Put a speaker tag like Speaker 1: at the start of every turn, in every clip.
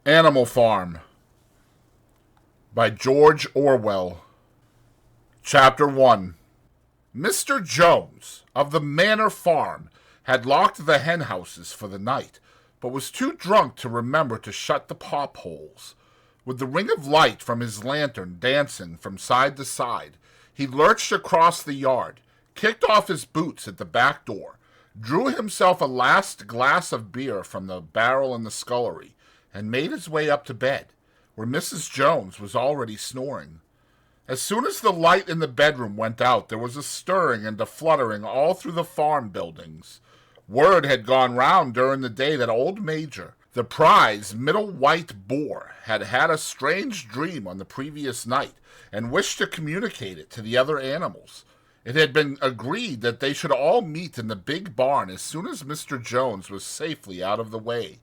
Speaker 1: Animal Farm by George Orwell. Chapter 1. Mr. Jones of the Manor Farm had locked the henhouses for the night, but was too drunk to remember to shut the pop-holes. With the ring of light from his lantern dancing from side to side, he lurched across the yard, kicked off his boots at the back door, drew himself a last glass of beer from the barrel in the scullery, and made his way up to bed, where Mrs. Jones was already snoring. As soon as the light in the bedroom went out, there was a stirring and a fluttering all through the farm buildings. Word had gone round during the day that old Major, the prize middle white boar, had had a strange dream on the previous night, and wished to communicate it to the other animals. It had been agreed that they should all meet in the big barn as soon as Mr. Jones was safely out of the way.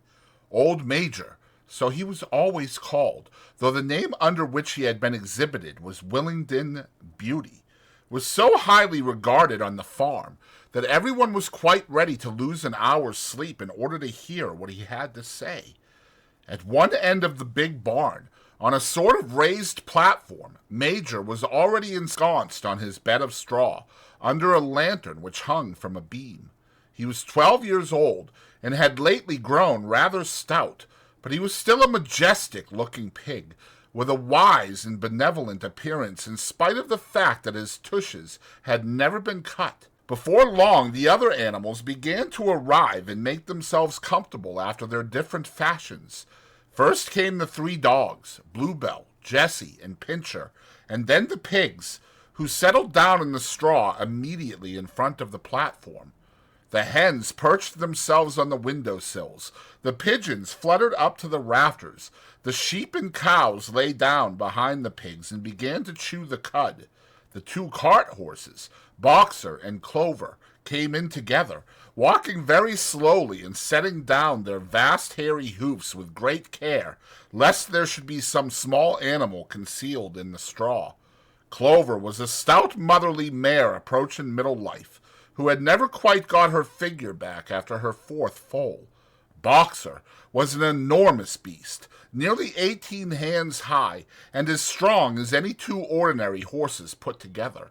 Speaker 1: Old Major, so he was always called, though the name under which he had been exhibited was Willingdon Beauty, was so highly regarded on the farm that everyone was quite ready to lose an hour's sleep in order to hear what he had to say. At one end of the big barn, on a sort of raised platform, Major was already ensconced on his bed of straw, under a lantern which hung from a beam. He was 12 years old, and had lately grown rather stout, but he was still a majestic-looking pig, with a wise and benevolent appearance in spite of the fact that his tushes had never been cut. Before long, the other animals began to arrive and make themselves comfortable after their different fashions. First came the 3 dogs, Bluebell, Jessie, and Pincher, and then the pigs, who settled down in the straw immediately in front of the platform. The hens perched themselves on the window-sills, the pigeons fluttered up to the rafters, the sheep and cows lay down behind the pigs and began to chew the cud. The 2 cart horses, Boxer and Clover, came in together, walking very slowly and setting down their vast hairy hoofs with great care, lest there should be some small animal concealed in the straw. Clover was a stout motherly mare approaching middle life, who had never quite got her figure back after her 4th foal. Boxer was an enormous beast, nearly 18 hands high, and as strong as any 2 ordinary horses put together.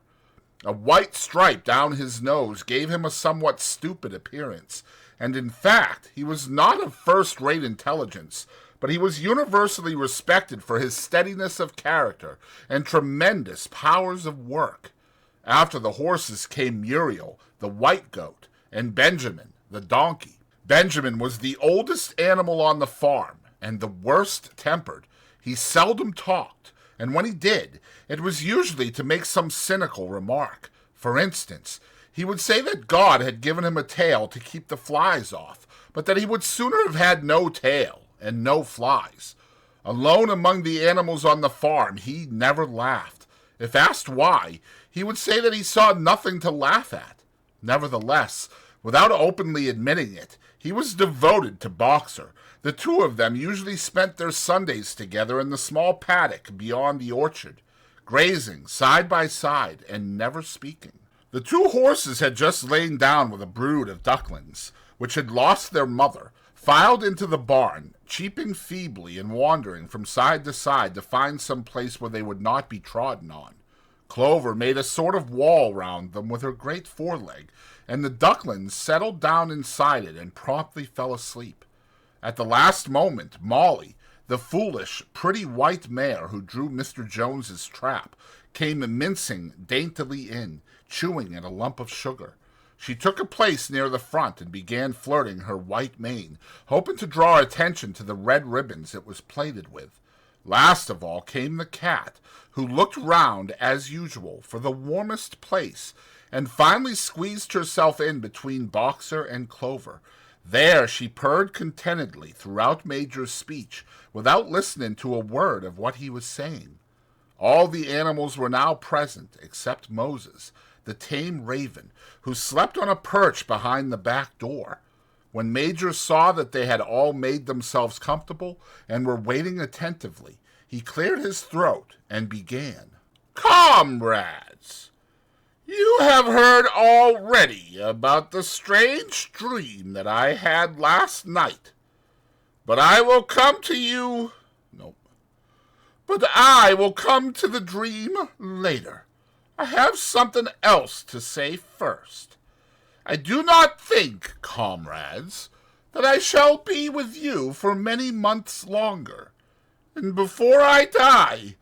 Speaker 1: A white stripe down his nose gave him a somewhat stupid appearance, and in fact he was not of first-rate intelligence, but he was universally respected for his steadiness of character and tremendous powers of work. After the horses came Muriel, the white goat, and Benjamin, the donkey. Benjamin was the oldest animal on the farm, and the worst-tempered. He seldom talked, and when he did, it was usually to make some cynical remark. For instance, he would say that God had given him a tail to keep the flies off, but that he would sooner have had no tail and no flies. Alone among the animals on the farm, he never laughed. If asked why, he would say that he saw nothing to laugh at. Nevertheless, without openly admitting it, he was devoted to Boxer. The 2 of them usually spent their Sundays together in the small paddock beyond the orchard, grazing side by side and never speaking. The 2 horses had just lain down with a brood of ducklings, which had lost their mother, filed into the barn, cheeping feebly and wandering from side to side to find some place where they would not be trodden on. Clover made a sort of wall round them with her great foreleg, and the ducklings settled down inside it and promptly fell asleep. At the last moment, Molly, the foolish, pretty white mare who drew Mr. Jones's trap, came mincing daintily in, chewing at a lump of sugar. She took a place near the front and began flirting her white mane, hoping to draw attention to the red ribbons it was plaited with. Last of all came the cat, who looked round, as usual, for the warmest place, and finally squeezed herself in between Boxer and Clover. There she purred contentedly throughout Major's speech, without listening to a word of what he was saying. All the animals were now present, except Moses, the tame raven, who slept on a perch behind the back door. When Major saw that they had all made themselves comfortable and were waiting attentively, he cleared his throat and began. "Comrades, you have heard already about the strange dream that I had last night. But I will come to you. Nope. But I will come to the dream later. I have something else to say first. I do not think, comrades, that I shall be with you for many months longer. And before I die,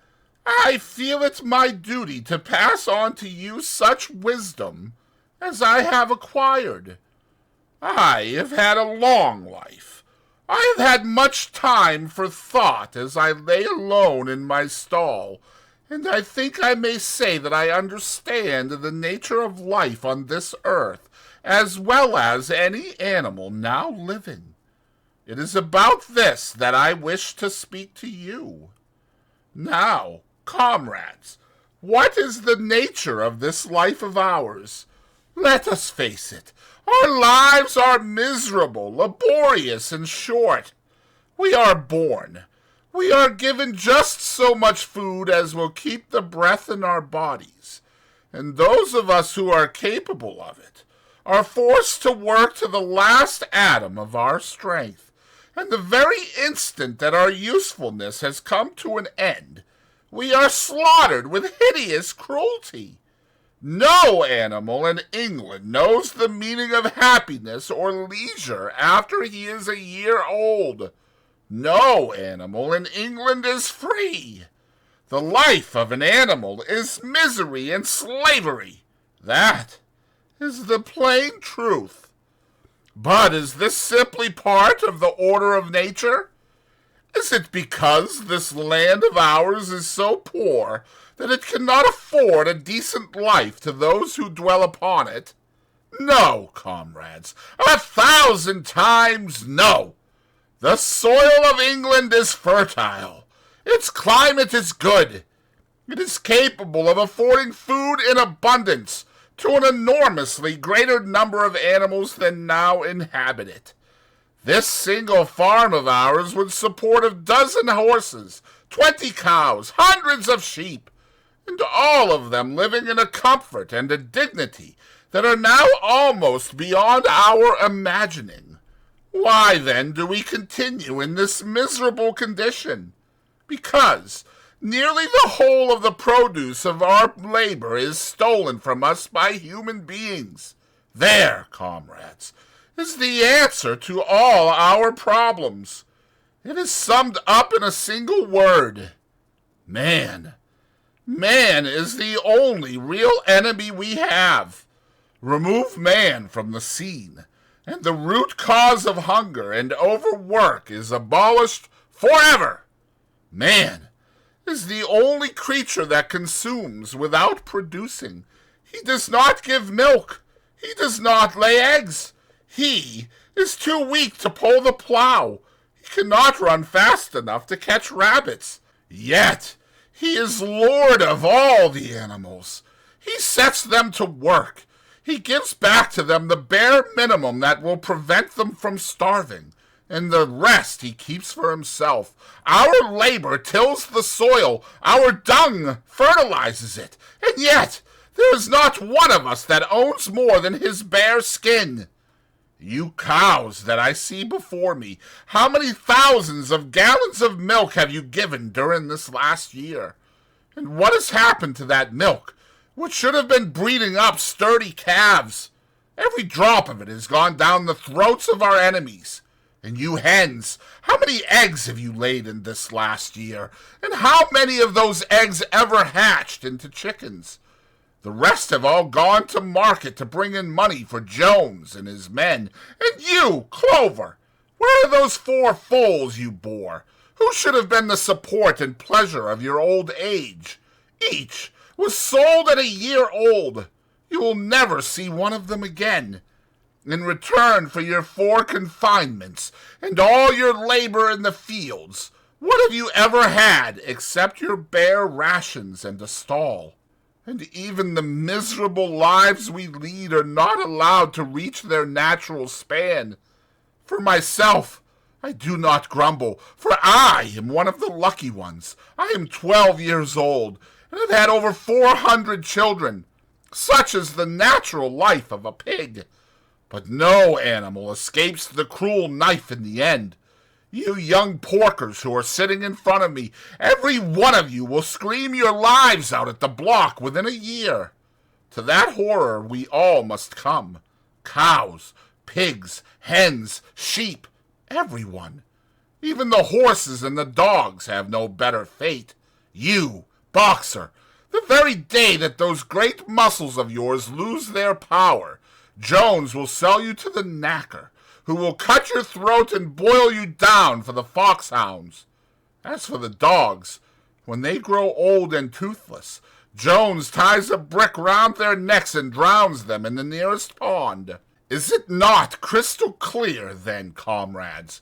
Speaker 1: I feel it my duty to pass on to you such wisdom as I have acquired. I have had a long life. I have had much time for thought as I lay alone in my stall, and I think I may say that I understand the nature of life on this earth as well as any animal now living. It is about this that I wish to speak to you. Now, comrades, what is the nature of this life of ours? Let us face it. Our lives are miserable, laborious, and short. We are born. We are given just so much food as will keep the breath in our bodies, and those of us who are capable of it are forced to work to the last atom of our strength, and the very instant that our usefulness has come to an end, we are slaughtered with hideous cruelty. No animal in England knows the meaning of happiness or leisure after he is a year old. No animal in England is free. The life of an animal is misery and slavery. That is the plain truth. But is this simply part of the order of nature? Is it because this land of ours is so poor that it cannot afford a decent life to those who dwell upon it? No, comrades, 1,000 times no. The soil of England is fertile. Its climate is good. It is capable of affording food in abundance to an enormously greater number of animals than now inhabit it. This single farm of ours would support 12 horses, 20 cows, hundreds of sheep, and all of them living in a comfort and a dignity that are now almost beyond our imagining. Why, then, do we continue in this miserable condition? Because nearly the whole of the produce of our labor is stolen from us by human beings. There, comrades, is the answer to all our problems. It is summed up in a single word: man. Man is the only real enemy we have. Remove man from the scene, and the root cause of hunger and overwork is abolished forever. Man is the only creature that consumes without producing. He does not give milk. He does not lay eggs. He is too weak to pull the plow. He cannot run fast enough to catch rabbits. Yet he is lord of all the animals. He sets them to work. He gives back to them the bare minimum that will prevent them from starving, and the rest he keeps for himself. Our labor tills the soil. Our dung fertilizes it. And yet there is not one of us that owns more than his bare skin. You cows that I see before me, how many thousands of gallons of milk have you given during this last year? And what has happened to that milk, which should have been breeding up sturdy calves? Every drop of it has gone down the throats of our enemies. And you hens, how many eggs have you laid in this last year? And how many of those eggs ever hatched into chickens? The rest have all gone to market to bring in money for Jones and his men. And you, Clover, where are those 4 foals you bore? Who should have been the support and pleasure of your old age? Each was sold at a year old. You will never see one of them again. In return for your 4 confinements and all your labor in the fields, what have you ever had except your bare rations and a stall? And even the miserable lives we lead are not allowed to reach their natural span. For myself, I do not grumble, for I am one of the lucky ones. I am 12 years old, and have had over 400 children. Such is the natural life of a pig. But no animal escapes the cruel knife in the end. You young porkers who are sitting in front of me, every one of you will scream your lives out at the block within a year. To that horror we all must come. Cows, pigs, hens, sheep, everyone. Even the horses and the dogs have no better fate. You, boxer, the very day that those great muscles of yours lose their power, Jones will sell you to the knacker, who will cut your throat and boil you down for the foxhounds. As for the dogs, when they grow old and toothless, Jones ties a brick round their necks and drowns them in the nearest pond. Is it not crystal clear, then, comrades,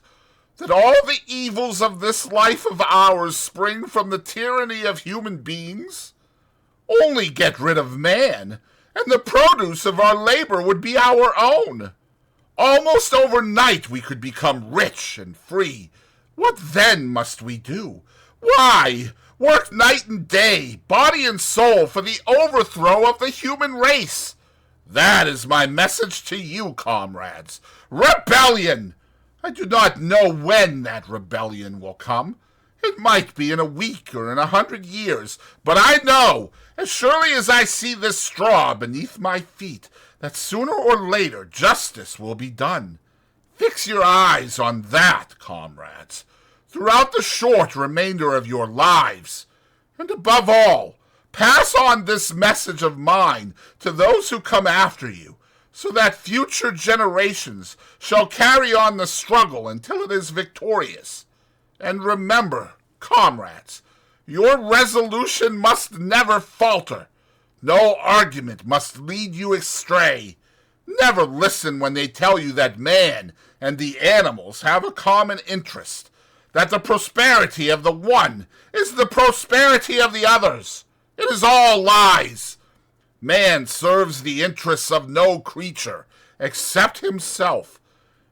Speaker 1: that all the evils of this life of ours spring from the tyranny of human beings? Only get rid of man, and the produce of our labor would be our own. Almost overnight we could become rich and free. What then must we do? Why, work night and day, body and soul, for the overthrow of the human race. That is my message to you, comrades. Rebellion! I do not know when that rebellion will come. It might be in a week or in 100 years, but I know, as surely as I see this straw beneath my feet, that sooner or later justice will be done. Fix your eyes on that, comrades, throughout the short remainder of your lives. And above all, pass on this message of mine to those who come after you, so that future generations shall carry on the struggle until it is victorious. And remember, comrades, your resolution must never falter. No argument must lead you astray. Never listen when they tell you that man and the animals have a common interest, that the prosperity of the one is the prosperity of the others. It is all lies. Man serves the interests of no creature except himself,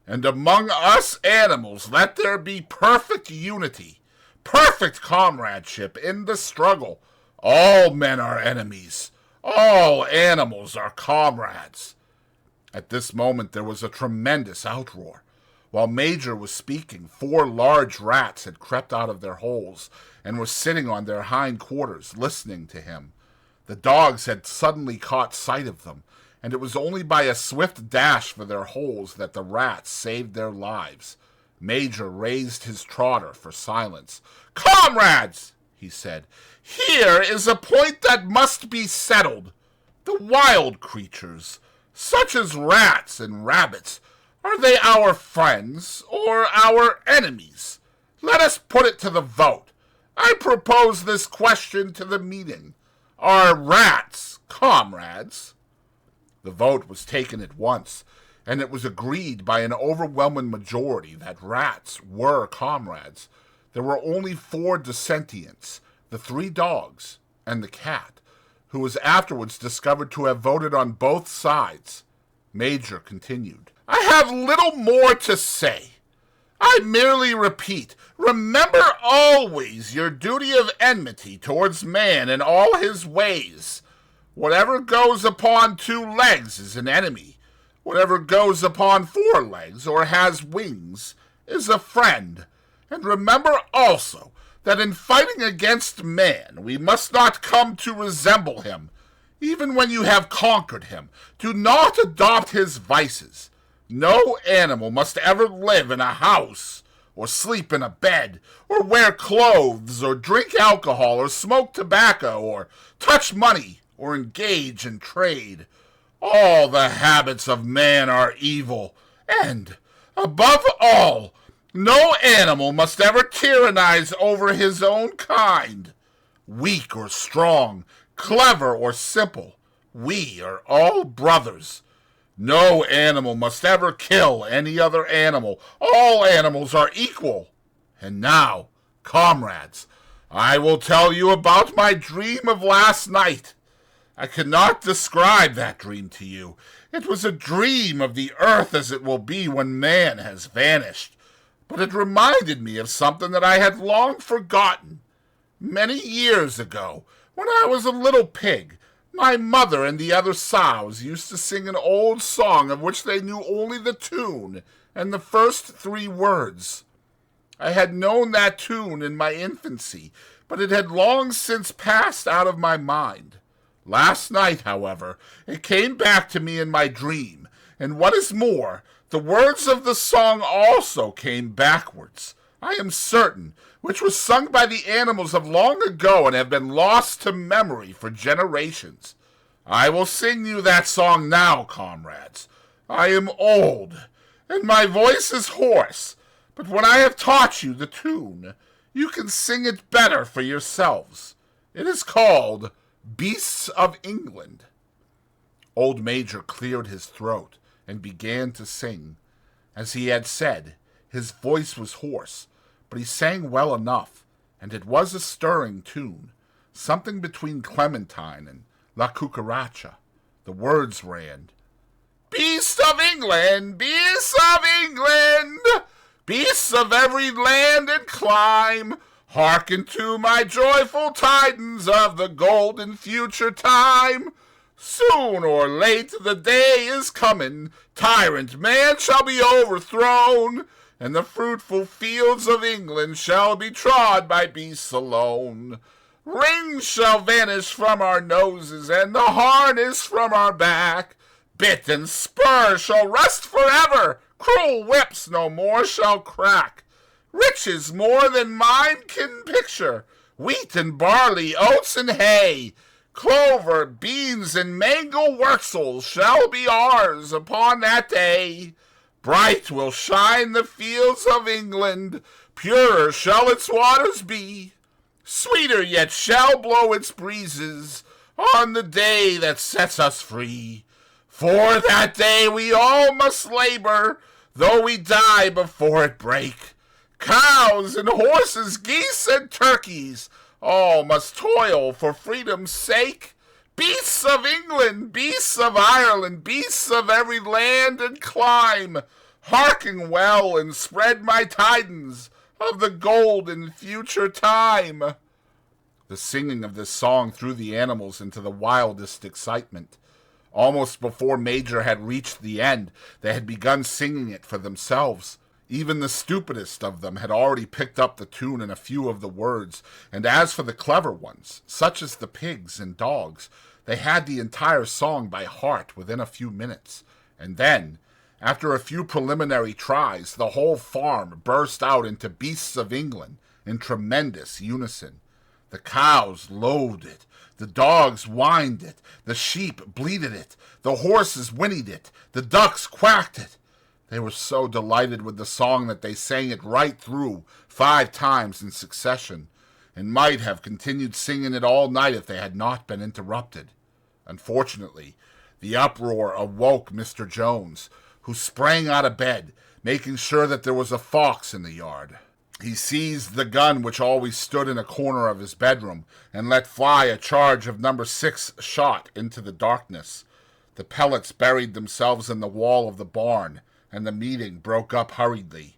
Speaker 1: and among us animals let there be perfect unity, perfect comradeship in the struggle. All men are enemies. All animals are comrades. At this moment there was a tremendous outroar. While Major was speaking, 4 large rats had crept out of their holes and were sitting on their hind quarters, listening to him. The dogs had suddenly caught sight of them, and it was only by a swift dash for their holes that the rats saved their lives. Major raised his trotter for silence. "Comrades," he said, "here is a point that must be settled. The wild creatures, such as rats and rabbits, are they our friends or our enemies? Let us put it to the vote. I propose this question to the meeting. Are rats comrades?" The vote was taken at once, and it was agreed by an overwhelming majority that rats were comrades. There were only 4 dissentients, the 3 dogs and the cat, who was afterwards discovered to have voted on both sides. Major continued, "I have little more to say. I merely repeat, remember always your duty of enmity towards man in all his ways. Whatever goes upon 2 legs is an enemy. Whatever goes upon 4 legs or has wings is a friend. And remember also that in fighting against man we must not come to resemble him. Even when you have conquered him, do not adopt his vices. No animal must ever live in a house, or sleep in a bed, or wear clothes, or drink alcohol, or smoke tobacco, or touch money, or engage in trade. All the habits of man are evil, and, above all, no animal must ever tyrannize over his own kind. Weak or strong, clever or simple, we are all brothers. No animal must ever kill any other animal. All animals are equal. And now, comrades, I will tell you about my dream of last night. I cannot describe that dream to you. It was a dream of the earth as it will be when man has vanished. But it reminded me of something that I had long forgotten. Many years ago, when I was a little pig, my mother and the other sows used to sing an old song of which they knew only the tune and the first 3 words. I had known that tune in my infancy, but it had long since passed out of my mind. Last night, however, it came back to me in my dream, and what is more, the words of the song also came backwards, I am certain, which was sung by the animals of long ago and have been lost to memory for generations. I will sing you that song now, comrades. I am old, and my voice is hoarse, but when I have taught you the tune, you can sing it better for yourselves. It is called Beasts of England. Old Major cleared his throat and began to sing. As he had said, his voice was hoarse, but he sang well enough, and it was a stirring tune, something between Clementine and La Cucaracha. The words ran, Beasts of England, beasts of England, beasts of every land and clime, hearken to my joyful tidings of the golden future time. Soon or late the day is coming, tyrant man shall be overthrown, and the fruitful fields of England shall be trod by beasts alone. Rings shall vanish from our noses, and the harness from our back. Bit and spur shall rust forever, cruel whips no more shall crack. Riches more than mind can picture, wheat and barley, oats and hay, clover, beans, and mango wurzels shall be ours upon that day. Bright will shine the fields of England, purer shall its waters be. Sweeter yet shall blow its breezes on the day that sets us free. For that day we all must labor, though we die before it break. Cows and horses, geese and turkeys, all must toil for freedom's sake. Beasts of England, beasts of Ireland, beasts of every land and clime, hearken well and spread my tidings of the golden future time. The singing of this song threw the animals into the wildest excitement. Almost before Major had reached the end, they had begun singing it for themselves. Even the stupidest of them had already picked up the tune and a few of the words, and as for the clever ones, such as the pigs and dogs, they had the entire song by heart within a few minutes. And then, after a few preliminary tries, the whole farm burst out into Beasts of England in tremendous unison. The cows lowed it, the dogs whined it, the sheep bleated it, the horses whinnied it, the ducks quacked it. They were so delighted with the song that they sang it right through 5 times in succession, and might have continued singing it all night if they had not been interrupted. Unfortunately, the uproar awoke Mr. Jones, who sprang out of bed, making sure that there was a fox in the yard. He seized the gun which always stood in a corner of his bedroom, and let fly a charge of number 6 shot into the darkness. The pellets buried themselves in the wall of the barn, and the meeting broke up hurriedly.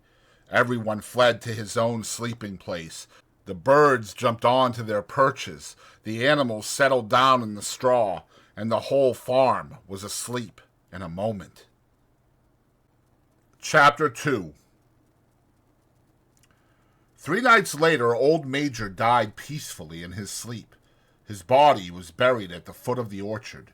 Speaker 1: Everyone fled to his own sleeping place. The birds jumped on to their perches, the animals settled down in the straw, and the whole farm was asleep in a moment. Chapter 2. 3 nights later, old Major died peacefully in his sleep. His body was buried at the foot of the orchard.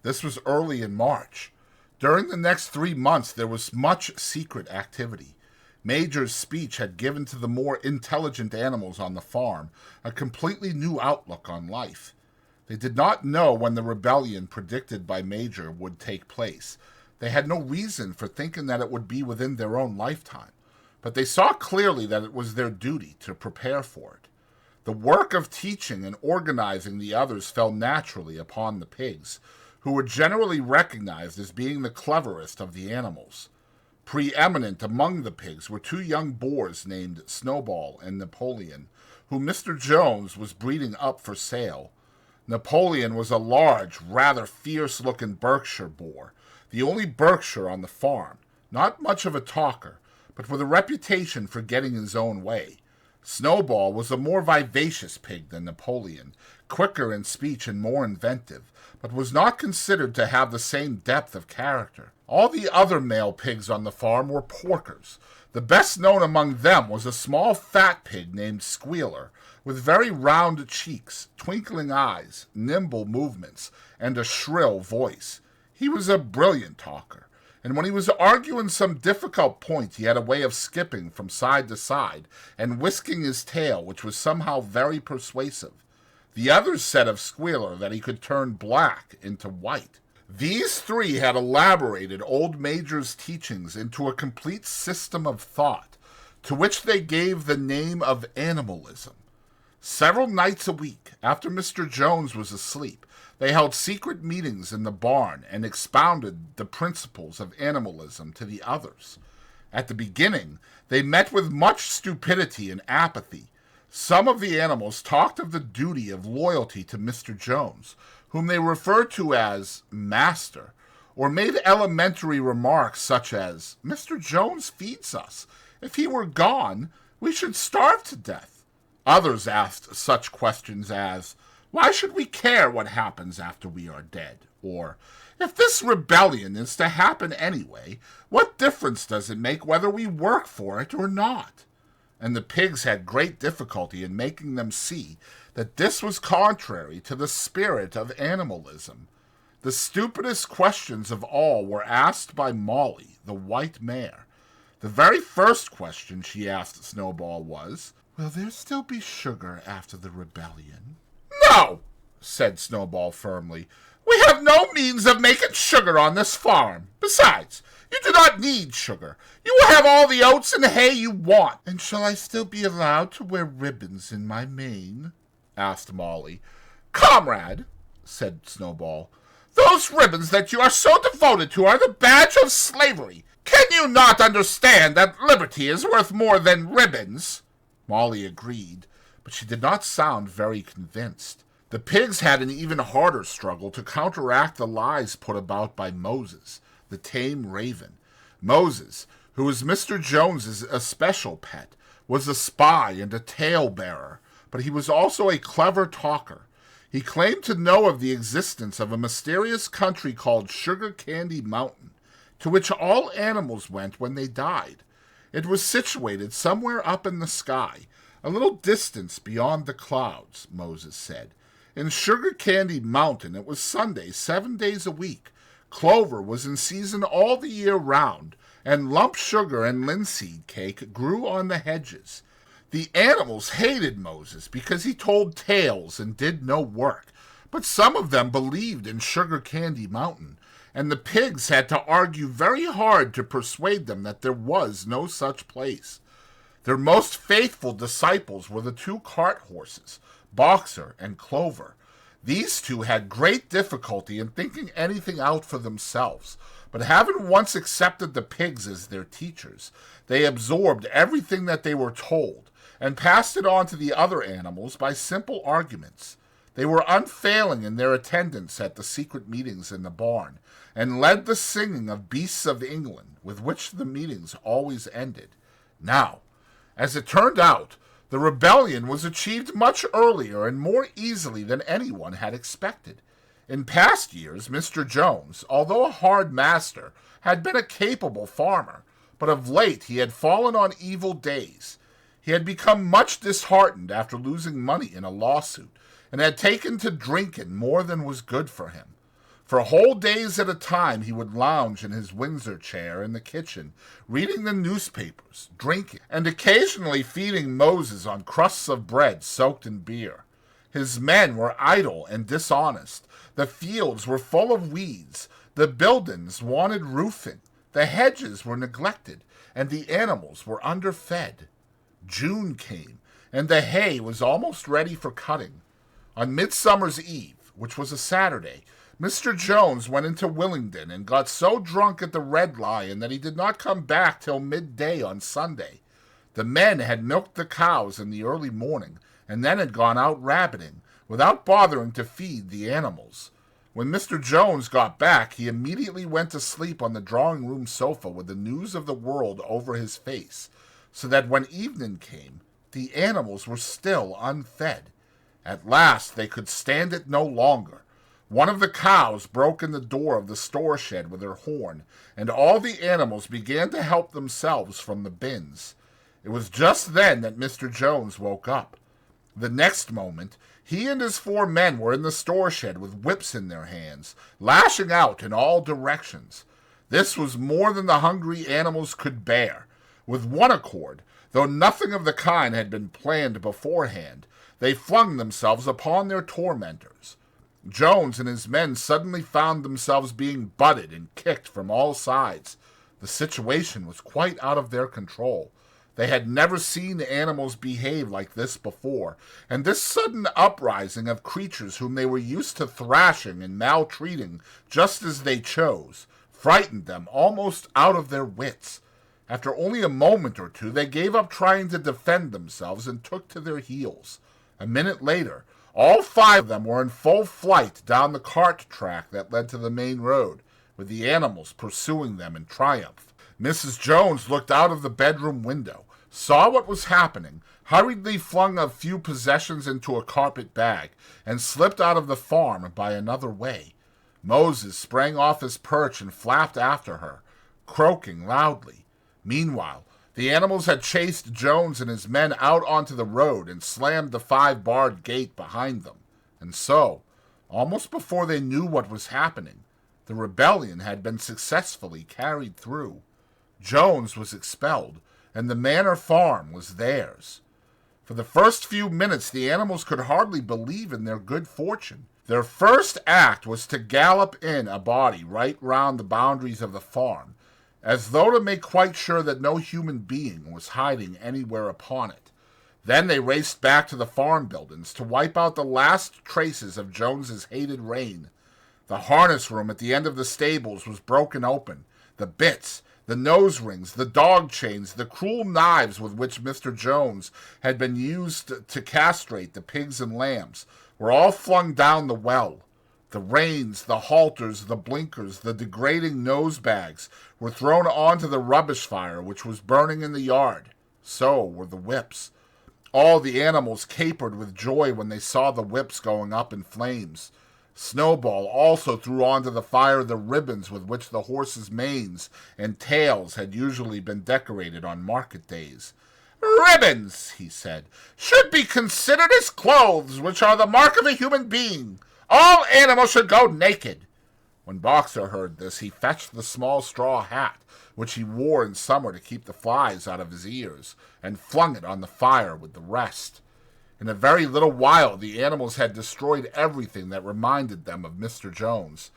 Speaker 1: This was early in March. During the next 3 months, there was much secret activity. Major's speech had given to the more intelligent animals on the farm a completely new outlook on life. They did not know when the rebellion predicted by Major would take place. They had no reason for thinking that it would be within their own lifetime, but they saw clearly that it was their duty to prepare for it. The work of teaching and organizing the others fell naturally upon the pigs, who were generally recognized as being the cleverest of the animals. Preeminent among the pigs were 2 young boars named Snowball and Napoleon, whom Mr. Jones was breeding up for sale. Napoleon was a large, rather fierce-looking Berkshire boar, the only Berkshire on the farm, not much of a talker, but with a reputation for getting his own way. Snowball was a more vivacious pig than Napoleon, quicker in speech and more inventive, but was not considered to have the same depth of character. All the other male pigs on the farm were porkers. The best known among them was a small fat pig named Squealer, with very round cheeks, twinkling eyes, nimble movements, and a shrill voice. He was a brilliant talker, and when he was arguing some difficult point he had a way of skipping from side to side and whisking his tail, which was somehow very persuasive. The others said of Squealer that he could turn black into white. These three had elaborated old Major's teachings into a complete system of thought, to which they gave the name of animalism. Several nights a week, after Mr. Jones was asleep, they held secret meetings in the barn and expounded the principles of animalism to the others. At the beginning, they met with much stupidity and apathy. Some of the animals talked of the duty of loyalty to Mr. Jones, whom they referred to as Master, or made elementary remarks such as, "Mr. Jones feeds us. If he were gone, we should starve to death." Others asked such questions as, "Why should we care what happens after we are dead?" Or, "If this rebellion is to happen anyway, what difference does it make whether we work for it or not?" And the pigs had great difficulty in making them see that this was contrary to the spirit of animalism. The stupidest questions of all were asked by Molly, the white mare. The very first question she asked Snowball was, "Will there still be sugar after the rebellion?" "No," said Snowball firmly. "We have no means of making sugar on this farm. Besides, you do not need sugar. You will have all the oats and hay you want." "And shall I still be allowed to wear ribbons in my mane?" asked Molly. "Comrade," said Snowball, "those ribbons that you are so devoted to are the badge of slavery. Can you not understand that liberty is worth more than ribbons?" Molly agreed, but she did not sound very convinced. The pigs had an even harder struggle to counteract the lies put about by Moses, the tame raven. Moses, who was Mr. Jones's especial pet, was a spy and a tale-bearer, but he was also a clever talker. He claimed to know of the existence of a mysterious country called Sugar Candy Mountain, to which all animals went when they died. It was situated somewhere up in the sky, a little distance beyond the clouds, Moses said. In Sugar Candy Mountain it was Sunday 7 days a week. Clover was in season all the year round, and lump sugar and linseed cake grew on the hedges. The animals hated Moses because he told tales and did no work, but some of them believed in Sugar Candy Mountain, and the pigs had to argue very hard to persuade them that there was no such place. Their most faithful disciples were the 2 cart horses, Boxer and Clover. These two had great difficulty in thinking anything out for themselves, but having once accepted the pigs as their teachers, they absorbed everything that they were told, and passed it on to the other animals by simple arguments. They were unfailing in their attendance at the secret meetings in the barn, and led the singing of Beasts of England, with which the meetings always ended. Now, as it turned out, the rebellion was achieved much earlier and more easily than anyone had expected. In past years, Mr. Jones, although a hard master, had been a capable farmer, but of late he had fallen on evil days. He had become much disheartened after losing money in a lawsuit, and had taken to drinking more than was good for him. For whole days at a time he would lounge in his Windsor chair in the kitchen, reading the newspapers, drinking, and occasionally feeding Moses on crusts of bread soaked in beer. His men were idle and dishonest. The fields were full of weeds. The buildings wanted roofing. The hedges were neglected, and the animals were underfed. June came, and the hay was almost ready for cutting. On Midsummer's Eve, which was a Saturday, Mr. Jones went into Willingdon and got so drunk at the Red Lion that he did not come back till midday on Sunday. The men had milked the cows in the early morning, and then had gone out rabbiting, without bothering to feed the animals. When Mr. Jones got back, he immediately went to sleep on the drawing-room sofa with the news of the world over his face, so that when evening came, the animals were still unfed. At last they could stand it no longer. One of the cows broke in the door of the store shed with her horn, and all the animals began to help themselves from the bins. It was just then that Mr. Jones woke up. The next moment, he and his 4 men were in the store shed with whips in their hands, lashing out in all directions. This was more than the hungry animals could bear. With one accord, though nothing of the kind had been planned beforehand, they flung themselves upon their tormentors. Jones and his men suddenly found themselves being butted and kicked from all sides. The situation was quite out of their control. They had never seen animals behave like this before, and this sudden uprising of creatures whom they were used to thrashing and maltreating just as they chose frightened them almost out of their wits. After only a moment or two, they gave up trying to defend themselves and took to their heels. A minute later, all 5 of them were in full flight down the cart track that led to the main road, with the animals pursuing them in triumph. Mrs. Jones looked out of the bedroom window, saw what was happening, hurriedly flung a few possessions into a carpet bag, and slipped out of the farm by another way. Moses sprang off his perch and flapped after her, croaking loudly. Meanwhile, the animals had chased Jones and his men out onto the road and slammed the 5-barred gate behind them. And so, almost before they knew what was happening, the rebellion had been successfully carried through. Jones was expelled, and the manor farm was theirs. For the first few minutes, the animals could hardly believe in their good fortune. Their first act was to gallop in a body right round the boundaries of the farm, as though to make quite sure that no human being was hiding anywhere upon it. Then they raced back to the farm buildings to wipe out the last traces of Jones's hated reign. The harness room at the end of the stables was broken open. The bits, the nose rings, the dog chains, the cruel knives with which Mr. Jones had been used to castrate the pigs and lambs were all flung down the well. The reins, the halters, the blinkers, the degrading nose bags were thrown onto the rubbish fire which was burning in the yard. So were the whips. All the animals capered with joy when they saw the whips going up in flames. Snowball also threw onto the fire the ribbons with which the horses' manes and tails had usually been decorated on market days. "Ribbons," he said, "should be considered as clothes, which are the mark of a human being. All animals should go naked." When Boxer heard this, he fetched the small straw hat, which he wore in summer to keep the flies out of his ears, and flung it on the fire with the rest. In a very little while, the animals had destroyed everything that reminded them of Mr. Jones.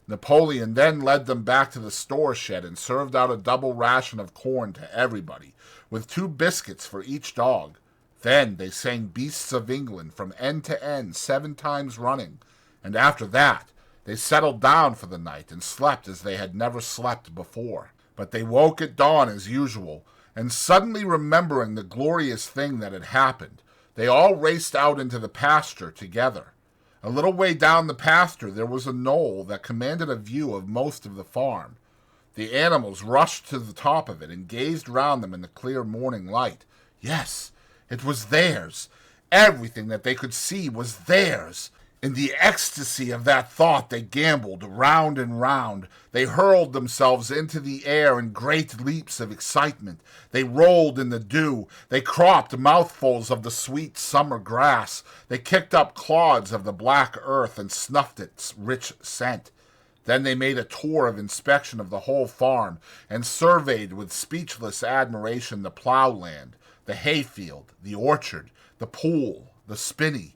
Speaker 1: Napoleon then led them back to the store shed and served out a double ration of corn to everybody, with 2 biscuits for each dog. Then they sang Beasts of England from end to end 7 times running, and after that they settled down for the night and slept as they had never slept before. But they woke at dawn as usual, and suddenly remembering the glorious thing that had happened, they all raced out into the pasture together. A little way down the pasture there was a knoll that commanded a view of most of the farm. The animals rushed to the top of it and gazed round them in the clear morning light. Yes, it was theirs. Everything that they could see was theirs. In the ecstasy of that thought they gamboled round and round. They hurled themselves into the air in great leaps of excitement. They rolled in the dew. They cropped mouthfuls of the sweet summer grass. They kicked up clods of the black earth and snuffed its rich scent. Then they made a tour of inspection of the whole farm and surveyed with speechless admiration the ploughland, the hayfield, the orchard, the pool, the spinney.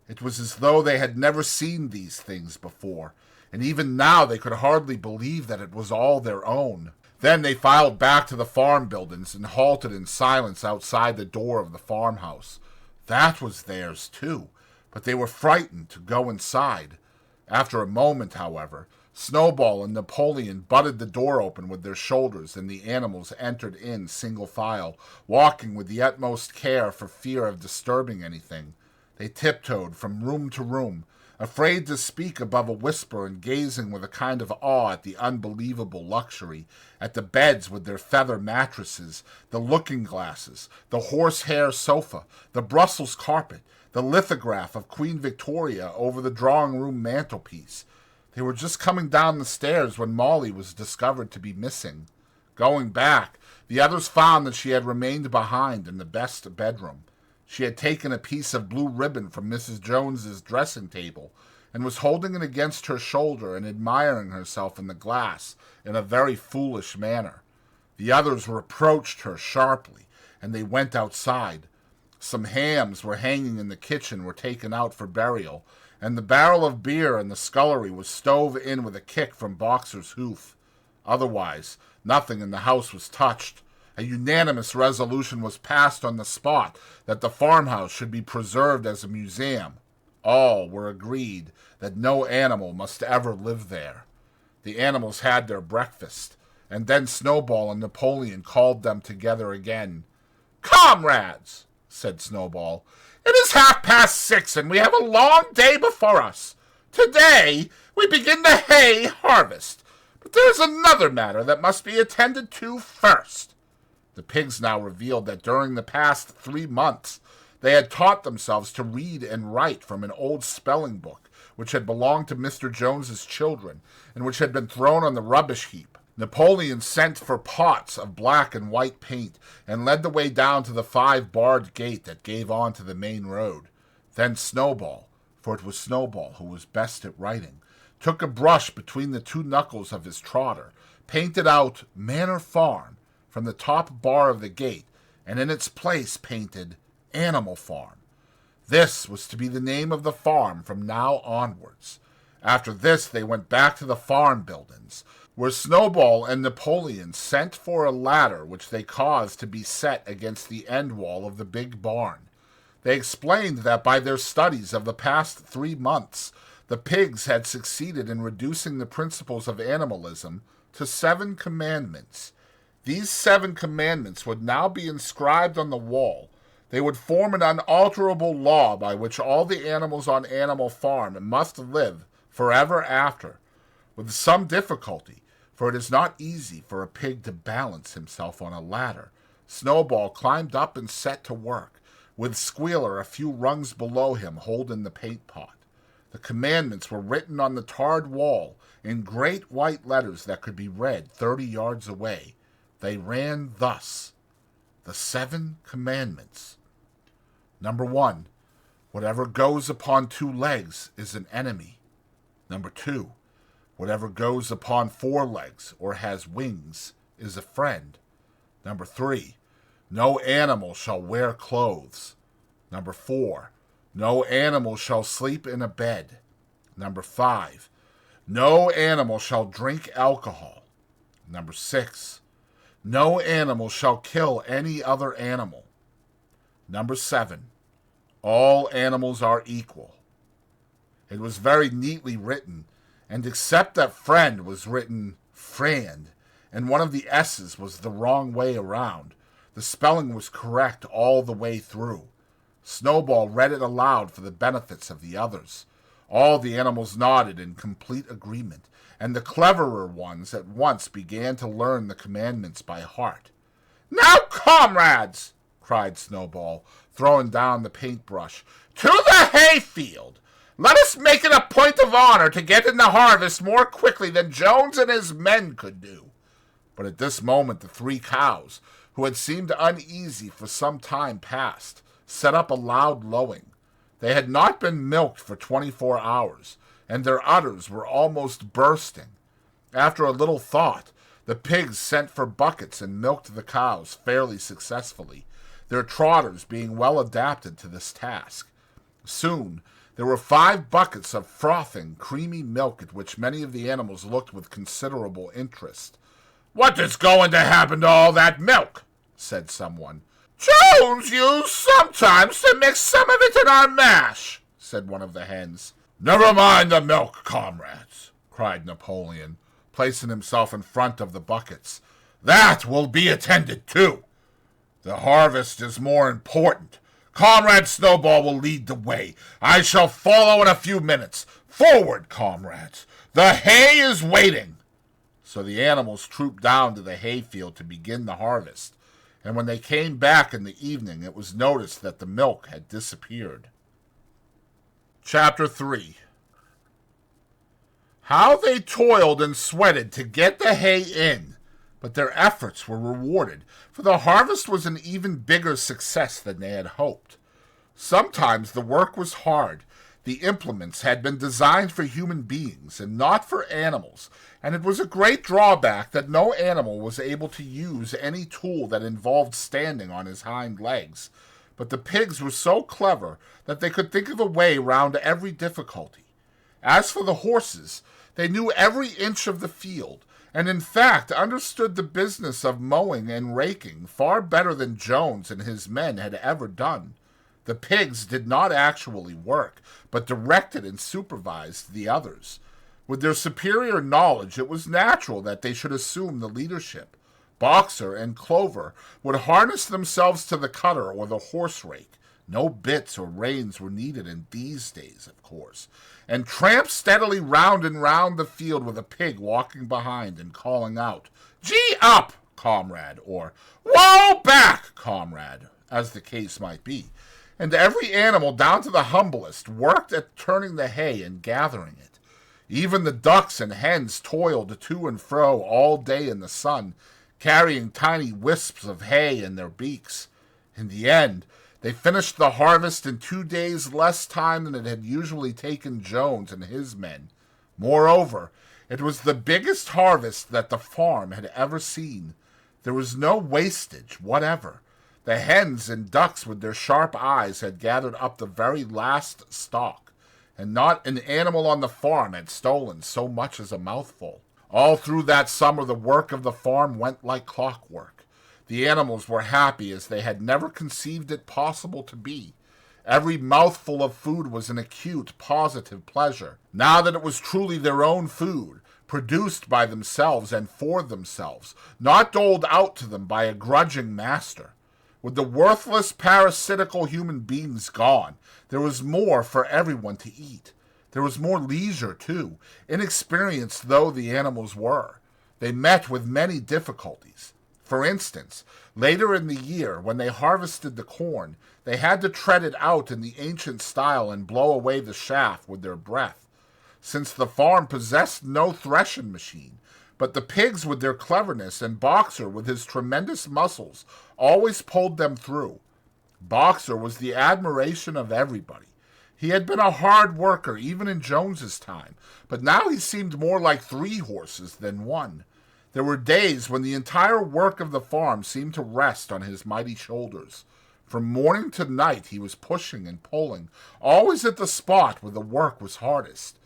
Speaker 1: It was as though they had never seen these things before, and even now they could hardly believe that it was all their own. Then they filed back to the farm buildings and halted in silence outside the door of the farmhouse. That was theirs too, but they were frightened to go inside. After a moment, however, Snowball and Napoleon butted the door open with their shoulders, and the animals entered in single file, walking with the utmost care for fear of disturbing anything. They tiptoed from room to room, afraid to speak above a whisper and gazing with a kind of awe at the unbelievable luxury, at the beds with their feather mattresses, the looking-glasses, the horsehair sofa, the Brussels carpet, the lithograph of Queen Victoria over the drawing-room mantelpiece. They were just coming down the stairs when Molly was discovered to be missing. Going back, the others found that she had remained behind in the best bedroom. She had taken a piece of blue ribbon from Mrs. Jones's dressing table and was holding it against her shoulder and admiring herself in the glass in a very foolish manner. The others reproached her sharply, and they went outside. Some hams were hanging in the kitchen were taken out for burial, and the barrel of beer in the scullery was stove in with a kick from Boxer's hoof. Otherwise, nothing in the house was touched. A unanimous resolution was passed on the spot that the farmhouse should be preserved as a museum. All were agreed that no animal must ever live there. The animals had their breakfast, and then Snowball and Napoleon called them together again. "Comrades," said Snowball, "it is 6:30, and we have a long day before us. Today we begin the hay harvest, but there is another matter that must be attended to first." The pigs now revealed that during the past 3 months they had taught themselves to read and write from an old spelling book which had belonged to Mr. Jones's children and which had been thrown on the rubbish heap. Napoleon sent for pots of black and white paint and led the way down to the 5-barred gate that gave on to the main road. Then Snowball, for it was Snowball who was best at writing, took a brush between the 2 knuckles of his trotter, painted out Manor Farm from the top bar of the gate, and in its place painted Animal Farm. This was to be the name of the farm from now onwards. After this they went back to the farm buildings, where Snowball and Napoleon sent for a ladder which they caused to be set against the end wall of the big barn. They explained that by their studies of the past 3 months, the pigs had succeeded in reducing the principles of animalism to 7 commandments. These 7 commandments would now be inscribed on the wall. They would form an unalterable law by which all the animals on Animal Farm must live forever after. With some difficulty, for it is not easy for a pig to balance himself on a ladder, Snowball climbed up and set to work, with Squealer a few rungs below him holding the paint pot. The commandments were written on the tarred wall in great white letters that could be read 30 yards away. They ran thus: the 7 commandments. Number 1, whatever goes upon 2 legs is an enemy. Number 2, whatever goes upon 4 legs or has wings is a friend. Number 3, no animal shall wear clothes. Number 4, no animal shall sleep in a bed. Number 5, no animal shall drink alcohol. Number 6, no animal shall kill any other animal. Number 7, all animals are equal. It was very neatly written, and except that friend was written frand, and one of the S's was the wrong way around, the spelling was correct all the way through. Snowball read it aloud for the benefits of the others. All the animals nodded in complete agreement, and the cleverer ones at once began to learn the commandments by heart. "Now, comrades," cried Snowball, throwing down the paintbrush, "to the hayfield! Let us make it a point of honor to get in the harvest more quickly than Jones and his men could do." But at this moment the 3 cows, who had seemed uneasy for some time past, set up a loud lowing. They had not been milked for 24 hours, and their udders were almost bursting. After a little thought, the pigs sent for buckets and milked the cows fairly successfully, their trotters being well adapted to this task. Soon there were 5 buckets of frothing, creamy milk at which many of the animals looked with considerable interest. "What is going to happen to all that milk?" said someone. "Jones used sometimes to mix some of it in our mash," said one of the hens. "Never mind the milk, comrades," cried Napoleon, placing himself in front of the buckets. "That will be attended to. The harvest is more important. Comrade Snowball will lead the way. I shall follow in a few minutes. Forward, comrades. The hay is waiting." So the animals trooped down to the hayfield to begin the harvest, and when they came back in the evening, it was noticed that the milk had disappeared. Chapter 3. How they toiled and sweated to get the hay in, but their efforts were rewarded, for the harvest was an even bigger success than they had hoped. Sometimes the work was hard. The implements had been designed for human beings and not for animals, and it was a great drawback that no animal was able to use any tool that involved standing on his hind legs. But the pigs were so clever that they could think of a way round every difficulty. As for the horses, they knew every inch of the field, and in fact understood the business of mowing and raking far better than Jones and his men had ever done. The pigs did not actually work, but directed and supervised the others. With their superior knowledge, it was natural that they should assume the leadership. Boxer and Clover would harness themselves to the cutter or the horse rake. No bits or reins were needed in these days, of course, and tramp steadily round and round the field with a pig walking behind and calling out, "Gee up, comrade," or "Whoa back, comrade," as the case might be. And every animal, down to the humblest, worked at turning the hay and gathering it. Even the ducks and hens toiled to and fro all day in the sun, carrying tiny wisps of hay in their beaks. In the end, they finished the harvest in 2 days less time than it had usually taken Jones and his men. Moreover, it was the biggest harvest that the farm had ever seen. There was no wastage whatever. The hens and ducks with their sharp eyes had gathered up the very last stock, and not an animal on the farm had stolen so much as a mouthful. All through that summer the work of the farm went like clockwork. The animals were happy as they had never conceived it possible to be. Every mouthful of food was an acute, positive pleasure, now that it was truly their own food, produced by themselves and for themselves, not doled out to them by a grudging master. With the worthless, parasitical human beings gone, there was more for everyone to eat. There was more leisure, too, inexperienced though the animals were. They met with many difficulties. For instance, later in the year, when they harvested the corn, they had to tread it out in the ancient style and blow away the chaff with their breath. Since the farm possessed no threshing machine, but the pigs with their cleverness and Boxer with his tremendous muscles always pulled them through. Boxer was the admiration of everybody. He had been a hard worker even in Jones's time, but now he seemed more like 3 horses than 1. There were days when the entire work of the farm seemed to rest on his mighty shoulders. From morning to night he was pushing and pulling, always at the spot where the work was hardest.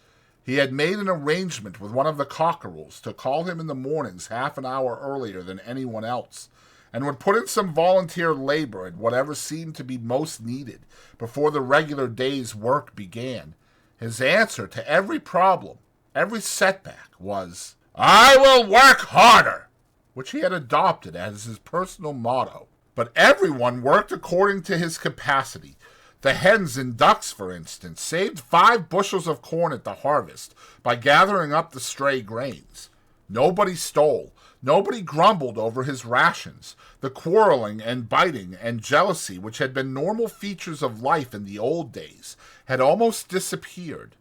Speaker 1: He had made an arrangement with one of the cockerels to call him in the mornings half an hour earlier than anyone else, and would put in some volunteer labor at whatever seemed to be most needed before the regular day's work began. His answer to every problem, every setback, was, "I will work harder," which he had adopted as his personal motto. But everyone worked according to his capacity. The hens and ducks, for instance, saved 5 bushels of corn at the harvest by gathering up the stray grains. Nobody stole. Nobody grumbled over his rations. The quarreling and biting and jealousy, which had been normal features of life in the old days, had almost disappeared.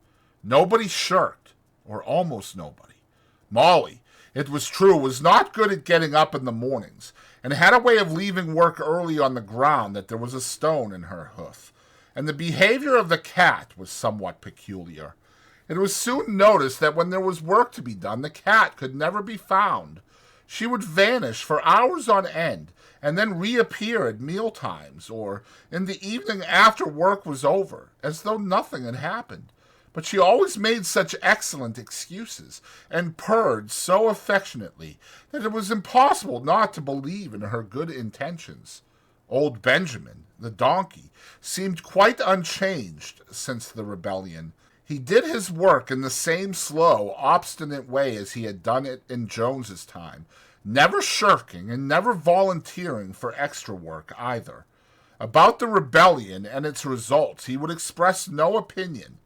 Speaker 1: Nobody shirked, or almost nobody. Molly, it was true, was not good at getting up in the mornings, and had a way of leaving work early on the ground that there was a stone in her hoof. And the behavior of the cat was somewhat peculiar. It was soon noticed that when there was work to be done, the cat could never be found. She would vanish for hours on end, and then reappear at meal times, or in the evening after work was over, as though nothing had happened. But she always made such excellent excuses, and purred so affectionately, that it was impossible not to believe in her good intentions. Old Benjamin, the donkey, seemed quite unchanged since the rebellion. He did his work in the same slow, obstinate way as he had done it in Jones's time, never shirking and never volunteering for extra work either. About the rebellion and its results, he would express no opinion.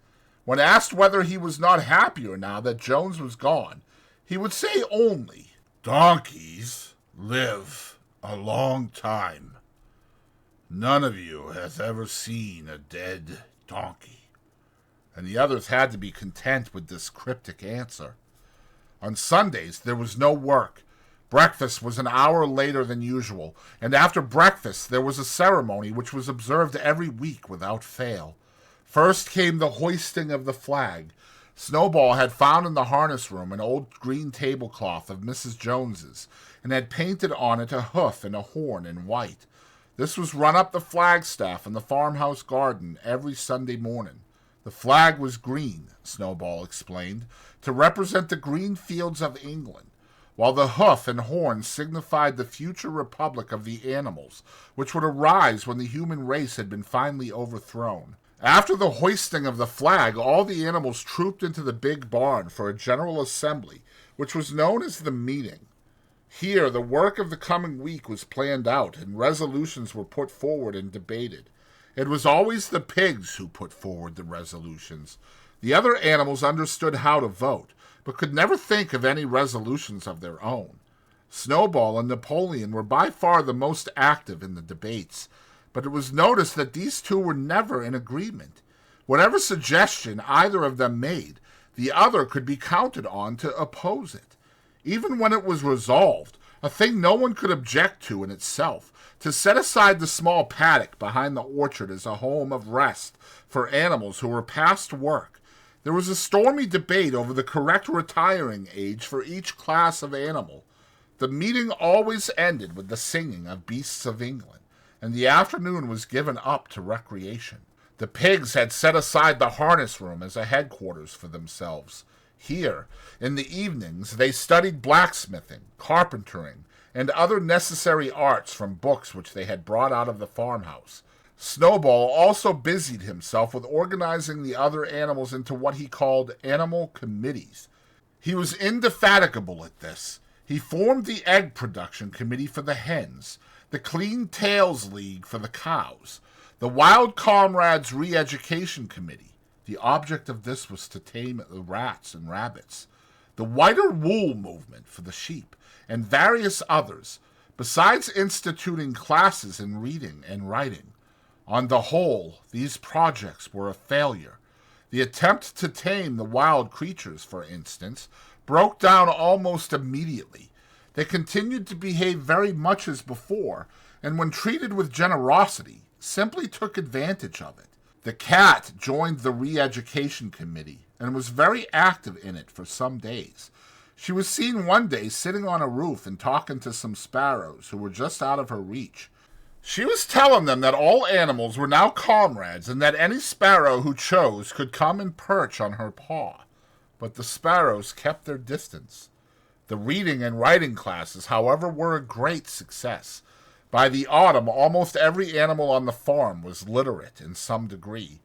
Speaker 1: When asked whether he was not happier now that Jones was gone, he would say only, "Donkeys live a long time. None of you has ever seen a dead donkey." And the others had to be content with this cryptic answer. On Sundays, there was no work. Breakfast was an hour later than usual, and after breakfast there was a ceremony which was observed every week without fail. First came the hoisting of the flag. Snowball had found in the harness room an old green tablecloth of Mrs. Jones's, and had painted on it a hoof and a horn in white. This was run up the flagstaff in the farmhouse garden every Sunday morning. The flag was green, Snowball explained, to represent the green fields of England, while the hoof and horn signified the future republic of the animals, which would arise when the human race had been finally overthrown. After the hoisting of the flag, all the animals trooped into the big barn for a general assembly, which was known as the meeting. Here, the work of the coming week was planned out, and resolutions were put forward and debated. It was always the pigs who put forward the resolutions. The other animals understood how to vote, but could never think of any resolutions of their own. Snowball and Napoleon were by far the most active in the debates, but it was noticed that these two were never in agreement. Whatever suggestion either of them made, the other could be counted on to oppose it. Even when it was resolved, a thing no one could object to in itself, to set aside the small paddock behind the orchard as a home of rest for animals who were past work, there was a stormy debate over the correct retiring age for each class of animal. The meeting always ended with the singing of Beasts of England, and the afternoon was given up to recreation. The pigs had set aside the harness room as a headquarters for themselves. Here, in the evenings, they studied blacksmithing, carpentering, and other necessary arts from books which they had brought out of the farmhouse. Snowball also busied himself with organizing the other animals into what he called animal committees. He was indefatigable at this. He formed the egg production committee for the hens, the Clean Tails League for the cows, the Wild Comrades Re-Education Committee. The object of this was to tame the rats and rabbits, the Whiter Wool Movement for the sheep, and various others, besides instituting classes in reading and writing. On the whole, these projects were a failure. The attempt to tame the wild creatures, for instance, broke down almost immediately. They continued to behave very much as before, and when treated with generosity, simply took advantage of it. The cat joined the Re-Education Committee and was very active in it for some days. She was seen one day sitting on a roof and talking to some sparrows who were just out of her reach. She was telling them that all animals were now comrades and that any sparrow who chose could come and perch on her paw. But the sparrows kept their distance. The reading and writing classes, however, were a great success. By the autumn, almost every animal on the farm was literate in some degree.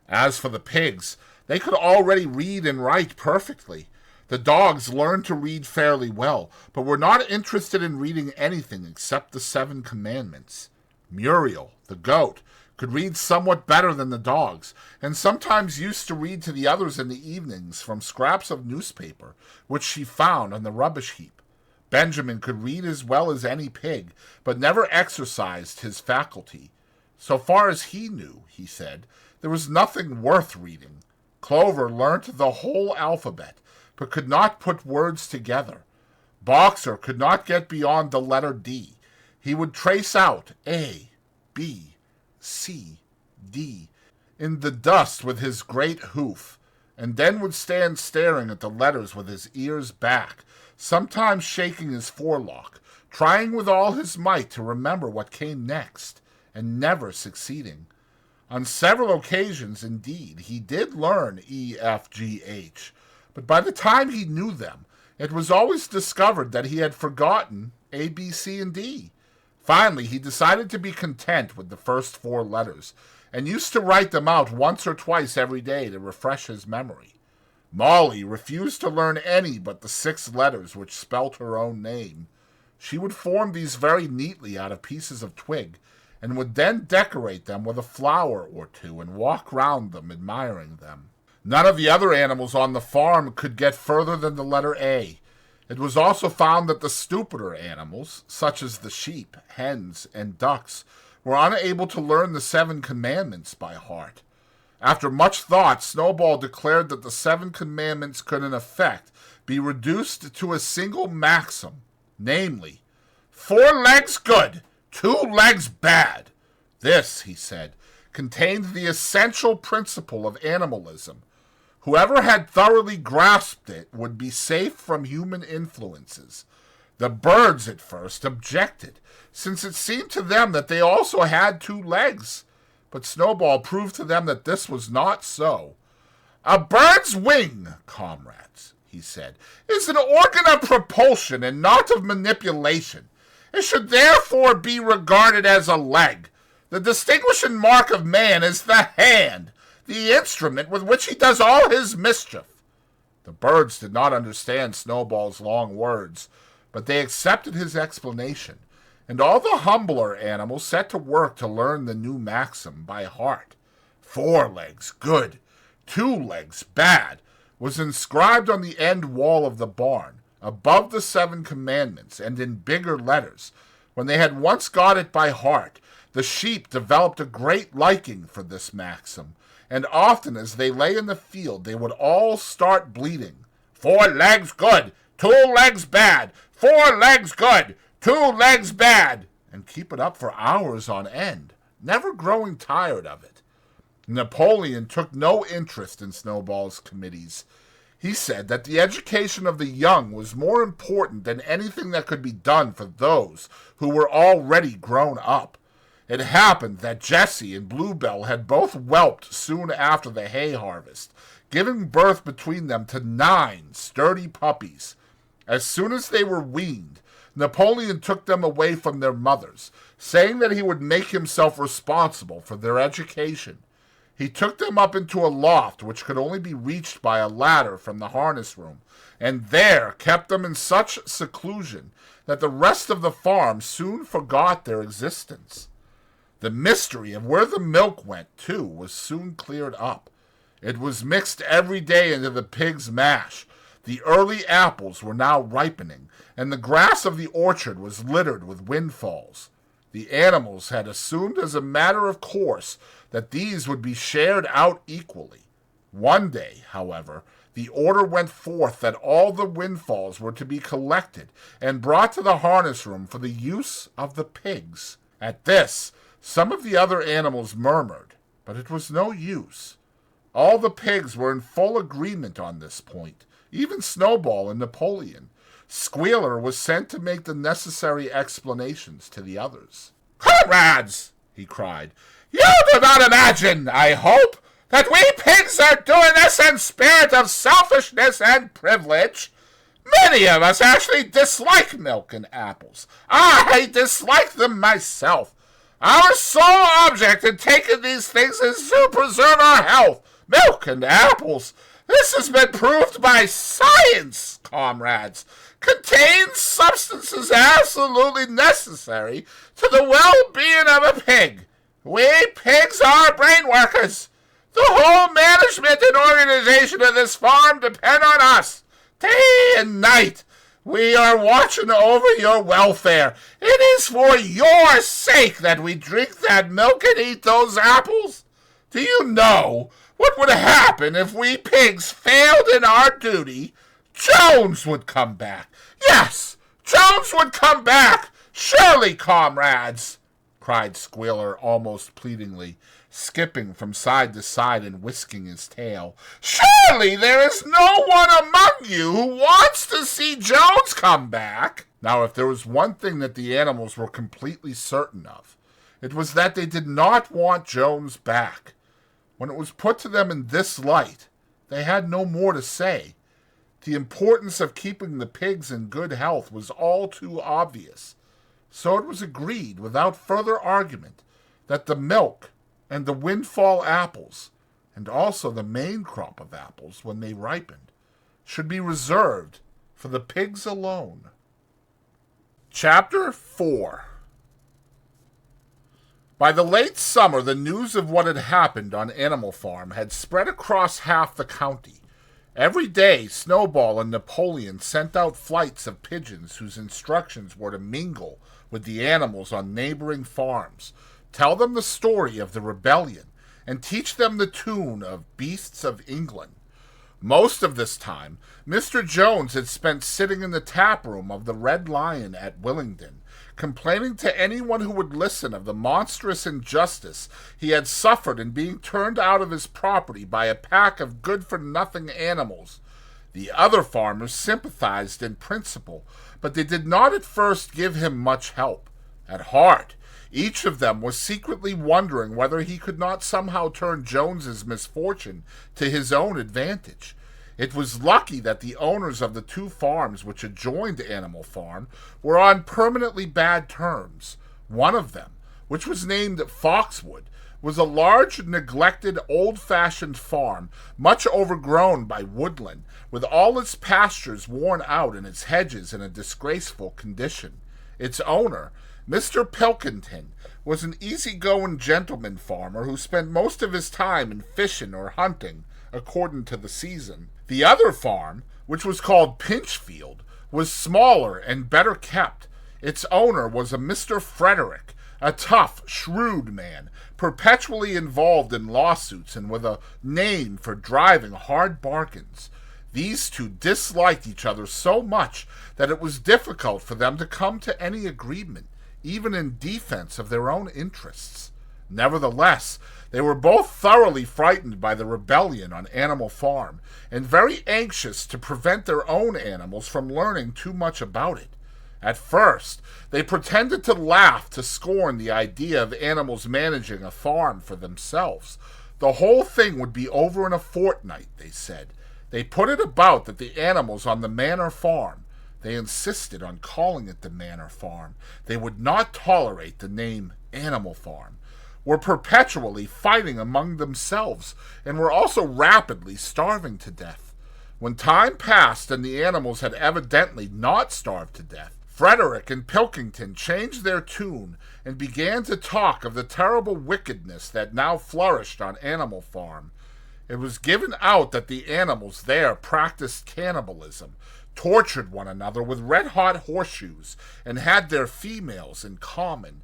Speaker 1: As for the pigs, they could already read and write perfectly. The dogs learned to read fairly well, but were not interested in reading anything except the 7 Commandments. Muriel, the goat, could read somewhat better than the dogs, and sometimes used to read to the others in the evenings from scraps of newspaper, which she found on the rubbish heap. Benjamin could read as well as any pig, but never exercised his faculty. So far as he knew, he said, there was nothing worth reading. Clover learnt the whole alphabet, but could not put words together. Boxer could not get beyond the letter D. He would trace out A, B, C, D in the dust with his great hoof, and then would stand staring at the letters with his ears back, sometimes shaking his forelock, trying with all his might to remember what came next, and never succeeding. On several occasions, indeed, he did learn E, F, G, H, but by the time he knew them, it was always discovered that he had forgotten A, B, C, and D. Finally, he decided to be content with the first 4 letters, and used to write them out once or twice every day to refresh his memory. Molly refused to learn any but the 6 letters which spelt her own name. She would form these very neatly out of pieces of twig, and would then decorate them with a flower or two and walk round them admiring them. None of the other animals on the farm could get further than the letter A. It was also found that the stupider animals, such as the sheep, hens, and ducks, were unable to learn the 7 commandments by heart. After much thought, Snowball declared that the 7 commandments could in effect be reduced to a single maxim, namely, 4 legs good, 2 legs bad. This, he said, contained the essential principle of animalism. Whoever had thoroughly grasped it would be safe from human influences. The birds at first objected, since it seemed to them that they also had 2 legs. But Snowball proved to them that this was not so. A bird's wing, comrades, he said, is an organ of propulsion and not of manipulation. It should therefore be regarded as a leg. The distinguishing mark of man is the hand, the instrument with which he does all his mischief. The birds did not understand Snowball's long words, but they accepted his explanation, and all the humbler animals set to work to learn the new maxim by heart. 4 legs good, 2 legs bad, was inscribed on the end wall of the barn, above the 7 commandments, and in bigger letters. When they had once got it by heart, the sheep developed a great liking for this maxim, and often as they lay in the field they would all start bleating, 4 legs good, 2 legs bad, 4 legs good, 2 legs bad, and keep it up for hours on end, never growing tired of it. Napoleon took no interest in Snowball's committees. He said that the education of the young was more important than anything that could be done for those who were already grown up. It happened that Jessie and Bluebell had both whelped soon after the hay harvest, giving birth between them to 9 sturdy puppies. As soon as they were weaned, Napoleon took them away from their mothers, saying that he would make himself responsible for their education. He took them up into a loft which could only be reached by a ladder from the harness room, and there kept them in such seclusion that the rest of the farm soon forgot their existence. The mystery of where the milk went, too, was soon cleared up. It was mixed every day into the pigs' mash. The early apples were now ripening, and the grass of the orchard was littered with windfalls. The animals had assumed as a matter of course that these would be shared out equally. One day, however, the order went forth that all the windfalls were to be collected and brought to the harness room for the use of the pigs. At this, some of the other animals murmured, but it was no use. All the pigs were in full agreement on this point, even Snowball and Napoleon. Squealer was sent to make the necessary explanations to the others. "Comrades," he cried, "you do not imagine, I hope, that we pigs are doing this in spirit of selfishness and privilege. Many of us actually dislike milk and apples. I dislike them myself. Our sole object in taking these things is to preserve our health. Milk and apples, this has been proved by science, comrades, contains substances absolutely necessary to the well-being of a pig. We pigs are brain workers. The whole management and organization of this farm depend on us. Day and night, we are watching over your welfare. It is for your sake that we drink that milk and eat those apples. Do you know what would happen if we pigs failed in our duty? Jones would come back. Yes, Jones would come back. Surely, comrades," cried Squealer almost pleadingly, skipping from side to side and whisking his tail. "Surely there is no one among you who wants to see Jones come back." Now, if there was one thing that the animals were completely certain of, it was that they did not want Jones back. When it was put to them in this light, they had no more to say. The importance of keeping the pigs in good health was all too obvious. So it was agreed, without further argument, that the milk and the windfall apples, and also the main crop of apples when they ripened, should be reserved for the pigs alone. Chapter 4. By the late summer, the news of what had happened on Animal Farm had spread across half the county. Every day, Snowball and Napoleon sent out flights of pigeons whose instructions were to mingle with the animals on neighboring farms, tell them the story of the rebellion, and teach them the tune of Beasts of England. Most of this time, Mr. Jones had spent sitting in the tap room of the Red Lion at Willingdon, complaining to anyone who would listen of the monstrous injustice he had suffered in being turned out of his property by a pack of good-for-nothing animals. The other farmers sympathized in principle, but they did not at first give him much help. At heart, each of them was secretly wondering whether he could not somehow turn Jones's misfortune to his own advantage. It was lucky that the owners of the two farms which adjoined Animal Farm were on permanently bad terms. One of them, which was named Foxwood, was a large, neglected, old-fashioned farm, much overgrown by woodland, with all its pastures worn out and its hedges in a disgraceful condition. Its owner, Mr. Pilkington, was an easy-going gentleman farmer who spent most of his time in fishing or hunting, according to the season. The other farm, which was called Pinchfield, was smaller and better kept. Its owner was a Mr. Frederick, a tough, shrewd man, perpetually involved in lawsuits and with a name for driving hard bargains. These two disliked each other so much that it was difficult for them to come to any agreement, even in defense of their own interests. Nevertheless, they were both thoroughly frightened by the rebellion on Animal Farm, and very anxious to prevent their own animals from learning too much about it. At first, they pretended to laugh to scorn the idea of animals managing a farm for themselves. The whole thing would be over in a fortnight, they said. They put it about that the animals on the Manor Farm — they insisted on calling it the Manor Farm, they would not tolerate the name Animal Farm — were perpetually fighting among themselves, and were also rapidly starving to death. When time passed and the animals had evidently not starved to death, Frederick and Pilkington changed their tune and began to talk of the terrible wickedness that now flourished on Animal Farm. It was given out that the animals there practiced cannibalism, tortured one another with red-hot horseshoes, and had their females in common.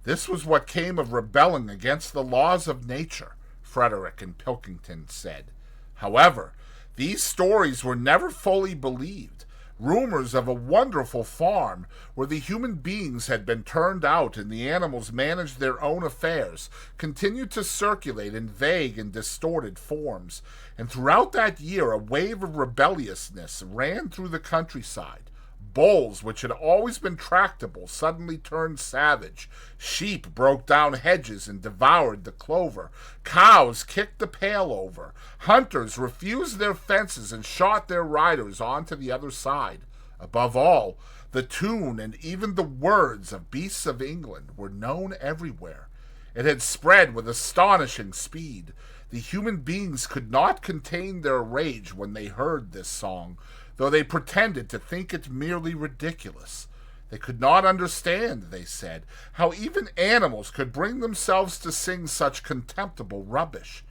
Speaker 1: This was what came of rebelling against the laws of nature, Frederick and Pilkington said. However, these stories were never fully believed. Rumors of a wonderful farm where the human beings had been turned out and the animals managed their own affairs continued to circulate in vague and distorted forms, and throughout that year a wave of rebelliousness ran through the countryside. Bulls, which had always been tractable, suddenly turned savage. Sheep broke down hedges and devoured the clover. Cows kicked the pail over. Hunters refused their fences and shot their riders on to the other side. Above all, the tune and even the words of Beasts of England were known everywhere. It had spread with astonishing speed. The human beings could not contain their rage when they heard this song, though they pretended to think it merely ridiculous. They could not understand, they said, how even animals could bring themselves to sing such contemptible rubbish.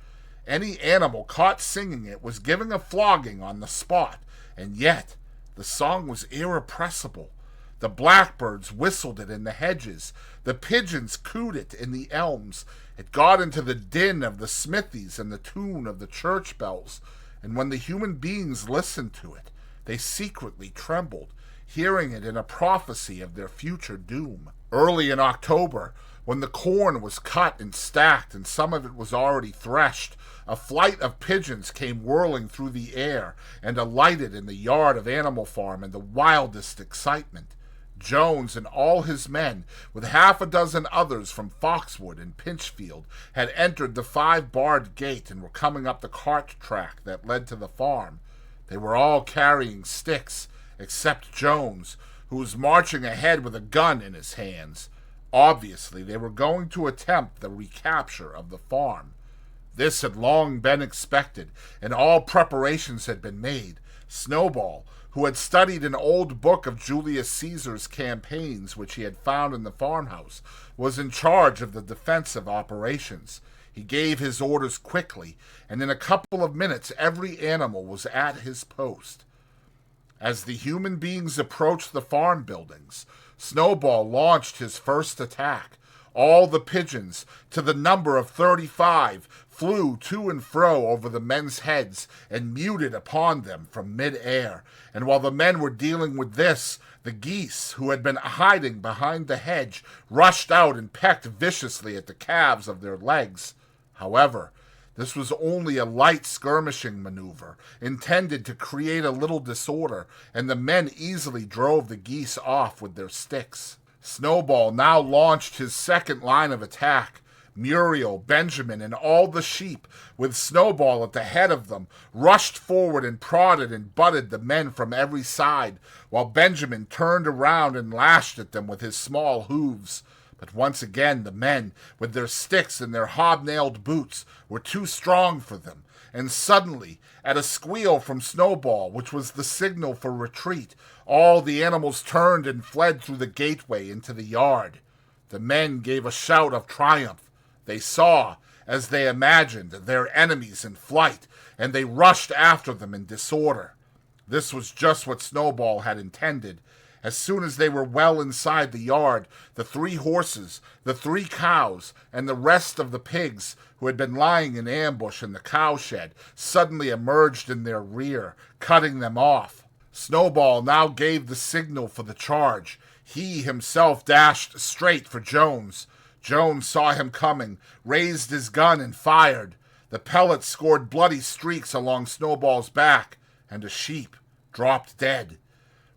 Speaker 1: Any animal caught singing it was given a flogging on the spot, and yet the song was irrepressible. The blackbirds whistled it in the hedges. The pigeons cooed it in the elms. It got into the din of the smithies and the tune of the church bells, and when the human beings listened to it, they secretly trembled, hearing it in a prophecy of their future doom. Early in October, when the corn was cut and stacked and some of it was already threshed, a flight of pigeons came whirling through the air and alighted in the yard of Animal Farm in the wildest excitement. Jones and all his men, with half a dozen others from Foxwood and Pinchfield, had entered the 5-barred gate and were coming up the cart track that led to the farm. They were all carrying sticks, except Jones, who was marching ahead with a gun in his hands. Obviously, they were going to attempt the recapture of the farm. This had long been expected, and all preparations had been made. Snowball, who who had studied an old book of Julius Caesar's campaigns which he had found in the farmhouse, was in charge of the defensive operations. He gave his orders quickly, and in a couple of minutes every animal was at his post. As the human beings approached the farm buildings, Snowball launched his first attack. All the pigeons, to the number of 35, flew to and fro over the men's heads and muted upon them from mid-air. And while the men were dealing with this, the geese, who had been hiding behind the hedge, rushed out and pecked viciously at the calves of their legs. However, this was only a light skirmishing maneuver, intended to create a little disorder, and the men easily drove the geese off with their sticks. Snowball now launched his second line of attack. Muriel, Benjamin, and all the sheep, with Snowball at the head of them, rushed forward and prodded and butted the men from every side, while Benjamin turned around and lashed at them with his small hooves. But once again the men, with their sticks and their hobnailed boots, were too strong for them, and suddenly, at a squeal from Snowball, which was the signal for retreat, all the animals turned and fled through the gateway into the yard. The men gave a shout of triumph. They saw, as they imagined, their enemies in flight, and they rushed after them in disorder. This was just what Snowball had intended. As soon as they were well inside the yard, the 3 horses, the 3 cows, and the rest of the pigs, who had been lying in ambush in the cowshed, suddenly emerged in their rear, cutting them off. Snowball now gave the signal for the charge. He himself dashed straight for Jones. Jones saw him coming, raised his gun, and fired. The pellets scored bloody streaks along Snowball's back, and a sheep dropped dead.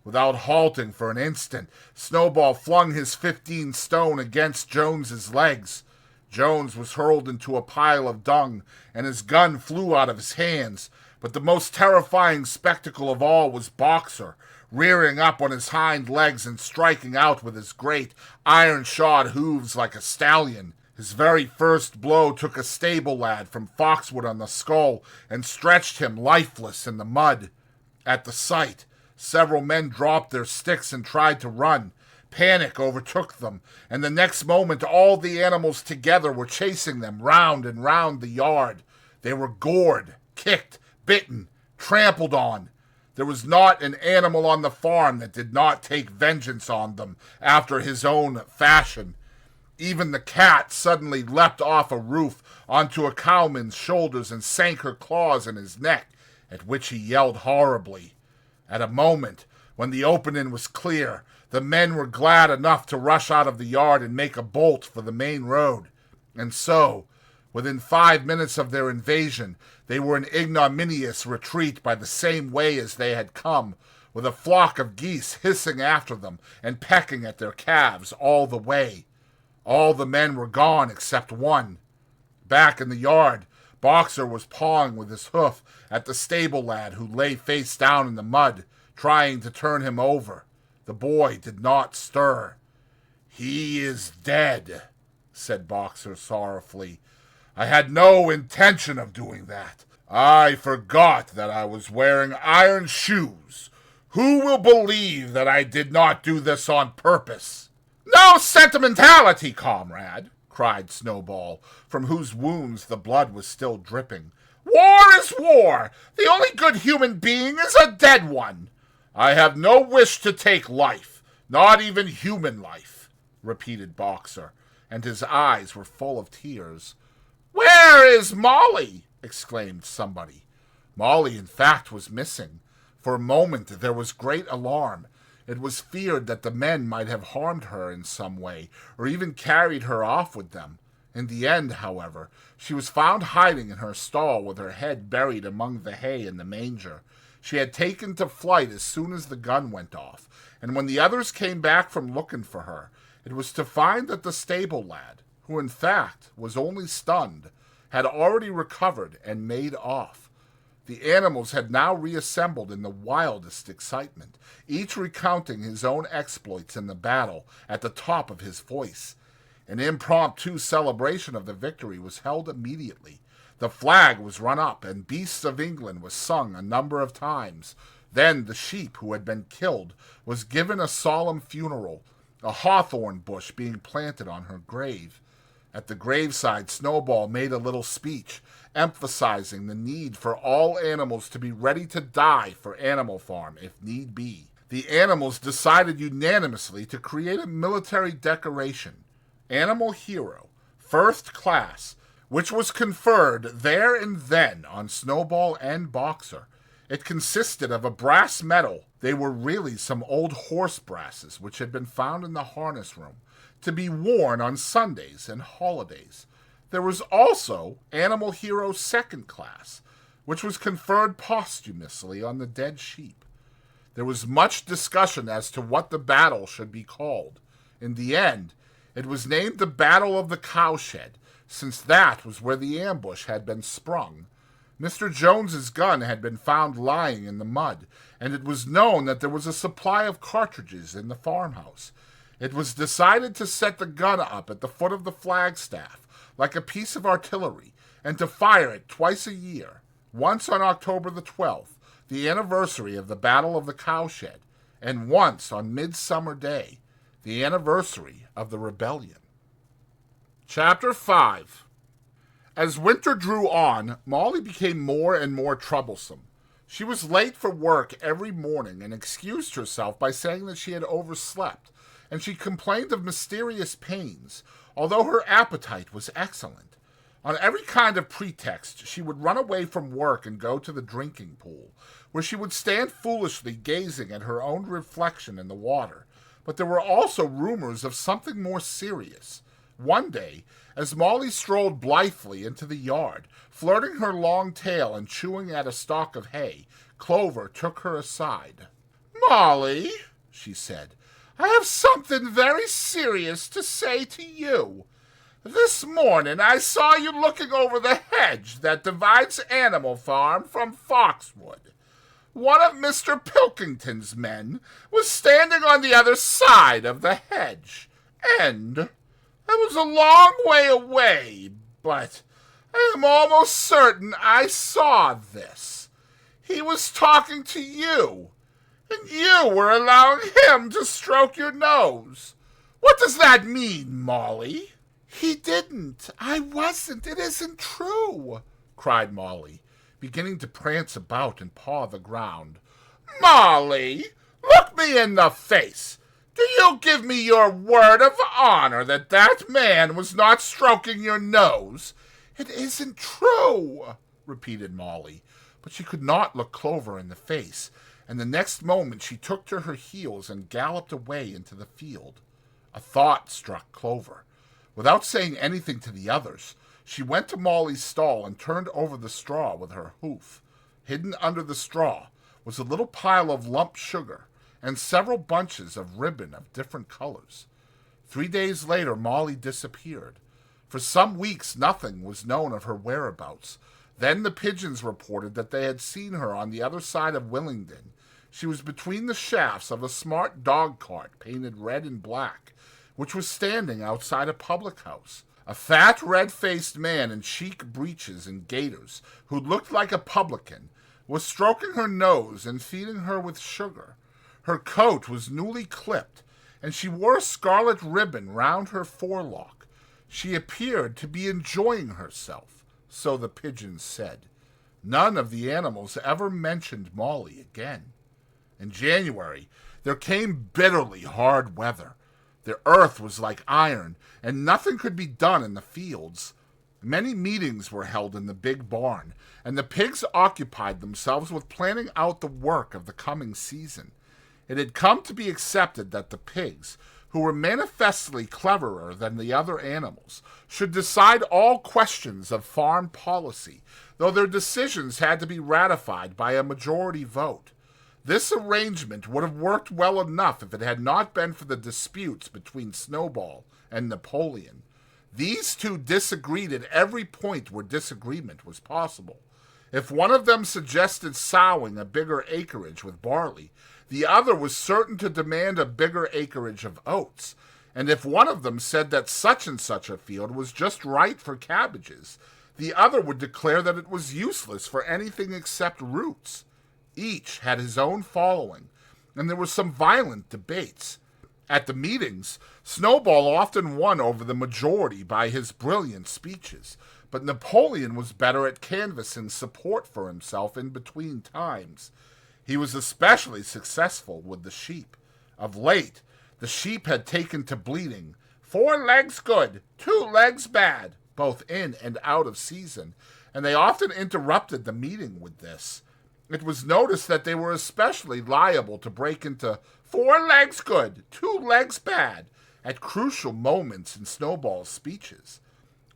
Speaker 1: Without halting for an instant, Snowball flung his 15 stone against Jones's legs. Jones was hurled into a pile of dung, and his gun flew out of his hands. But the most terrifying spectacle of all was Boxer, rearing up on his hind legs and striking out with his great, iron-shod hooves like a stallion. His very first blow took a stable lad from Foxwood on the skull and stretched him lifeless in the mud. At the sight, several men dropped their sticks and tried to run. Panic overtook them, and the next moment all the animals together were chasing them round and round the yard. They were gored, kicked, bitten, trampled on. There was not an animal on the farm that did not take vengeance on them after his own fashion. Even the cat suddenly leapt off a roof onto a cowman's shoulders and sank her claws in his neck, at which he yelled horribly. At a moment when the opening was clear, the men were glad enough to rush out of the yard and make a bolt for the main road. And so, within 5 minutes of their invasion, they were in ignominious retreat by the same way as they had come, with a flock of geese hissing after them and pecking at their calves all the way. All the men were gone except one. Back in the yard, Boxer was pawing with his hoof at the stable lad who lay face down in the mud, trying to turn him over. The boy did not stir. "He is dead," said Boxer sorrowfully. "I had no intention of doing that. I forgot that I was wearing iron shoes. Who will believe that I did not do this on purpose?" "No sentimentality, comrade," cried Snowball, from whose wounds the blood was still dripping. "War is war. The only good human being is a dead one." "I have no wish to take life, not even human life," repeated Boxer, and his eyes were full of tears. "Where is Molly?" exclaimed somebody. Molly, in fact, was missing. For a moment there was great alarm. It was feared that the men might have harmed her in some way, or even carried her off with them. In the end, however, she was found hiding in her stall with her head buried among the hay in the manger. She had taken to flight as soon as the gun went off, and when the others came back from looking for her, it was to find that the stable lad, who in fact was only stunned, had already recovered and made off. The animals had now reassembled in the wildest excitement, each recounting his own exploits in the battle at the top of his voice. An impromptu celebration of the victory was held immediately. The flag was run up, and Beasts of England was sung a number of times. Then the sheep who had been killed was given a solemn funeral, a hawthorn bush being planted on her grave. At the graveside, Snowball made a little speech, emphasizing the need for all animals to be ready to die for Animal Farm if need be. The animals decided unanimously to create a military decoration, Animal Hero, First Class, which was conferred there and then on Snowball and Boxer. It consisted of a brass medal. They were really some old horse brasses which had been found in the harness room, to be worn on Sundays and holidays. There was also Animal Hero Second Class, which was conferred posthumously on the dead sheep. There was much discussion as to what the battle should be called. In the end, it was named the Battle of the Cowshed, since that was where the ambush had been sprung. Mr. Jones's gun had been found lying in the mud, and it was known that there was a supply of cartridges in the farmhouse. It was decided to set the gun up at the foot of the flagstaff, like a piece of artillery, and to fire it twice a year, once on October the 12th, the anniversary of the Battle of the Cowshed, and once on Midsummer Day, the anniversary of the rebellion. Chapter 5. As winter drew on, Molly became more and more troublesome. She was late for work every morning and excused herself by saying that she had overslept, and she complained of mysterious pains, although her appetite was excellent. On every kind of pretext, she would run away from work and go to the drinking pool, where she would stand foolishly gazing at her own reflection in the water. But there were also rumors of something more serious. One day, as Molly strolled blithely into the yard, flirting her long tail and chewing at a stalk of hay, Clover took her aside. "Molly," she said, "I have something very serious to say to you. This morning I saw you looking over the hedge that divides Animal Farm from Foxwood. One of Mr. Pilkington's men was standing on the other side of the hedge, and I was a long way away, but I am almost certain I saw this. He was talking to you, and you were allowing him to stroke your nose. What does that mean, Molly?" "He didn't. I wasn't. It isn't true," cried Molly, beginning to prance about and paw the ground. "Molly, look me in the face. Do you give me your word of honor that that man was not stroking your nose?" "It isn't true," repeated Molly, but she could not look Clover in the face, and the next moment she took to her heels and galloped away into the field. A thought struck Clover. Without saying anything to the others, she went to Molly's stall and turned over the straw with her hoof. Hidden under the straw was a little pile of lump sugar and several bunches of ribbon of different colors. 3 days later, Molly disappeared. For some weeks, nothing was known of her whereabouts. Then the pigeons reported that they had seen her on the other side of Willingdon. She was between the shafts of a smart dog cart painted red and black, which was standing outside a public house. A fat, red-faced man in chic breeches and gaiters, who looked like a publican, was stroking her nose and feeding her with sugar. Her coat was newly clipped, and she wore a scarlet ribbon round her forelock. She appeared to be enjoying herself, so the pigeons said. None of the animals ever mentioned Molly again. In January, there came bitterly hard weather. The earth was like iron, and nothing could be done in the fields. Many meetings were held in the big barn, and the pigs occupied themselves with planning out the work of the coming season. It had come to be accepted that the pigs, who were manifestly cleverer than the other animals, should decide all questions of farm policy, though their decisions had to be ratified by a majority vote. This arrangement would have worked well enough if it had not been for the disputes between Snowball and Napoleon. These two disagreed at every point where disagreement was possible. If one of them suggested sowing a bigger acreage with barley, the other was certain to demand a bigger acreage of oats, and if one of them said that such and such a field was just right for cabbages, the other would declare that it was useless for anything except roots. Each had his own following, and there were some violent debates. At the meetings, Snowball often won over the majority by his brilliant speeches, but Napoleon was better at canvassing support for himself in between times. He was especially successful with the sheep. Of late, the sheep had taken to bleating, 4 legs good, 2 legs bad, both in and out of season, and they often interrupted the meeting with this. It was noticed that they were especially liable to break into 4 legs good, 2 legs bad at crucial moments in Snowball's speeches.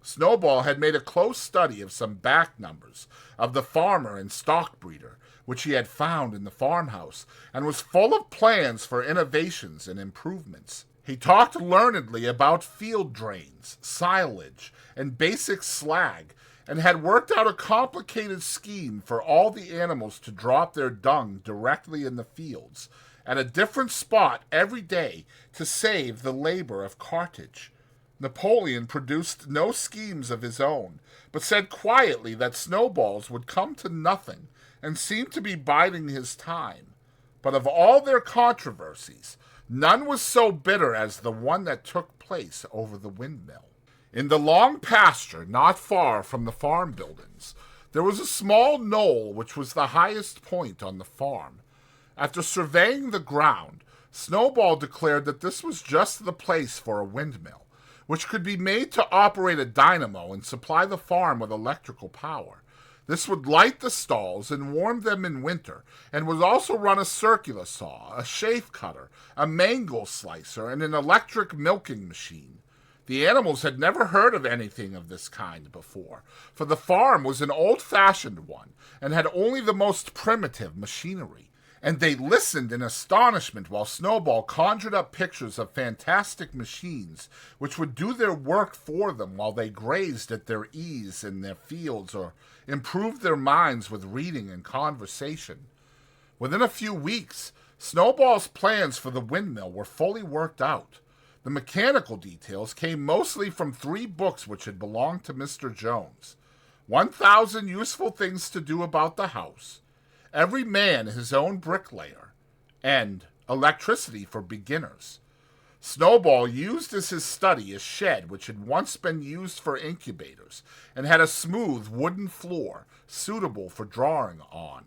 Speaker 1: Snowball had made a close study of some back numbers of the farmer and stock breeder, which he had found in the farmhouse, and was full of plans for innovations and improvements. He talked learnedly about field drains, silage, and basic slag, and had worked out a complicated scheme for all the animals to drop their dung directly in the fields, at a different spot every day to save the labor of cartage. Napoleon produced no schemes of his own, but said quietly that Snowball's would come to nothing, and seemed to be biding his time. But of all their controversies, none was so bitter as the one that took place over the windmill. In the long pasture not far from the farm buildings, there was a small knoll which was the highest point on the farm. After surveying the ground, Snowball declared that this was just the place for a windmill, which could be made to operate a dynamo and supply the farm with electrical power. This would light the stalls and warm them in winter, and would also run a circular saw, a chaff cutter, a mango slicer, and an electric milking machine. The animals had never heard of anything of this kind before, for the farm was an old-fashioned one, and had only the most primitive machinery, and they listened in astonishment while Snowball conjured up pictures of fantastic machines which would do their work for them while they grazed at their ease in their fields or improved their minds with reading and conversation. Within a few weeks, Snowball's plans for the windmill were fully worked out. The mechanical details came mostly from 3 books which had belonged to Mr. Jones: 1,000 Useful Things to Do About the House, Every Man His Own Bricklayer, and Electricity for Beginners. Snowball used as his study a shed which had once been used for incubators, and had a smooth wooden floor suitable for drawing on.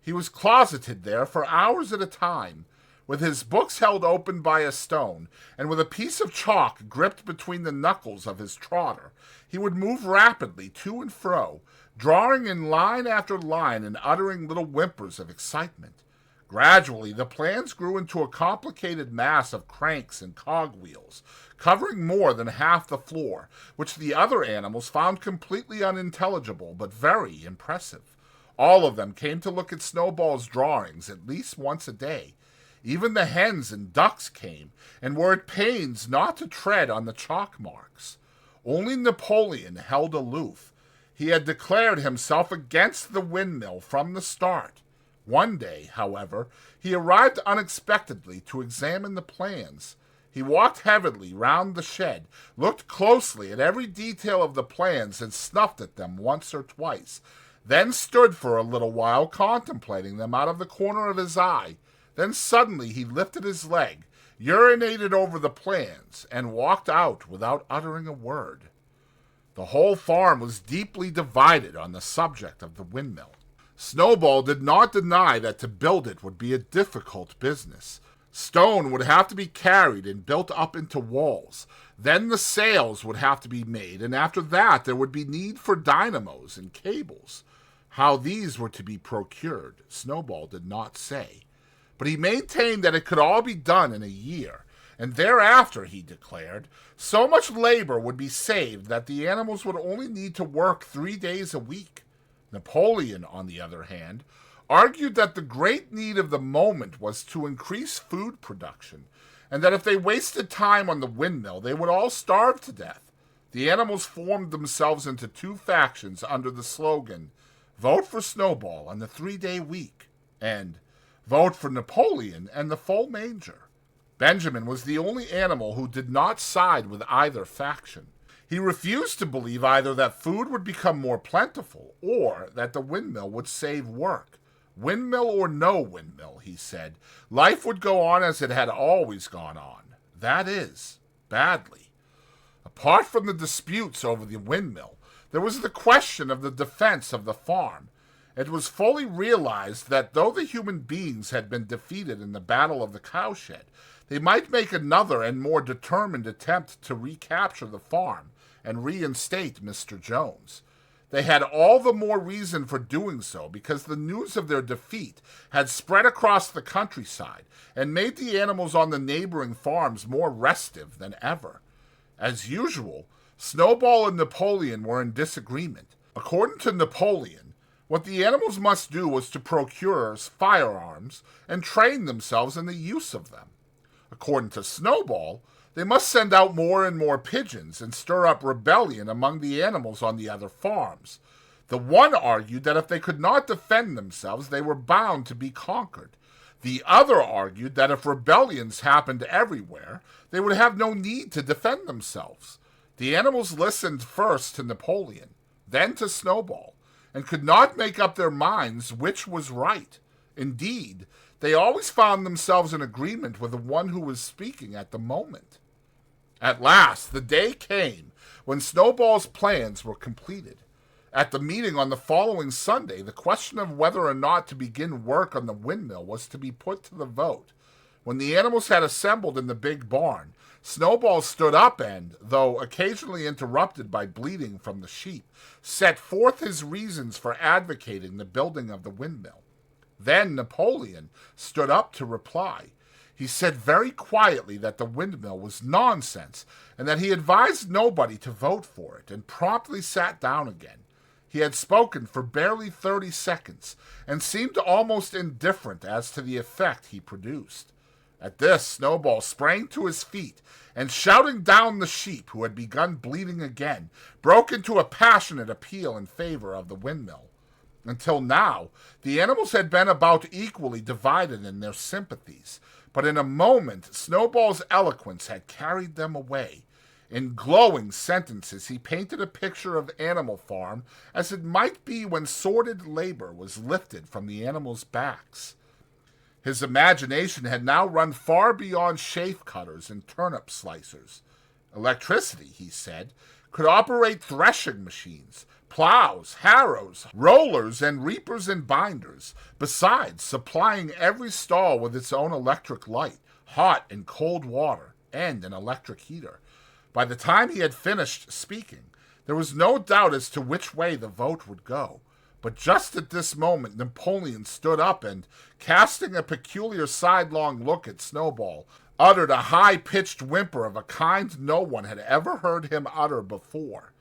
Speaker 1: He was closeted there for hours at a time, with his books held open by a stone, and with a piece of chalk gripped between the knuckles of his trotter. He would move rapidly to and fro, drawing in line after line and uttering little whimpers of excitement. Gradually, the plans grew into a complicated mass of cranks and cogwheels, covering more than half the floor, which the other animals found completely unintelligible but very impressive. All of them came to look at Snowball's drawings at least once a day. Even the hens and ducks came, and were at pains not to tread on the chalk marks. Only Napoleon held aloof. He had declared himself against the windmill from the start. One day, however, he arrived unexpectedly to examine the plans. He walked heavily round the shed, looked closely at every detail of the plans, and snuffed at them once or twice, then stood for a little while contemplating them out of the corner of his eye. Then suddenly he lifted his leg, urinated over the plans, and walked out without uttering a word. The whole farm was deeply divided on the subject of the windmill. Snowball did not deny that to build it would be a difficult business. Stone would have to be carried and built up into walls. Then the sails would have to be made, and after that there would be need for dynamos and cables. How these were to be procured, Snowball did not say. But he maintained that it could all be done in a year, and thereafter, he declared, so much labor would be saved that the animals would only need to work 3 days a week. Napoleon, on the other hand, argued that the great need of the moment was to increase food production, and that if they wasted time on the windmill, they would all starve to death. The animals formed themselves into 2 factions under the slogan, "Vote for Snowball and the 3-day week," and "Vote for Napoleon and the full manger." Benjamin was the only animal who did not side with either faction. He refused to believe either that food would become more plentiful or that the windmill would save work. Windmill or no windmill, he said, life would go on as it had always gone on. That is, badly. Apart from the disputes over the windmill, there was the question of the defense of the farm. It was fully realized that though the human beings had been defeated in the Battle of the Cowshed, they might make another and more determined attempt to recapture the farm and reinstate Mr. Jones. They had all the more reason for doing so because the news of their defeat had spread across the countryside and made the animals on the neighboring farms more restive than ever. As usual, Snowball and Napoleon were in disagreement. According to Napoleon, what the animals must do was to procure firearms and train themselves in the use of them. According to Snowball, they must send out more and more pigeons and stir up rebellion among the animals on the other farms. The one argued that if they could not defend themselves, they were bound to be conquered. The other argued that if rebellions happened everywhere, they would have no need to defend themselves. The animals listened first to Napoleon, then to Snowball, and could not make up their minds which was right. Indeed, they always found themselves in agreement with the one who was speaking at the moment. At last, the day came when Snowball's plans were completed. At the meeting on the following Sunday, the question of whether or not to begin work on the windmill was to be put to the vote. When the animals had assembled in the big barn, Snowball stood up and, though occasionally interrupted by bleating from the sheep, set forth his reasons for advocating the building of the windmill. Then Napoleon stood up to reply. He said very quietly that the windmill was nonsense and that he advised nobody to vote for it, and promptly sat down again. He had spoken for barely 30 seconds and seemed almost indifferent as to the effect he produced. At this, Snowball sprang to his feet and, shouting down the sheep, who had begun bleating again, broke into a passionate appeal in favor of the windmill. Until now, the animals had been about equally divided in their sympathies, but in a moment Snowball's eloquence had carried them away. In glowing sentences he painted a picture of Animal Farm as it might be when sordid labor was lifted from the animals' backs. His imagination had now run far beyond chaff cutters and turnip slicers. Electricity, he said, could operate threshing machines, plows, harrows, rollers, and reapers and binders, besides supplying every stall with its own electric light, hot and cold water, and an electric heater. By the time he had finished speaking, there was no doubt as to which way the vote would go. But just at this moment Napoleon stood up and, casting a peculiar sidelong look at Snowball, uttered a high-pitched whimper of a kind no one had ever heard him utter before.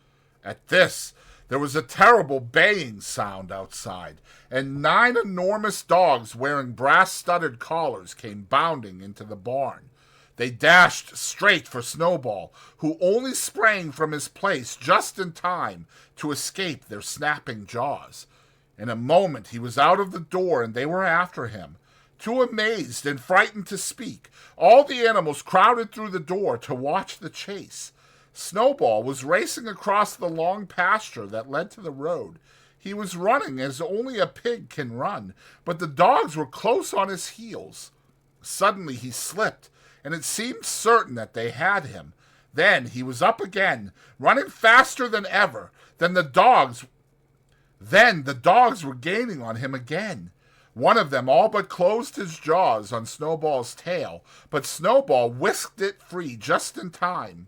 Speaker 1: At this, there was a terrible baying sound outside, and 9 enormous dogs wearing brass-studded collars came bounding into the barn. They dashed straight for Snowball, who only sprang from his place just in time to escape their snapping jaws. In a moment he was out of the door, and they were after him. Too amazed and frightened to speak, all the animals crowded through the door to watch the chase. Snowball was racing across the long pasture that led to the road. He was running as only a pig can run, but the dogs were close on his heels. Suddenly he slipped, and it seemed certain that they had him. Then he was up again, running faster than ever. Then the dogs were gaining on him again. One of them all but closed his jaws on Snowball's tail, but Snowball whisked it free just in time.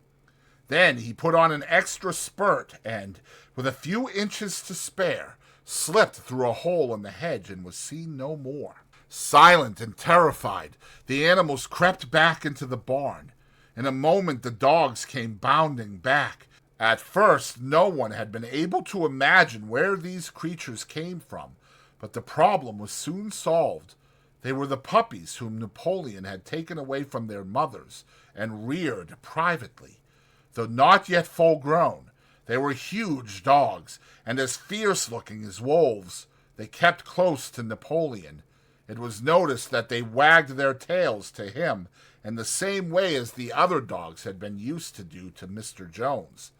Speaker 1: Then he put on an extra spurt and, with a few inches to spare, slipped through a hole in the hedge and was seen no more. Silent and terrified, the animals crept back into the barn. In a moment the dogs came bounding back. At first, no one had been able to imagine where these creatures came from, but the problem was soon solved. They were the puppies whom Napoleon had taken away from their mothers and reared privately. Though not yet full grown, they were huge dogs, and as fierce-looking as wolves. They kept close to Napoleon. It was noticed that they wagged their tails to him in the same way as the other dogs had been used to do to Mr. Jones.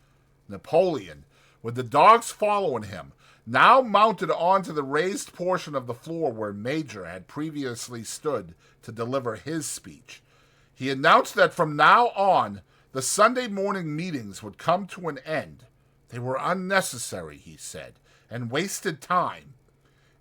Speaker 1: Napoleon, with the dogs following him, now mounted onto the raised portion of the floor where Major had previously stood to deliver his speech. He announced that from now on, the Sunday morning meetings would come to an end. They were unnecessary, he said, and wasted time.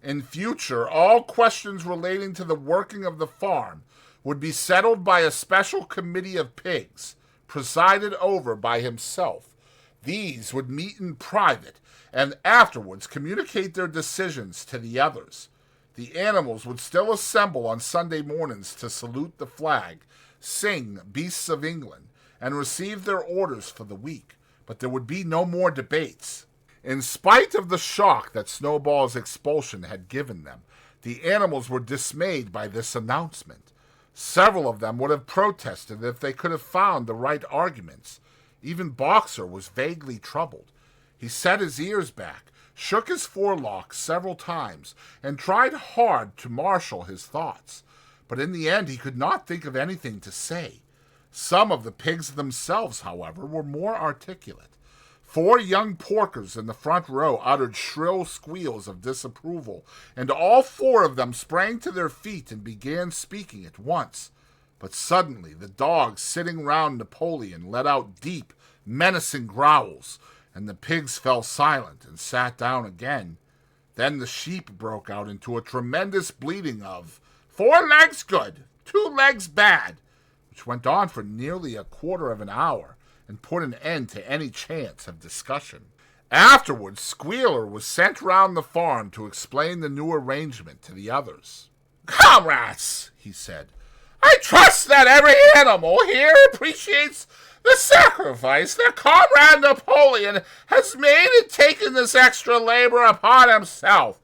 Speaker 1: In future, all questions relating to the working of the farm would be settled by a special committee of pigs, presided over by himself. These would meet in private and afterwards communicate their decisions to the others. The animals would still assemble on Sunday mornings to salute the flag, sing Beasts of England, and receive their orders for the week, but there would be no more debates. In spite of the shock that Snowball's expulsion had given them, the animals were dismayed by this announcement. Several of them would have protested if they could have found the right arguments. Even Boxer was vaguely troubled. He set his ears back, shook his forelocks several times, and tried hard to marshal his thoughts. But in the end he could not think of anything to say. Some of the pigs themselves, however, were more articulate. 4 young porkers in the front row uttered shrill squeals of disapproval, and all 4 of them sprang to their feet and began speaking at once. But suddenly the dogs sitting round Napoleon let out deep, menacing growls, and the pigs fell silent and sat down again. Then the sheep broke out into a tremendous bleating of 4 legs good, 2 legs bad, which went on for nearly a quarter of an hour, and put an end to any chance of discussion. Afterwards, Squealer was sent round the farm to explain the new arrangement to the others. "Comrades," he said, "I trust that every animal here appreciates the sacrifice that Comrade Napoleon has made in taking this extra labor upon himself.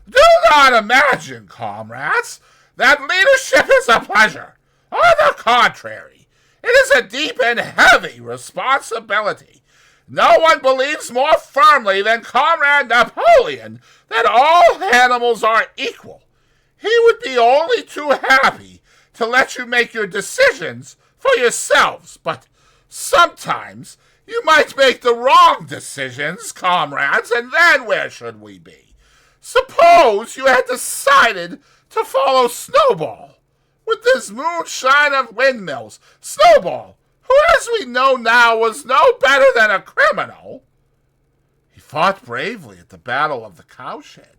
Speaker 1: Do not imagine, comrades, that leadership is a pleasure. On the contrary, it is a deep and heavy responsibility. No one believes more firmly than Comrade Napoleon that all animals are equal. He would be only too happy to let you make your decisions for yourselves, but sometimes you might make the wrong decisions, comrades, and then where should we be? Suppose you had decided to follow Snowball. With this moonshine of windmills, Snowball, who as we know now was no better than a criminal." "He fought bravely at the Battle of the Cowshed,"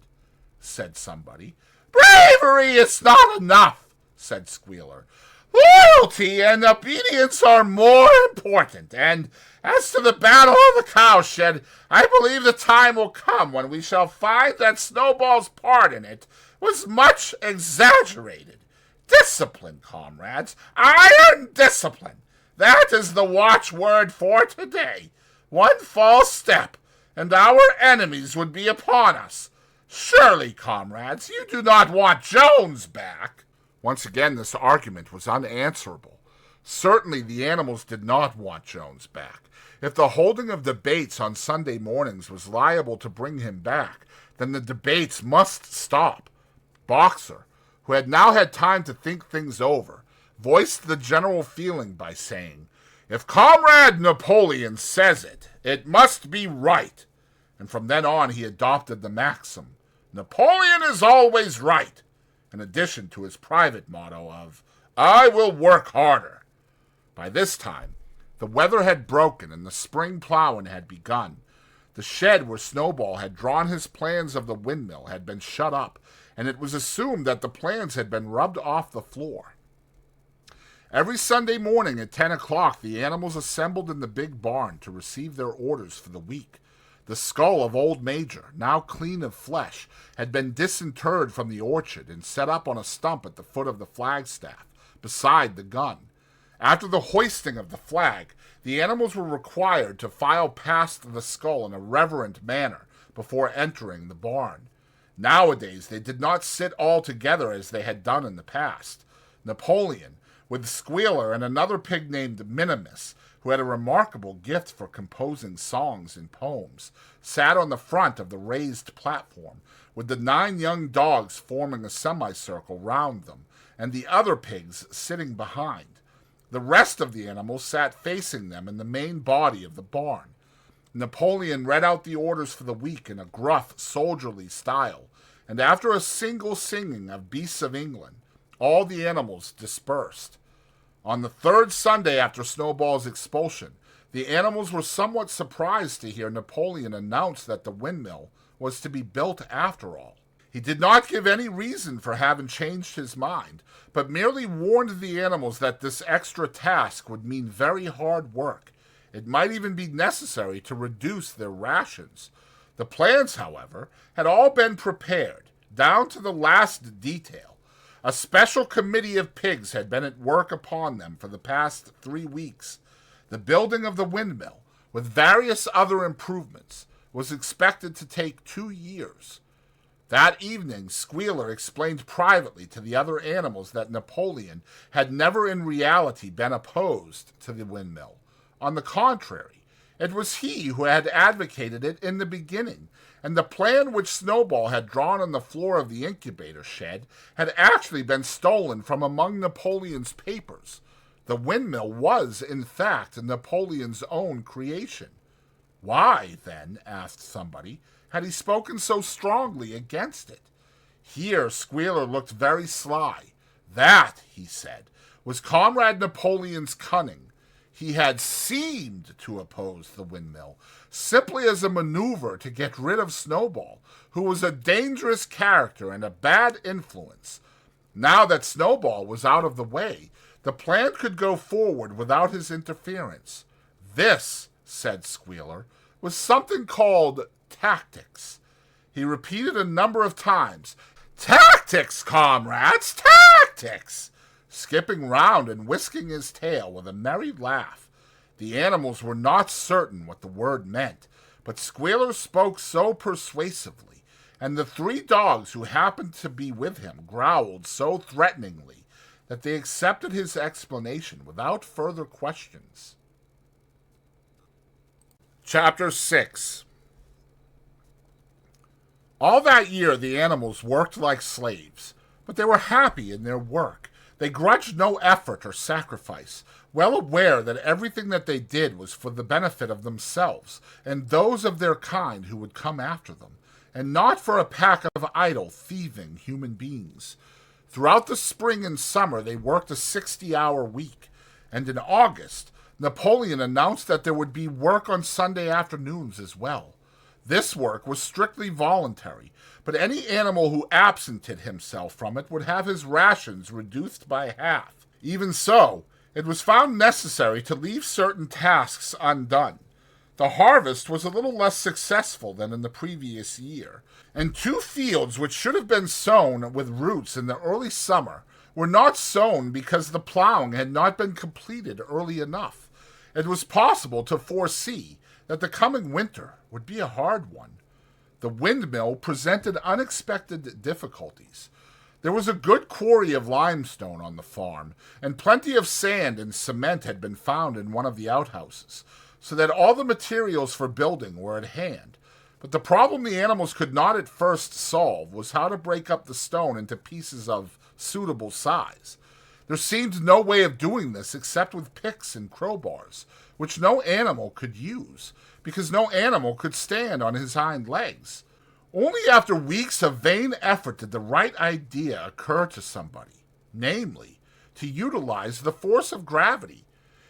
Speaker 1: said somebody. "Bravery is not enough," said Squealer. "Loyalty and obedience are more important, and as to the Battle of the Cowshed, I believe the time will come when we shall find that Snowball's part in it was much exaggerated. Discipline, comrades, iron discipline. That is the watchword for today. One false step, and our enemies would be upon us. Surely, comrades, you do not want Jones back." Once again, this argument was unanswerable. Certainly the animals did not want Jones back. If the holding of debates on Sunday mornings was liable to bring him back, then the debates must stop. Boxer, who had now had time to think things over, voiced the general feeling by saying, "If Comrade Napoleon says it, it must be right." And from then on he adopted the maxim, "Napoleon is always right," in addition to his private motto of, "I will work harder." By this time, the weather had broken and the spring plowing had begun. The shed where Snowball had drawn his plans of the windmill had been shut up, and it was assumed that the plans had been rubbed off the floor. Every Sunday morning at 10 o'clock, the animals assembled in the big barn to receive their orders for the week. The skull of old Major, now clean of flesh, had been disinterred from the orchard and set up on a stump at the foot of the flagstaff, beside the gun. After the hoisting of the flag, the animals were required to file past the skull in a reverent manner before entering the barn. Nowadays they did not sit all together as they had done in the past. Napoleon, with Squealer and another pig named Minimus, who had a remarkable gift for composing songs and poems, sat on the front of the raised platform, with the 9 young dogs forming a semicircle round them, and the other pigs sitting behind. The rest of the animals sat facing them in the main body of the barn. Napoleon read out the orders for the week in a gruff, soldierly style, and after a single singing of Beasts of England, all the animals dispersed. On the third Sunday after Snowball's expulsion, the animals were somewhat surprised to hear Napoleon announce that the windmill was to be built after all. He did not give any reason for having changed his mind, but merely warned the animals that this extra task would mean very hard work. It might even be necessary to reduce their rations. The plans, however, had all been prepared, down to the last detail. A special committee of pigs had been at work upon them for the past 3 weeks. The building of the windmill, with various other improvements, was expected to take 2 years. That evening, Squealer explained privately to the other animals that Napoleon had never in reality been opposed to the windmill. On the contrary, it was he who had advocated it in the beginning, and the plan which Snowball had drawn on the floor of the incubator shed had actually been stolen from among Napoleon's papers. The windmill was, in fact, Napoleon's own creation. Why, then, asked somebody, had he spoken so strongly against it? Here Squealer looked very sly. That, he said, was Comrade Napoleon's cunning. He had seemed to oppose the windmill, simply as a maneuver to get rid of Snowball, who was a dangerous character and a bad influence. Now that Snowball was out of the way, the plan could go forward without his interference. This, said Squealer, was something called tactics. He repeated a number of times, "Tactics, comrades, tactics!" skipping round and whisking his tail with a merry laugh. The animals were not certain what the word meant, but Squealer spoke so persuasively, and the 3 dogs who happened to be with him growled so threateningly, that they accepted his explanation without further questions. Chapter 6. All that year the animals worked like slaves, but they were happy in their work. They grudged no effort or sacrifice, well aware that everything that they did was for the benefit of themselves and those of their kind who would come after them, and not for a pack of idle, thieving human beings. Throughout the spring and summer they worked a 60-hour week, and in August, Napoleon announced that there would be work on Sunday afternoons as well. This work was strictly voluntary, but any animal who absented himself from it would have his rations reduced by half. Even so, it was found necessary to leave certain tasks undone. The harvest was a little less successful than in the previous year, and 2 fields which should have been sown with roots in the early summer were not sown because the plowing had not been completed early enough. It was possible to foresee that the coming winter would be a hard one. The windmill presented unexpected difficulties. There was a good quarry of limestone on the farm, and plenty of sand and cement had been found in one of the outhouses, so that all the materials for building were at hand. But the problem the animals could not at first solve was how to break up the stone into pieces of suitable size. There seemed no way of doing this except with picks and crowbars, which no animal could use, because no animal could stand on his hind legs. Only after weeks of vain effort did the right idea occur to somebody, namely, to utilize the force of gravity.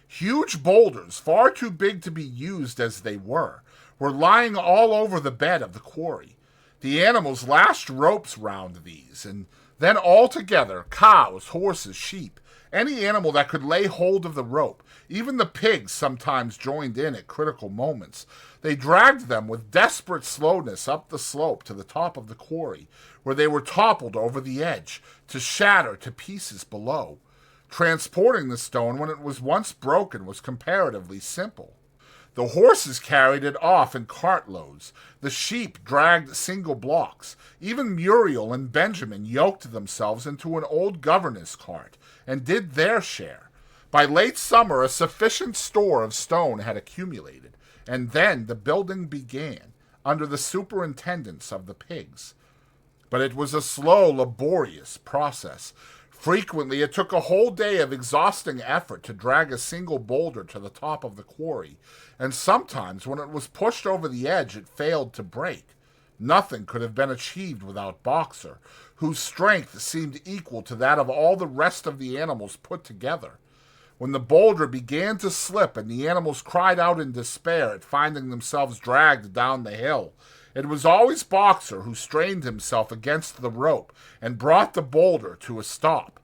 Speaker 1: Huge boulders, far too big to be used as they were lying all over the bed of the quarry. The animals lashed ropes round these, and then all together, cows, horses, sheep, any animal that could lay hold of the rope, even the pigs sometimes joined in at critical moments. They dragged them with desperate slowness up the slope to the top of the quarry, where they were toppled over the edge, to shatter to pieces below. Transporting the stone when it was once broken was comparatively simple. The horses carried it off in cartloads. The sheep dragged single blocks. Even Muriel and Benjamin yoked themselves into an old governess cart and did their share. By late summer, a sufficient store of stone had accumulated, and then the building began, under the superintendence of the pigs. But it was a slow, laborious process. Frequently, it took a whole day of exhausting effort to drag a single boulder to the top of the quarry, and sometimes when it was pushed over the edge, it failed to break. Nothing could have been achieved without Boxer, whose strength seemed equal to that of all the rest of the animals put together. When the boulder began to slip and the animals cried out in despair at finding themselves dragged down the hill, it was always Boxer who strained himself against the rope and brought the boulder to a stop.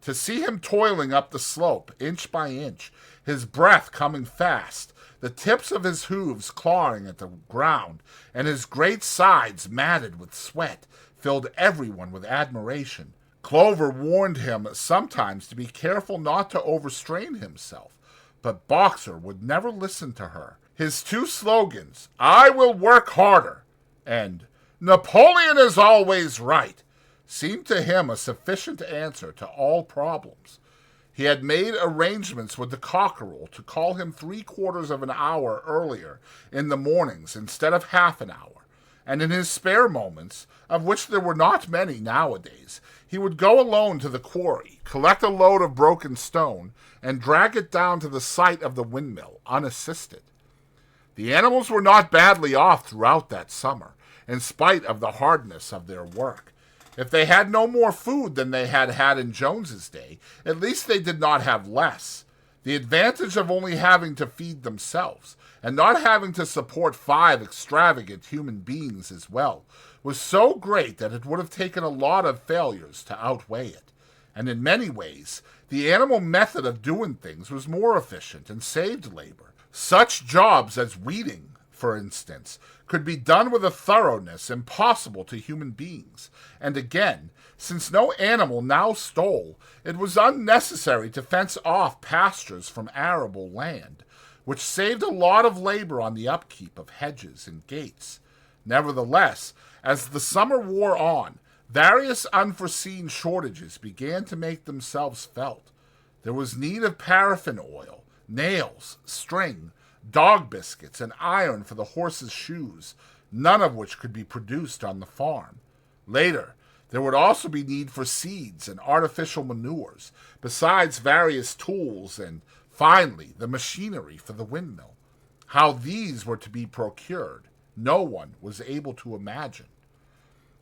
Speaker 1: To see him toiling up the slope, inch by inch, his breath coming fast, the tips of his hooves clawing at the ground, and his great sides matted with sweat, filled everyone with admiration. Clover warned him sometimes to be careful not to overstrain himself, but Boxer would never listen to her. His two slogans, "I will work harder," and "Napoleon is always right," seemed to him a sufficient answer to all problems. He had made arrangements with the cockerel to call him 3/4 of an hour earlier in the mornings instead of half an hour, and in his spare moments, of which there were not many nowadays, he would go alone to the quarry, collect a load of broken stone, and drag it down to the site of the windmill, unassisted. The animals were not badly off throughout that summer, in spite of the hardness of their work. If they had no more food than they had had in Jones's day, at least they did not have less. The advantage of only having to feed themselves, and not having to support 5 extravagant human beings as well, was so great that it would have taken a lot of failures to outweigh it. And in many ways, the animal method of doing things was more efficient and saved labor. Such jobs as weeding, for instance, could be done with a thoroughness impossible to human beings. And again, since no animal now stole, it was unnecessary to fence off pastures from arable land, which saved a lot of labor on the upkeep of hedges and gates. Nevertheless, as the summer wore on, various unforeseen shortages began to make themselves felt. There was need of paraffin oil, nails, string, dog biscuits, and iron for the horses' shoes, none of which could be produced on the farm. Later, there would also be need for seeds and artificial manures, besides various tools and, finally, the machinery for the windmill. How these were to be procured, no one was able to imagine.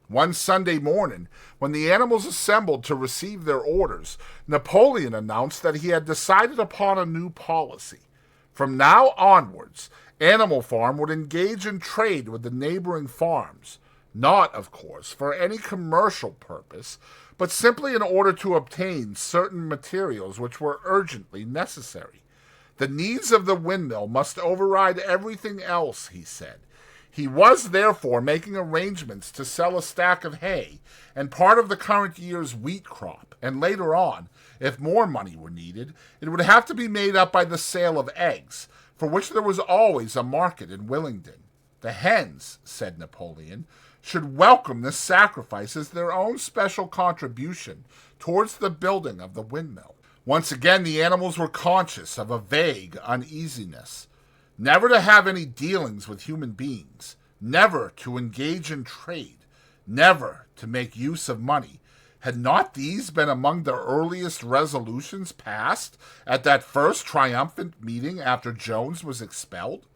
Speaker 1: One Sunday morning, when the animals assembled to receive their orders, Napoleon announced that he had decided upon a new policy. From now onwards, Animal Farm would engage in trade with the neighboring farms, not, of course, for any commercial purpose, but simply in order to obtain certain materials which were urgently necessary. The needs of the windmill must override everything else, he said. He was therefore making arrangements to sell a stack of hay and part of the current year's wheat crop, and later on, if more money were needed, it would have to be made up by the sale of eggs, for which there was always a market in Willingdon. The hens, said Napoleon, should welcome this sacrifice as their own special contribution towards the building of the windmill. Once again the animals were conscious of a vague uneasiness. Never to have any dealings with human beings, never to engage in trade, never to make use of money. Had not these been among the earliest resolutions passed at that first triumphant meeting after Jones was expelled?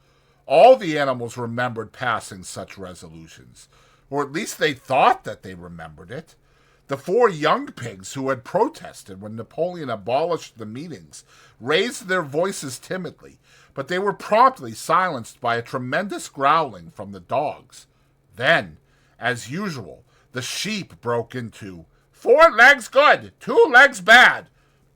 Speaker 1: All the animals remembered passing such resolutions, or at least they thought that they remembered it. The 4 young pigs who had protested when Napoleon abolished the meetings raised their voices timidly, but they were promptly silenced by a tremendous growling from the dogs. Then, as usual, the sheep broke into 4 legs good, 2 legs bad,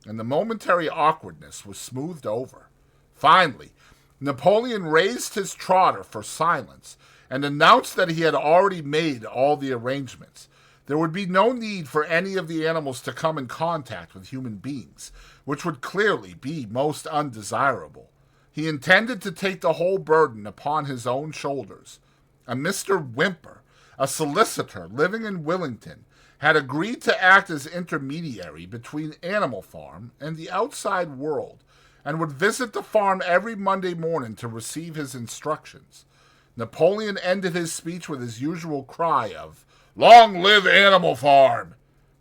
Speaker 1: and the momentary awkwardness was smoothed over. Finally, Napoleon raised his trotter for silence and announced that he had already made all the arrangements. There would be no need for any of the animals to come in contact with human beings, which would clearly be most undesirable. He intended to take the whole burden upon his own shoulders. A Mr. Whymper, a solicitor living in Willington, had agreed to act as intermediary between Animal Farm and the outside world, and would visit the farm every Monday morning to receive his instructions. Napoleon ended his speech with his usual cry of, "Long live Animal Farm!"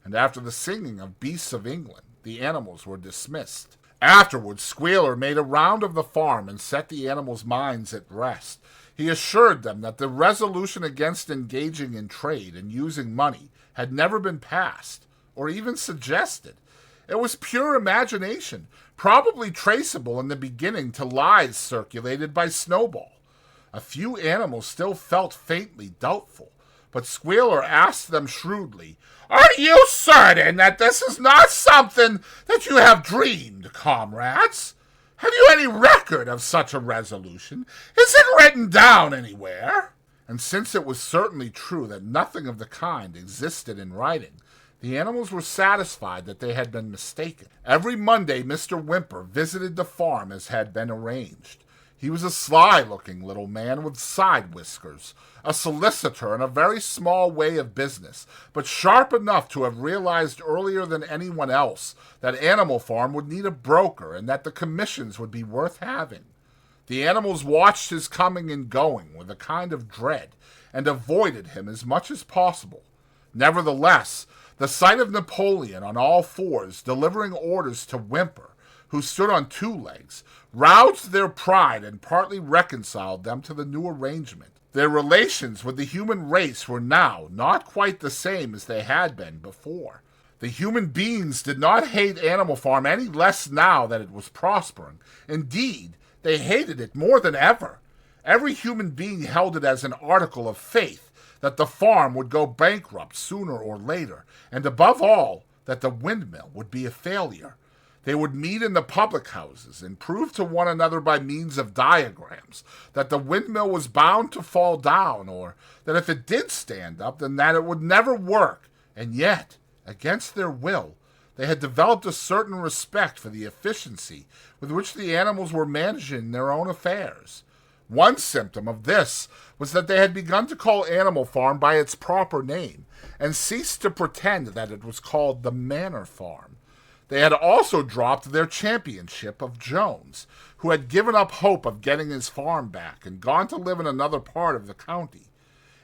Speaker 1: and after the singing of Beasts of England, the animals were dismissed. Afterwards, Squealer made a round of the farm and set the animals' minds at rest. He assured them that the resolution against engaging in trade and using money had never been passed, or even suggested. It was pure imagination, probably traceable in the beginning to lies circulated by Snowball. A few animals still felt faintly doubtful, but Squealer asked them shrewdly, "Are you certain that this is not something that you have dreamed, comrades? Have you any record of such a resolution? Is it written down anywhere?" And since it was certainly true that nothing of the kind existed in writing, the animals were satisfied that they had been mistaken. Every Monday Mr. Whymper visited the farm as had been arranged. He was a sly-looking little man with side whiskers, a solicitor in a very small way of business, but sharp enough to have realized earlier than anyone else that Animal Farm would need a broker and that the commissions would be worth having. The animals watched his coming and going with a kind of dread and avoided him as much as possible. Nevertheless, the sight of Napoleon on all fours delivering orders to Whymper, who stood on two legs, roused their pride and partly reconciled them to the new arrangement. Their relations with the human race were now not quite the same as they had been before. The human beings did not hate Animal Farm any less now that it was prospering. Indeed, they hated it more than ever. Every human being held it as an article of faith that the farm would go bankrupt sooner or later, and above all, that the windmill would be a failure. They would meet in the public houses and prove to one another by means of diagrams that the windmill was bound to fall down, or that if it did stand up, then that it would never work. And yet, against their will, they had developed a certain respect for the efficiency with which the animals were managing their own affairs. One symptom of this was that they had begun to call Animal Farm by its proper name, and ceased to pretend that it was called the Manor Farm. They had also dropped their championship of Jones, who had given up hope of getting his farm back and gone to live in another part of the county.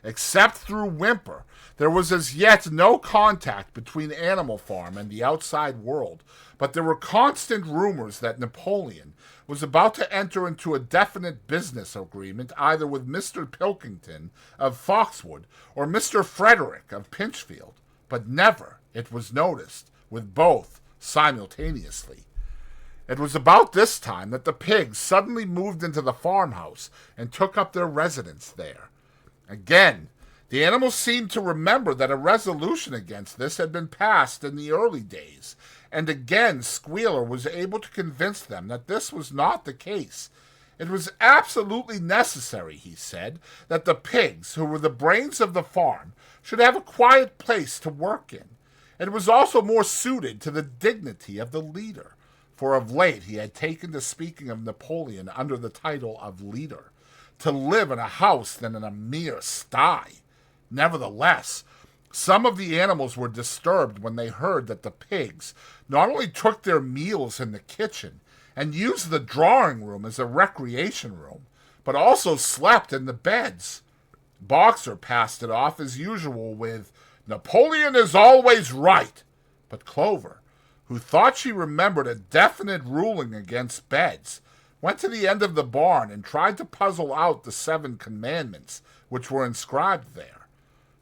Speaker 1: Except through Whymper, there was as yet no contact between Animal Farm and the outside world, but there were constant rumors that Napoleon was about to enter into a definite business agreement either with Mr. Pilkington of Foxwood or Mr. Frederick of Pinchfield, but never, it was noticed, with both simultaneously. It was about this time that the pigs suddenly moved into the farmhouse and took up their residence there. Again, the animals seemed to remember that a resolution against this had been passed in the early days, and again Squealer was able to convince them that this was not the case. It was absolutely necessary, he said, that the pigs, who were the brains of the farm, should have a quiet place to work in. It was also more suited to the dignity of the leader, for of late he had taken to speaking of Napoleon under the title of leader, to live in a house than in a mere sty. Nevertheless, some of the animals were disturbed when they heard that the pigs not only took their meals in the kitchen and used the drawing room as a recreation room, but also slept in the beds. Boxer passed it off as usual with, "Napoleon is always right," but Clover, who thought she remembered a definite ruling against beds, went to the end of the barn and tried to puzzle out the 7 commandments which were inscribed there.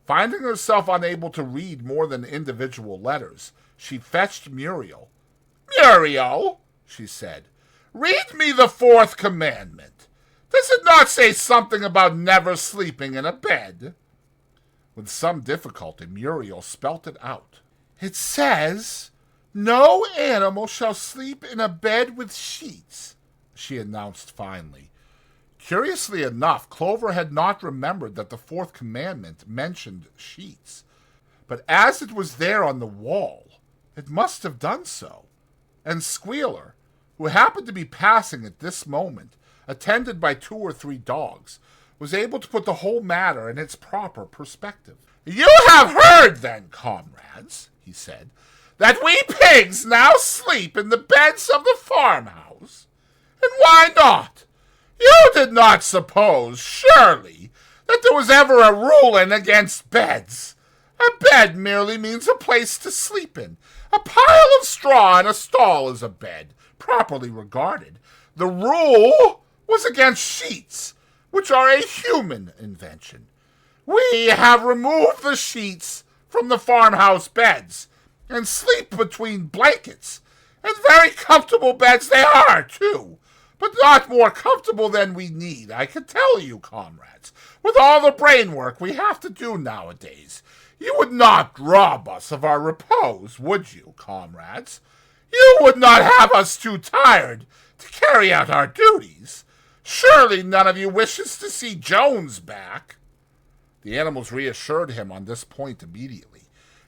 Speaker 1: Finding herself unable to read more than individual letters, she fetched Muriel. "Muriel," she said, "read me the 4th commandment. Does it not say something about never sleeping in a bed?" With some difficulty, Muriel spelt it out. "It says, 'No animal shall sleep in a bed with sheets,'" she announced finally. Curiously enough, Clover had not remembered that the 4th commandment mentioned sheets, but as it was there on the wall, it must have done so. And Squealer, who happened to be passing at this moment, attended by 2 or 3 dogs, was able to put the whole matter in its proper perspective. "You have heard, then, comrades," he said, "that we pigs now sleep in the beds of the farmhouse. And why not? You did not suppose, surely, that there was ever a ruling against beds. A bed merely means a place to sleep in. A pile of straw in a stall is a bed, properly regarded. The rule was against sheets, which are a human invention. We have removed the sheets from the farmhouse beds and sleep between blankets. And very comfortable beds they are, too. But not more comfortable than we need, I can tell you, comrades. With all the brain work we have to do nowadays, you would not rob us of our repose, would you, comrades? You would not have us too tired to carry out our duties. Surely none of you wishes to see Jones back. The animals reassured him on this point immediately,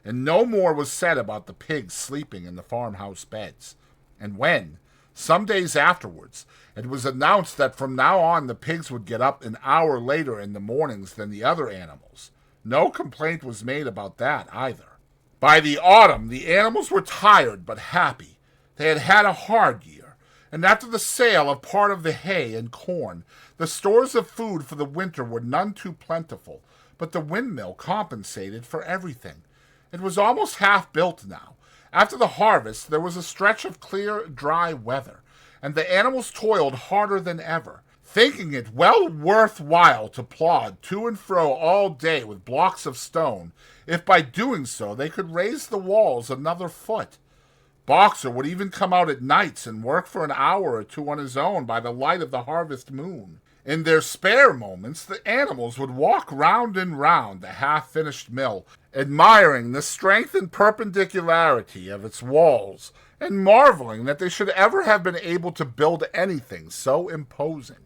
Speaker 1: and no more was said about the pigs sleeping in the farmhouse beds. And when, some days afterwards, it was announced that from now on the pigs would get up an hour later in the mornings than the other animals, no complaint was made about that either. By the autumn, the animals were tired but happy. They had had a hard year, and after the sale of part of the hay and corn, the stores of food for the winter were none too plentiful, but the windmill compensated for everything. It was almost half built now. After the harvest, there was a stretch of clear, dry weather, and the animals toiled harder than ever, thinking it well worth while to plod to and fro all day with blocks of stone, if by doing so they could raise the walls another foot. Boxer would even come out at nights and work for an hour or two on his own by the light of the harvest moon. In their spare moments, the animals would walk round and round the half-finished mill, admiring the strength and perpendicularity of its walls, and marveling that they should ever have been able to build anything so imposing.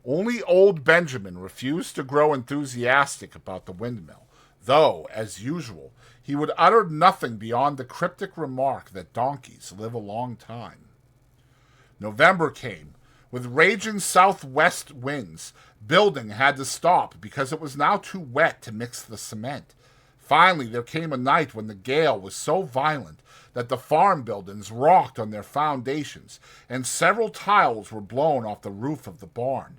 Speaker 1: Only old Benjamin refused to grow enthusiastic about the windmill, though, as usual, he would utter nothing beyond the cryptic remark that donkeys live a long time. November came. With raging southwest winds, building had to stop because it was now too wet to mix the cement. Finally, there came a night when the gale was so violent that the farm buildings rocked on their foundations, and several tiles were blown off the roof of the barn.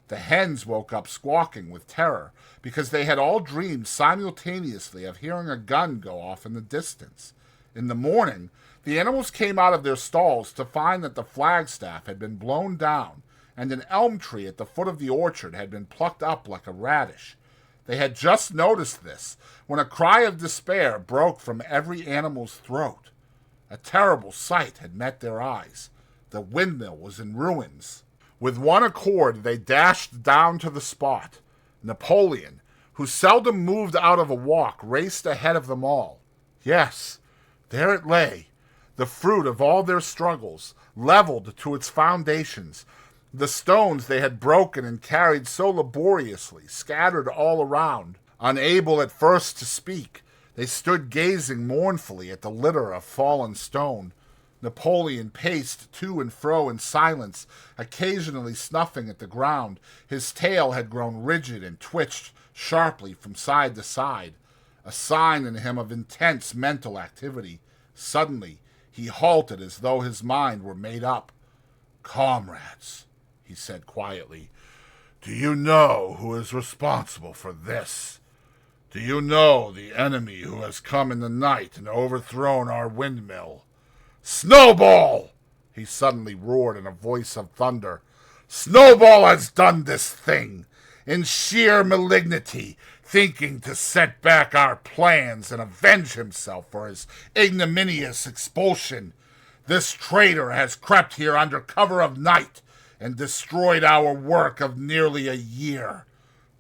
Speaker 1: The hens woke up squawking with terror, because they had all dreamed simultaneously of hearing a gun go off in the distance. In the morning, the animals came out of their stalls to find that the flagstaff had been blown down, and an elm tree at the foot of the orchard had been plucked up like a radish. They had just noticed this, when a cry of despair broke from every animal's throat. A terrible sight had met their eyes. The windmill was in ruins. With one accord, they dashed down to the spot. Napoleon, who seldom moved out of a walk, raced ahead of them all. Yes, there it lay, the fruit of all their struggles, leveled to its foundations, the stones they had broken and carried so laboriously, scattered all around. Unable at first to speak, they stood gazing mournfully at the litter of fallen stone. Napoleon paced to and fro in silence, occasionally snuffing at the ground. His tail had grown rigid and twitched sharply from side to side, a sign in him of intense mental activity. Suddenly, he halted as though his mind were made up. "Comrades," he said quietly, "do you know who is responsible for this? Do you know the enemy who has come in the night and overthrown our windmill? Snowball!" he suddenly roared in a voice of thunder. "Snowball has done this thing, in sheer malignity, thinking to set back our plans and avenge himself for his ignominious expulsion. This traitor has crept here under cover of night and destroyed our work of nearly a year.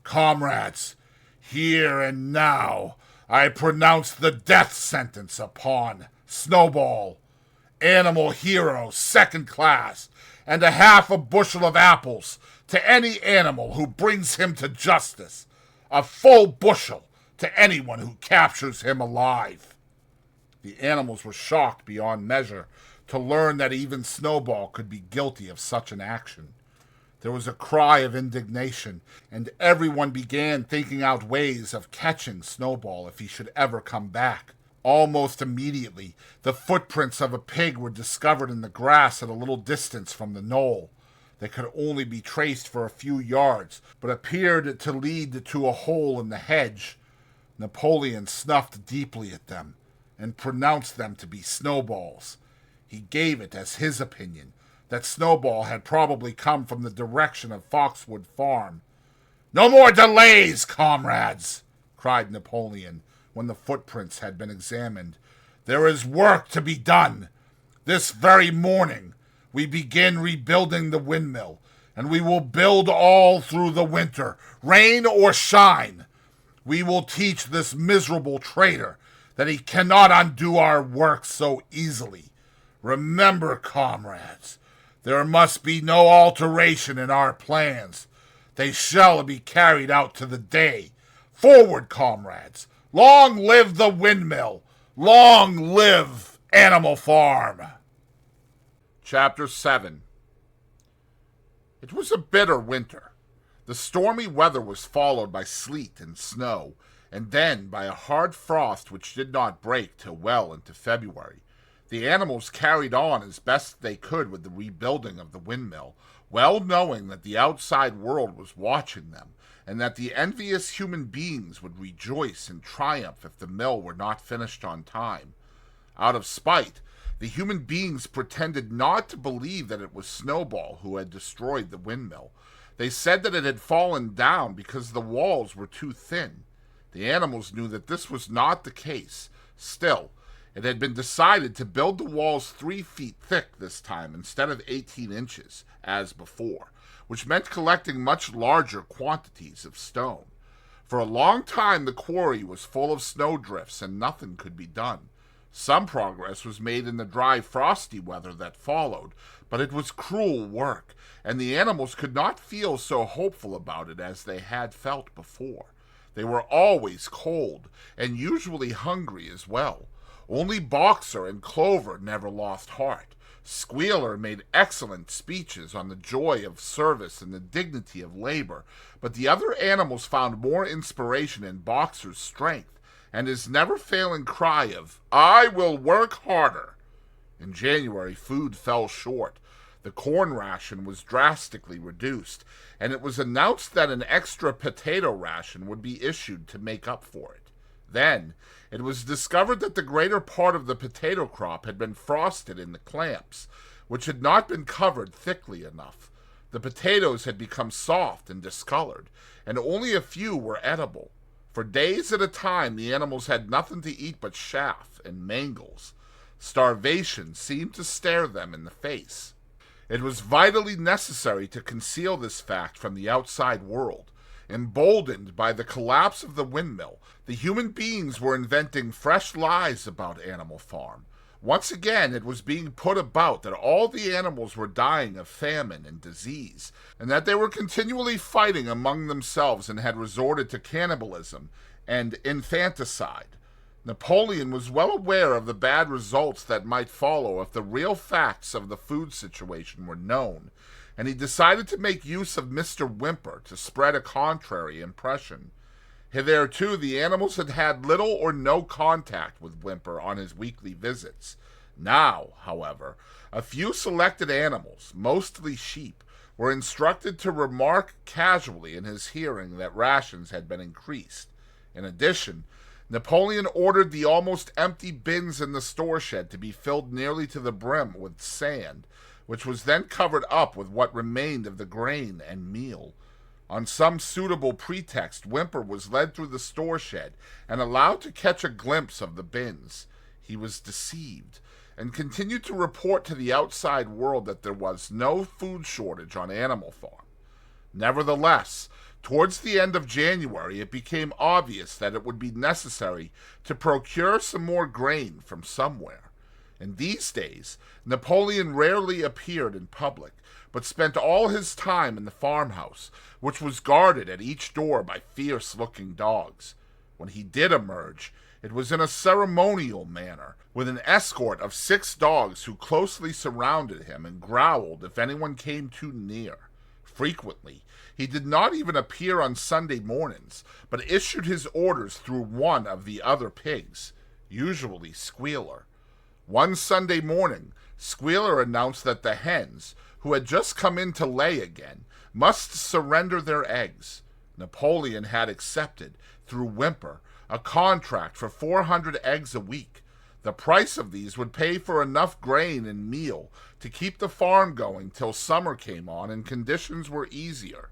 Speaker 1: Comrades, here and now I pronounce the death sentence upon Snowball, animal hero second class, and a half a bushel of apples to any animal who brings him to justice, a full bushel to anyone who captures him alive." The animals were shocked beyond measure to learn that even Snowball could be guilty of such an action. There was a cry of indignation, and everyone began thinking out ways of catching Snowball if he should ever come back. Almost immediately, the footprints of a pig were discovered in the grass at a little distance from the knoll. They could only be traced for a few yards, but appeared to lead to a hole in the hedge. Napoleon snuffed deeply at them and pronounced them to be snowballs. He gave it as his opinion that Snowball had probably come from the direction of Foxwood Farm. "No more delays, comrades!" cried Napoleon when the footprints had been examined. "There is work to be done. This very morning we begin rebuilding the windmill, and we will build all through the winter, rain or shine. We will teach this miserable traitor that he cannot undo our work so easily. Remember, comrades, there must be no alteration in our plans. They shall be carried out to the day. Forward, comrades! Long live the windmill! Long live Animal Farm!" Chapter 7. It was a bitter winter. The stormy weather was followed by sleet and snow, and then by a hard frost which did not break till well into February. The animals carried on as best they could with the rebuilding of the windmill, well knowing that the outside world was watching them, and that the envious human beings would rejoice and triumph if the mill were not finished on time. Out of spite, the human beings pretended not to believe that it was Snowball who had destroyed the windmill. They said that it had fallen down because the walls were too thin. The animals knew that this was not the case. Still, it had been decided to build the walls 3 feet thick this time instead of 18 inches, as before, which meant collecting much larger quantities of stone. For a long time the quarry was full of snowdrifts and nothing could be done. Some progress was made in the dry, frosty weather that followed, but it was cruel work, and the animals could not feel so hopeful about it as they had felt before. They were always cold, and usually hungry as well. Only Boxer and Clover never lost heart. Squealer made excellent speeches on the joy of service and the dignity of labor, but the other animals found more inspiration in Boxer's strength and his never-failing cry of, "I will work harder." In January, food fell short. The corn ration was drastically reduced, and it was announced that an extra potato ration would be issued to make up for it. Then, it was discovered that the greater part of the potato crop had been frosted in the clamps, which had not been covered thickly enough. The potatoes had become soft and discolored, and only a few were edible. For days at a time, the animals had nothing to eat but chaff and mangles. Starvation seemed to stare them in the face. It was vitally necessary to conceal this fact from the outside world. Emboldened by the collapse of the windmill, the human beings were inventing fresh lies about Animal Farm. Once again, it was being put about that all the animals were dying of famine and disease, and that they were continually fighting among themselves and had resorted to cannibalism and infanticide. Napoleon was well aware of the bad results that might follow if the real facts of the food situation were known, and he decided to make use of Mr. Whymper to spread a contrary impression. Hitherto, the animals had had little or no contact with Whymper on his weekly visits. Now, however, a few selected animals, mostly sheep, were instructed to remark casually in his hearing that rations had been increased. In addition, Napoleon ordered the almost empty bins in the store shed to be filled nearly to the brim with sand, which was then covered up with what remained of the grain and meal. On some suitable pretext, Whymper was led through the store shed and allowed to catch a glimpse of the bins. He was deceived, and continued to report to the outside world that there was no food shortage on Animal Farm. Nevertheless, towards the end of January, it became obvious that it would be necessary to procure some more grain from somewhere. In these days, Napoleon rarely appeared in public, but spent all his time in the farmhouse, which was guarded at each door by fierce-looking dogs. When he did emerge, it was in a ceremonial manner, with an escort of 6 dogs who closely surrounded him and growled if anyone came too near. Frequently, he did not even appear on Sunday mornings, but issued his orders through one of the other pigs, usually Squealer. One Sunday morning, Squealer announced that the hens, who had just come in to lay again, must surrender their eggs. Napoleon had accepted, through Whymper, a contract for 400 eggs a week. The price of these would pay for enough grain and meal to keep the farm going till summer came on and conditions were easier.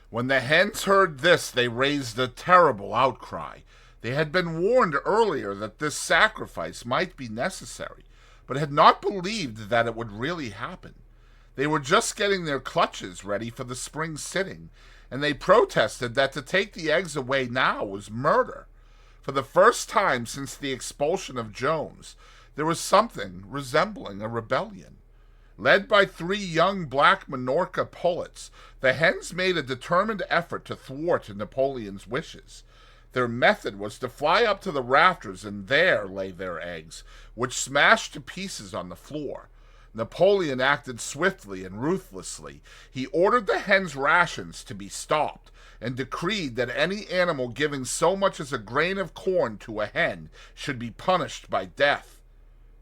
Speaker 1: When the hens heard this, they raised a terrible outcry. They had been warned earlier that this sacrifice might be necessary, but had not believed that it would really happen. They were just getting their clutches ready for the spring sitting, and they protested that to take the eggs away now was murder. For the first time since the expulsion of Jones, there was something resembling a rebellion. Led by 3 young black Minorca pullets, the hens made a determined effort to thwart Napoleon's wishes. Their method was to fly up to the rafters and there lay their eggs, which smashed to pieces on the floor. Napoleon acted swiftly and ruthlessly. He ordered the hens' rations to be stopped and decreed that any animal giving so much as a grain of corn to a hen should be punished by death.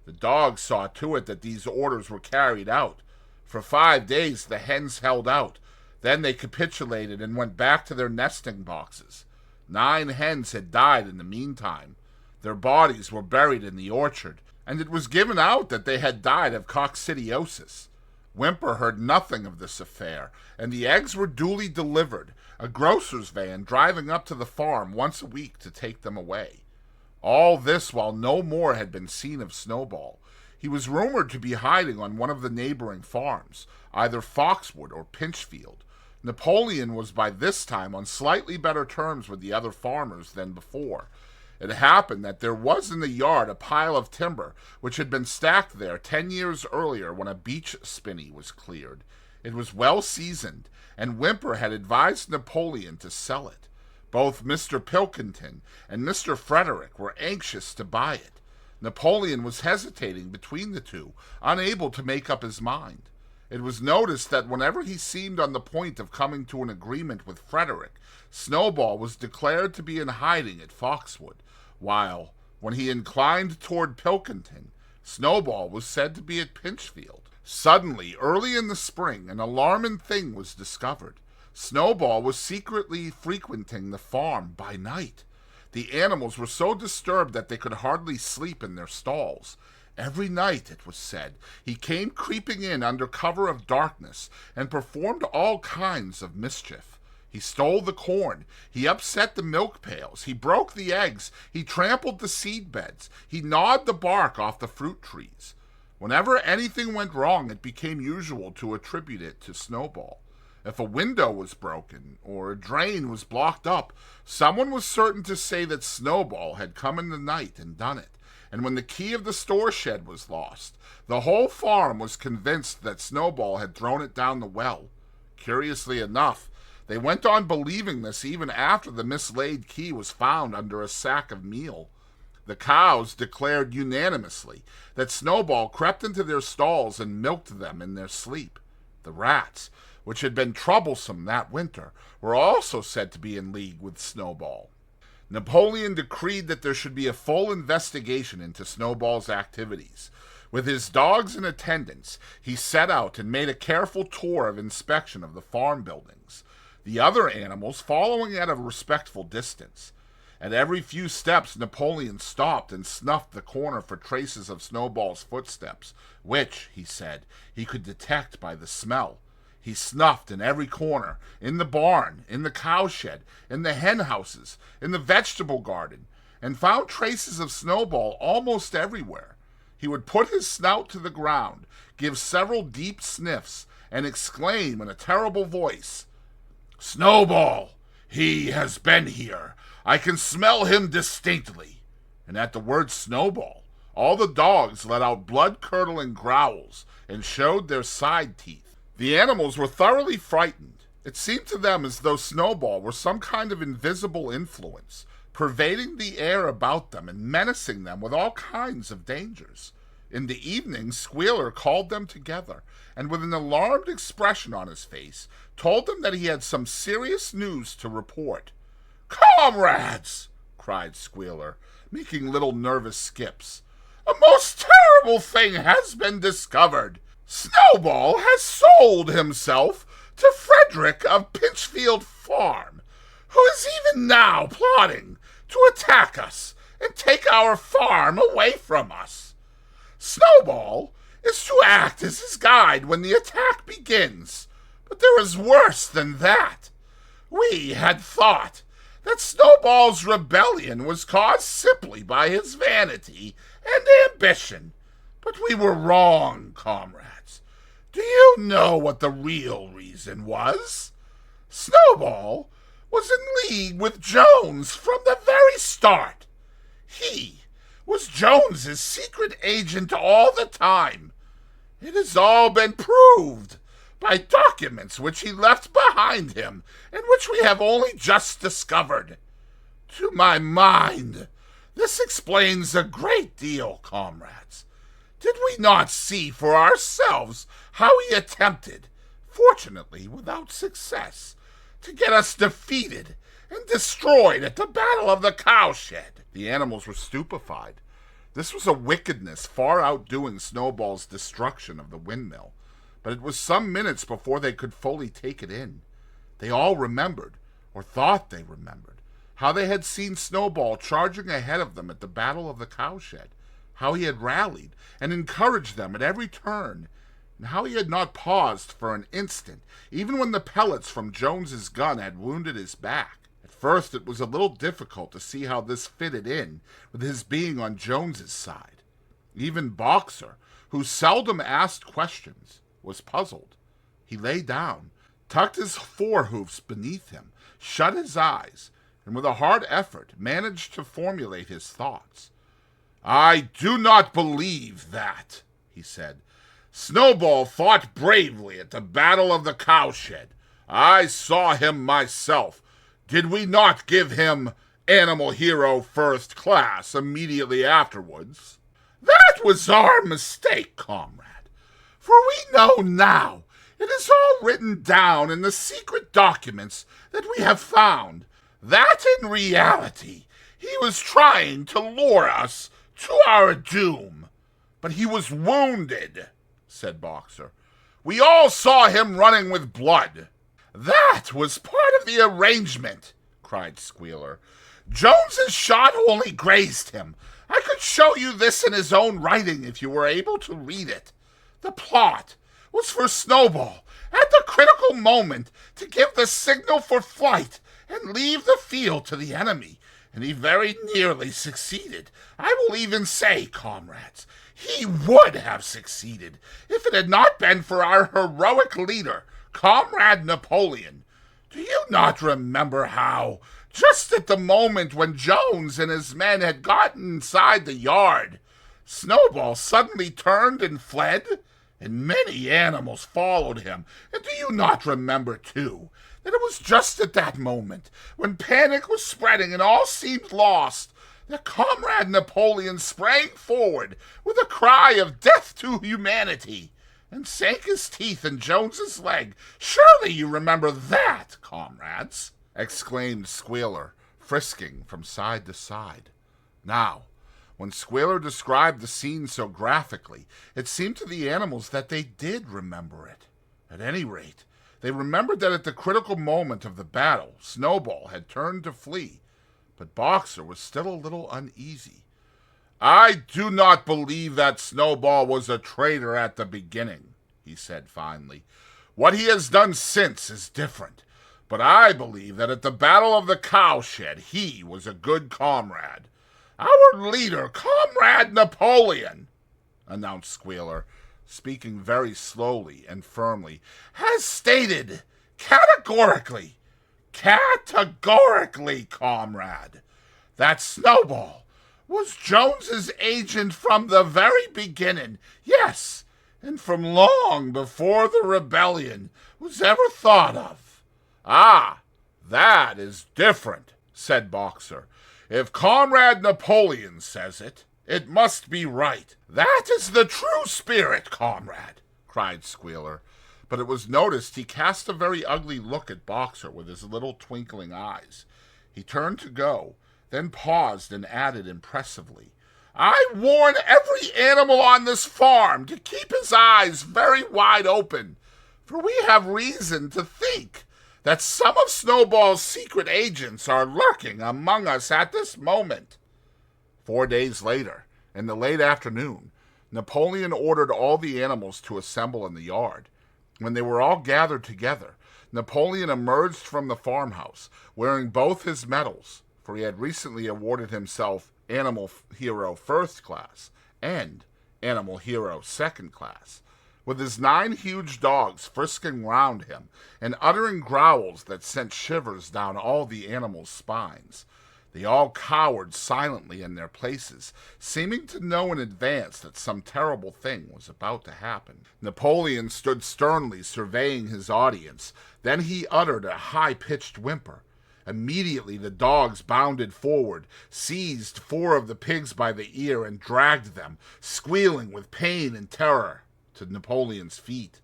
Speaker 1: The dogs saw to it that these orders were carried out. For 5 days the hens held out. Then they capitulated and went back to their nesting boxes. 9 hens had died in the meantime. Their bodies were buried in the orchard, and it was given out that they had died of coccidiosis. Whymper heard nothing of this affair, and the eggs were duly delivered, a grocer's van driving up to the farm once a week to take them away. All this while no more had been seen of Snowball. He was rumored to be hiding on one of the neighboring farms, either Foxwood or Pinchfield. Napoleon was by this time on slightly better terms with the other farmers than before. It happened that there was in the yard a pile of timber which had been stacked there 10 years earlier when a beech spinney was cleared. It was well seasoned, and Whymper had advised Napoleon to sell it. Both Mr. Pilkington and Mr. Frederick were anxious to buy it. Napoleon was hesitating between the two, unable to make up his mind. It was noticed that whenever he seemed on the point of coming to an agreement with Frederick, Snowball was declared to be in hiding at Foxwood, while, when he inclined toward Pilkington, Snowball was said to be at Pinchfield. Suddenly, early in the spring, an alarming thing was discovered. Snowball was secretly frequenting the farm by night. The animals were so disturbed that they could hardly sleep in their stalls. Every night, it was said, he came creeping in under cover of darkness and performed all kinds of mischief. He stole the corn, he upset the milk pails, he broke the eggs, he trampled the seed beds, he gnawed the bark off the fruit trees. Whenever anything went wrong, it became usual to attribute it to Snowball. If a window was broken or a drain was blocked up, someone was certain to say that Snowball had come in the night and done it. And when the key of the store shed was lost, the whole farm was convinced that Snowball had thrown it down the well. Curiously enough, they went on believing this even after the mislaid key was found under a sack of meal. The cows declared unanimously that Snowball crept into their stalls and milked them in their sleep. The rats, which had been troublesome that winter, were also said to be in league with Snowball. Napoleon decreed that there should be a full investigation into Snowball's activities. With his dogs in attendance, he set out and made a careful tour of inspection of the farm buildings, the other animals following at a respectful distance. At every few steps, Napoleon stopped and snuffed the corner for traces of Snowball's footsteps, which, he said, he could detect by the smell. He snuffed in every corner, in the barn, in the cowshed, in the hen houses, in the vegetable garden, and found traces of Snowball almost everywhere. He would put his snout to the ground, give several deep sniffs, and exclaim in a terrible voice, "Snowball! He has been here! I can smell him distinctly!" And at the word Snowball, all the dogs let out blood-curdling growls and showed their side teeth. The animals were thoroughly frightened. It seemed to them as though Snowball were some kind of invisible influence, pervading the air about them and menacing them with all kinds of dangers. In the evening, Squealer called them together, and with an alarmed expression on his face, told them that he had some serious news to report. "Comrades!" cried Squealer, making little nervous skips. "A most terrible thing has been discovered. Snowball has sold himself to Frederick of Pinchfield Farm, who is even now plotting to attack us and take our farm away from us. Snowball is to act as his guide when the attack begins, but there is worse than that. We had thought that Snowball's rebellion was caused simply by his vanity and ambition, but we were wrong, comrades. Do you know what the real reason was? Snowball was in league with Jones from the very start. He was Jones's secret agent all the time. It has all been proved by documents which he left behind him and which we have only just discovered. To my mind, this explains a great deal, comrades. Did we not see for ourselves how he attempted, fortunately without success, to get us defeated and destroyed at the Battle of the Cowshed? The animals were stupefied. This was a wickedness far outdoing Snowball's destruction of the windmill, but it was some minutes before they could fully take it in. They all remembered, or thought they remembered, how they had seen Snowball charging ahead of them at the Battle of the Cowshed, how he had rallied and encouraged them at every turn, and how he had not paused for an instant, even when the pellets from Jones's gun had wounded his back. At first it was a little difficult to see how this fitted in with his being on Jones's side. Even Boxer, who seldom asked questions, was puzzled. He lay down, tucked his forehoofs beneath him, shut his eyes, and with a hard effort managed to formulate his thoughts. "I do not believe that," he said. "Snowball fought bravely at the Battle of the Cowshed. I saw him myself. Did we not give him Animal Hero First Class immediately afterwards?" "That was our mistake, comrade, for we know now it is all written down in the secret documents that we have found, that in reality he was trying to lure us to our doom. But he was wounded," said Boxer. "We all saw him running with blood." "That was part of the arrangement," cried Squealer. "Jones's shot only grazed him. I could show you this in his own writing if you were able to read it. The plot was for Snowball, at the critical moment, to give the signal for flight and leave the field to the enemy, and he very nearly succeeded. I will even say, comrades, he would have succeeded if it had not been for our heroic leader, Comrade Napoleon. Do you not remember how, just at the moment when Jones and his men had gotten inside the yard, Snowball suddenly turned and fled, and many animals followed him? And do you not remember, too, that it was just at that moment, when panic was spreading and all seemed lost, that Comrade Napoleon sprang forward with a cry of death to humanity, and sank his teeth in Jones's leg? Surely you remember that, comrades?" exclaimed Squealer, frisking from side to side. Now, when Squealer described the scene so graphically, it seemed to the animals that they did remember it. At any rate, they remembered that at the critical moment of the battle, Snowball had turned to flee, but Boxer was still a little uneasy. "I do not believe that Snowball was a traitor at the beginning," he said finally. "What he has done since is different, but I believe that at the Battle of the Cowshed he was a good comrade. Our leader, Comrade Napoleon," announced Squealer, speaking very slowly and firmly, "has stated categorically, comrade, that Snowball was Jones's agent from the very beginning, yes, and from long before the rebellion was ever thought of." "Ah, that is different," said Boxer. "If Comrade Napoleon says it, it must be right." "That is the true spirit, comrade," cried Squealer, but it was noticed he cast a very ugly look at Boxer with his little twinkling eyes. He turned to go, then paused and added impressively, "I warn every animal on this farm to keep his eyes very wide open, for we have reason to think that some of Snowball's secret agents are lurking among us at this moment. 4 days later, in the late afternoon, Napoleon ordered all the animals to assemble in the yard. When they were all gathered together, Napoleon emerged from the farmhouse, wearing both his medals, for he had recently awarded himself Animal Hero First Class and Animal Hero Second Class, with his 9 huge dogs frisking round him and uttering growls that sent shivers down all the animals' spines. They all cowered silently in their places, seeming to know in advance that some terrible thing was about to happen. Napoleon stood sternly surveying his audience. Then he uttered a high-pitched whimper. Immediately the dogs bounded forward, seized 4 of the pigs by the ear, and dragged them, squealing with pain and terror, to Napoleon's feet.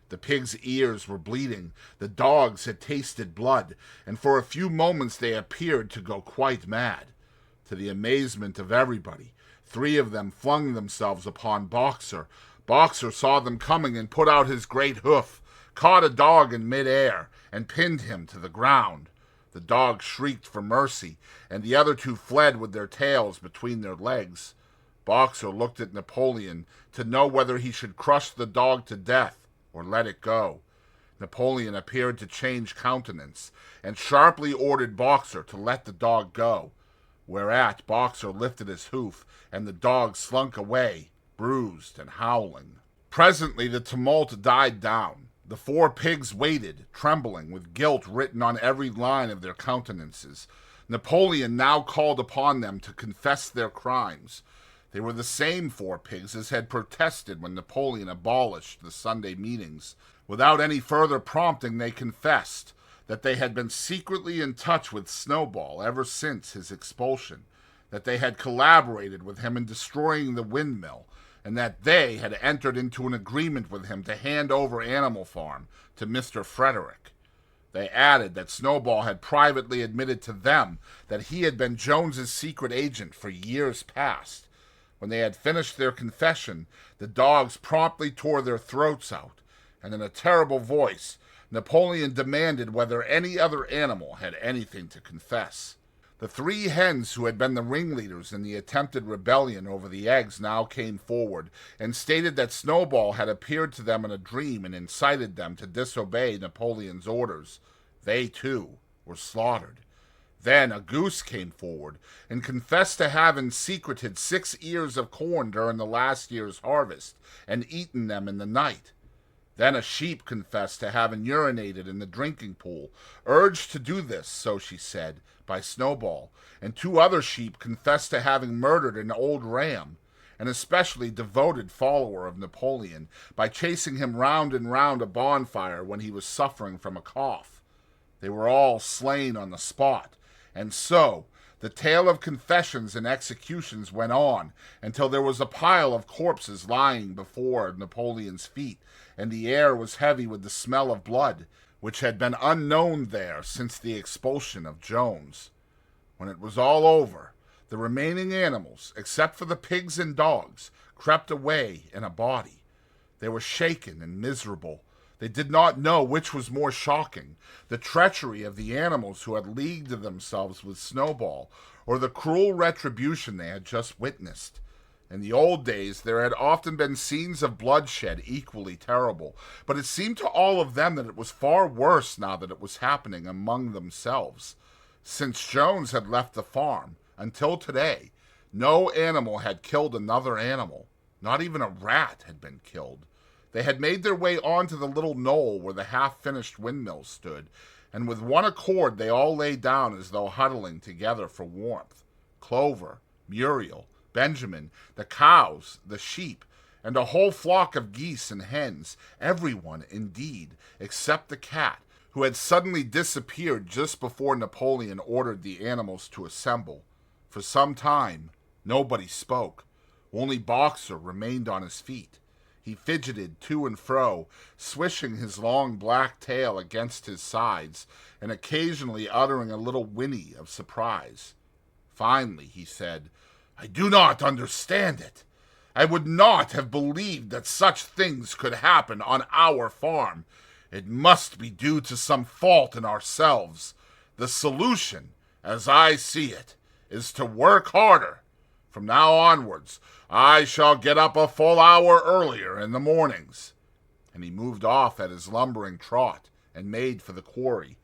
Speaker 1: The pigs' ears were bleeding, the dogs had tasted blood, and for a few moments they appeared to go quite mad. To the amazement of everybody, 3 of them flung themselves upon Boxer. Boxer saw them coming and put out his great hoof, caught a dog in mid-air, and pinned him to the ground. The dog shrieked for mercy, and the other 2 fled with their tails between their legs. Boxer looked at Napoleon to know whether he should crush the dog to death or let it go. Napoleon appeared to change countenance, and sharply ordered Boxer to let the dog go, whereat Boxer lifted his hoof, and the dog slunk away, bruised and howling. Presently the tumult died down. The 4 pigs waited, trembling, with guilt written on every line of their countenances. Napoleon now called upon them to confess their crimes. They were the same 4 pigs as had protested when Napoleon abolished the Sunday meetings. Without any further prompting, they confessed that they had been secretly in touch with Snowball ever since his expulsion, that they had collaborated with him in destroying the windmill, and that they had entered into an agreement with him to hand over Animal Farm to Mr. Frederick. They added that Snowball had privately admitted to them that he had been Jones's secret agent for years past. When they had finished their confession, the dogs promptly tore their throats out, and in a terrible voice, Napoleon demanded whether any other animal had anything to confess. The 3 hens who had been the ringleaders in the attempted rebellion over the eggs now came forward, and stated that Snowball had appeared to them in a dream and incited them to disobey Napoleon's orders. They, too, were slaughtered. Then a goose came forward and confessed to having secreted 6 ears of corn during the last year's harvest and eaten them in the night. Then a sheep confessed to having urinated in the drinking pool, urged to do this, so she said, by Snowball, and 2 other sheep confessed to having murdered an old ram, an especially devoted follower of Napoleon, by chasing him round and round a bonfire when he was suffering from a cough. They were all slain on the spot. And so, the tale of confessions and executions went on until there was a pile of corpses lying before Napoleon's feet, and the air was heavy with the smell of blood, which had been unknown there since the expulsion of Jones. When it was all over, the remaining animals, except for the pigs and dogs, crept away in a body. They were shaken and miserable. They did not know which was more shocking, the treachery of the animals who had leagued themselves with Snowball, or the cruel retribution they had just witnessed. In the old days there had often been scenes of bloodshed equally terrible, but it seemed to all of them that it was far worse now that it was happening among themselves. Since Jones had left the farm, until today, no animal had killed another animal. Not even a rat had been killed. They had made their way onto the little knoll where the half-finished windmill stood, and with one accord they all lay down as though huddling together for warmth. Clover, Muriel, Benjamin, the cows, the sheep, and a whole flock of geese and hens, everyone, indeed, except the cat, who had suddenly disappeared just before Napoleon ordered the animals to assemble. For some time, nobody spoke. Only Boxer remained on his feet. He fidgeted to and fro, swishing his long black tail against his sides, and occasionally uttering a little whinny of surprise. Finally, he said, "I do not understand it. I would not have believed that such things could happen on our farm. It must be due to some fault in ourselves. The solution, as I see it, is to work harder. From now onwards, I shall get up a full hour earlier in the mornings." And he moved off at his lumbering trot and made for the quarry.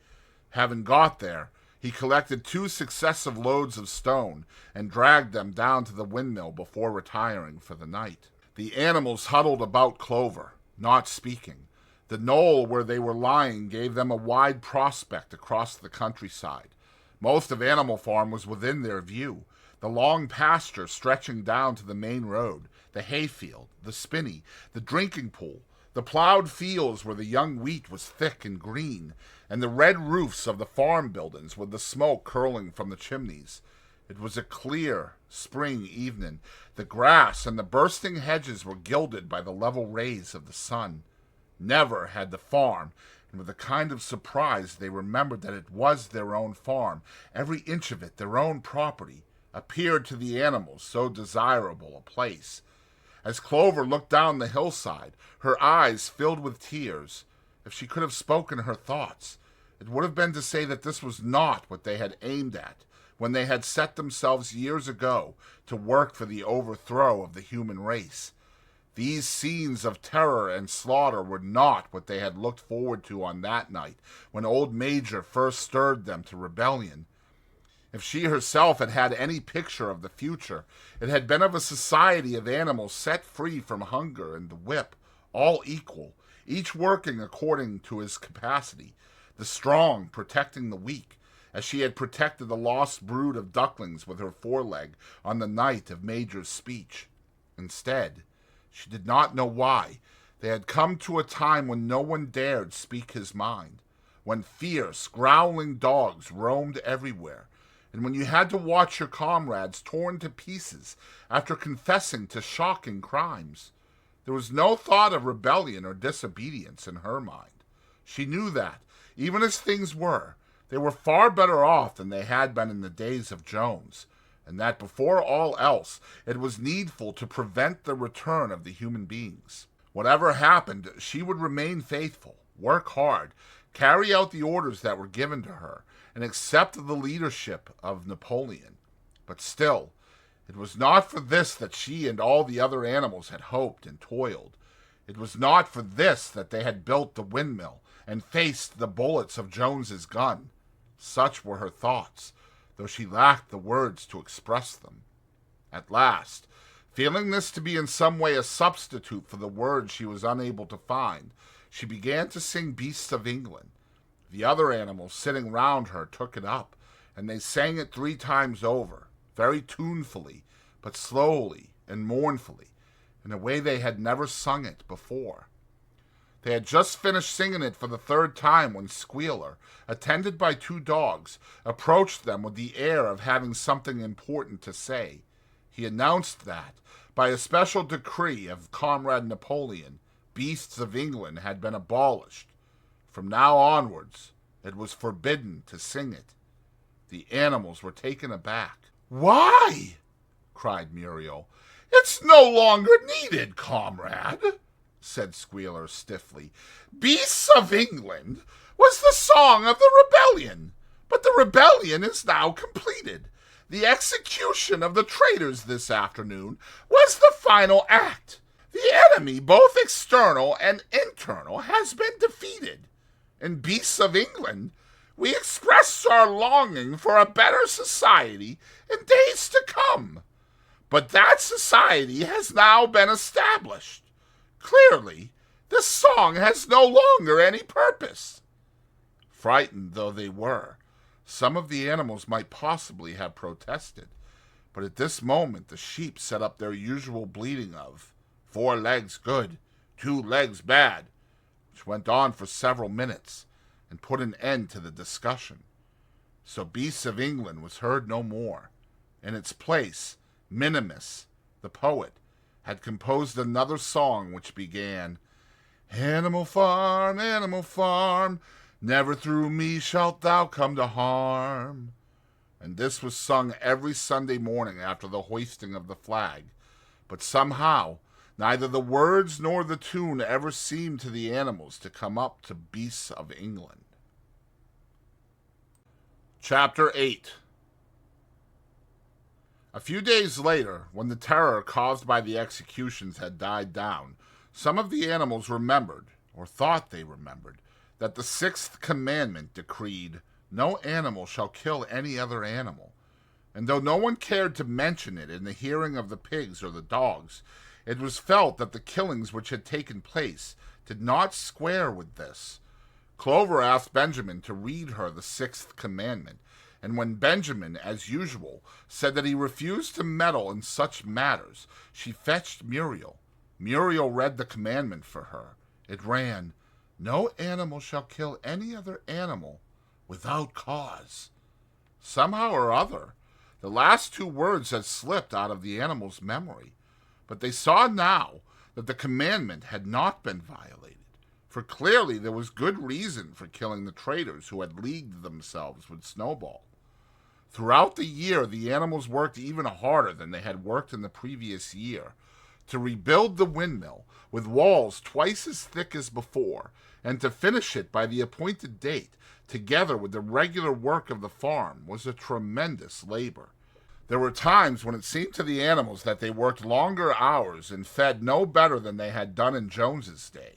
Speaker 1: Having got there, he collected 2 successive loads of stone and dragged them down to the windmill before retiring for the night. The animals huddled about Clover, not speaking. The knoll where they were lying gave them a wide prospect across the countryside. Most of Animal Farm was within their view. The long pasture stretching down to the main road, the hayfield, the spinney, the drinking pool, the plowed fields where the young wheat was thick and green, and the red roofs of the farm buildings with the smoke curling from the chimneys. It was a clear spring evening. The grass and the bursting hedges were gilded by the level rays of the sun. Never had the farm, and with a kind of surprise they remembered that it was their own farm, every inch of it their own property, appeared to the animals so desirable a place. As Clover looked down the hillside, her eyes filled with tears. If she could have spoken her thoughts, it would have been to say that this was not what they had aimed at when they had set themselves years ago to work for the overthrow of the human race. These scenes of terror and slaughter were not what they had looked forward to on that night when old Major first stirred them to rebellion. If she herself had had any picture of the future, it had been of a society of animals set free from hunger and the whip, all equal, each working according to his capacity, the strong protecting the weak, as she had protected the lost brood of ducklings with her foreleg on the night of Major's speech. Instead, she did not know why, they had come to a time when no one dared speak his mind, when fierce, growling dogs roamed everywhere, and when you had to watch your comrades torn to pieces after confessing to shocking crimes. There was no thought of rebellion or disobedience in her mind. She knew that, even as things were, they were far better off than they had been in the days of Jones, and that before all else it was needful to prevent the return of the human beings. Whatever happened, she would remain faithful, work hard, carry out the orders that were given to her, and accept the leadership of Napoleon. But still, it was not for this that she and all the other animals had hoped and toiled. It was not for this that they had built the windmill and faced the bullets of Jones's gun. Such were her thoughts, though she lacked the words to express them. At last, feeling this to be in some way a substitute for the words she was unable to find, she began to sing Beasts of England. The other animals sitting round her took it up, and they sang it 3 times over, very tunefully, but slowly and mournfully, in a way they had never sung it before. They had just finished singing it for the 3rd time when Squealer, attended by 2 dogs, approached them with the air of having something important to say. He announced that, by a special decree of Comrade Napoleon, Beasts of England had been abolished. From now onwards, it was forbidden to sing it. The animals were taken aback. "Why?" cried Muriel. "It's no longer needed, comrade," said Squealer stiffly. "Beasts of England was the song of the rebellion, but the rebellion is now completed. The execution of the traitors this afternoon was the final act. The enemy, both external and internal, has been defeated. In Beasts of England, we express our longing for a better society in days to come. But that society has now been established. Clearly, this song has no longer any purpose." Frightened though they were, some of the animals might possibly have protested, but at this moment the sheep set up their usual bleating of 4 legs good, 2 legs bad, which went on for several minutes and put an end to the discussion. So Beasts of England was heard no more. In its place, Minimus, the poet, had composed another song which began, Animal Farm, never through me shalt thou come to harm. And this was sung every Sunday morning after the hoisting of the flag. But somehow Neither the words nor the tune ever seemed to the animals to come up to Beasts of England. Chapter 8. A few days later, when the terror caused by the executions had died down, some of the animals remembered, or thought they remembered, that the sixth commandment decreed, "No animal shall kill any other animal." And though no one cared to mention it in the hearing of the pigs or the dogs, it was felt that the killings which had taken place did not square with this. Clover asked Benjamin to read her the sixth commandment, and when Benjamin, as usual, said that he refused to meddle in such matters, she fetched Muriel. Muriel read the commandment for her. It ran, "No animal shall kill any other animal without cause." Somehow or other, the last two words had slipped out of the animal's memory, but they saw now that the commandment had not been violated, for clearly there was good reason for killing the traitors who had leagued themselves with Snowball. Throughout the year, the animals worked even harder than they had worked in the previous year, to rebuild the windmill with walls twice as thick as before, and to finish it by the appointed date, together with the regular work of the farm, was a tremendous labor. There were times when it seemed to the animals that they worked longer hours and fed no better than they had done in Jones's day.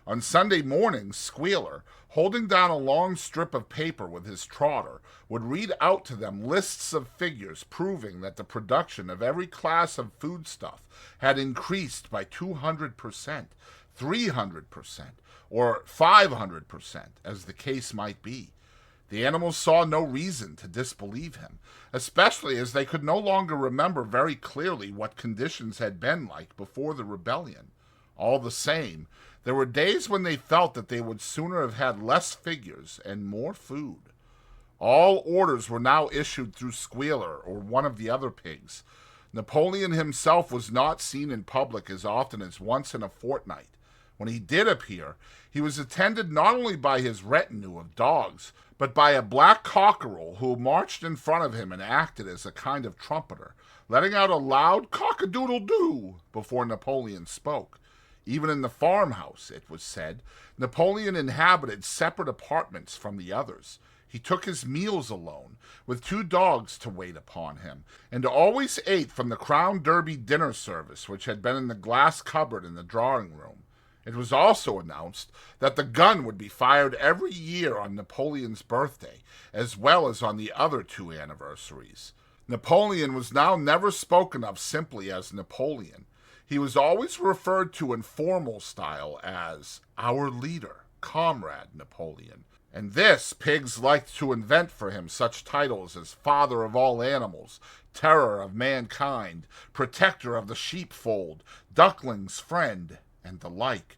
Speaker 1: On Sunday mornings, Squealer, holding down a long strip of paper with his trotter, would read out to them lists of figures proving that the production of every class of foodstuff had increased by 200%, 300%, or 500%, as the case might be. The animals saw no reason to disbelieve him, especially as they could no longer remember very clearly what conditions had been like before the rebellion. All the same, there were days when they felt that they would sooner have had less figures and more food. All orders were now issued through Squealer or one of the other pigs. Napoleon himself was not seen in public as often as once in a fortnight. When he did appear, he was attended not only by his retinue of dogs, but by a black cockerel who marched in front of him and acted as a kind of trumpeter, letting out a loud cock-a-doodle-doo before Napoleon spoke. Even in the farmhouse, it was said, Napoleon inhabited separate apartments from the others. He took his meals alone, with 2 dogs to wait upon him, and always ate from the Crown Derby dinner service which had been in the glass cupboard in the drawing-room. It was also announced that the gun would be fired every year on Napoleon's birthday, as well as on the other 2 anniversaries. Napoleon was now never spoken of simply as Napoleon. He was always referred to in formal style as our leader, Comrade Napoleon. And this, pigs liked to invent for him such titles as Father of all animals, Terror of mankind, Protector of the sheepfold, Duckling's friend, and the like.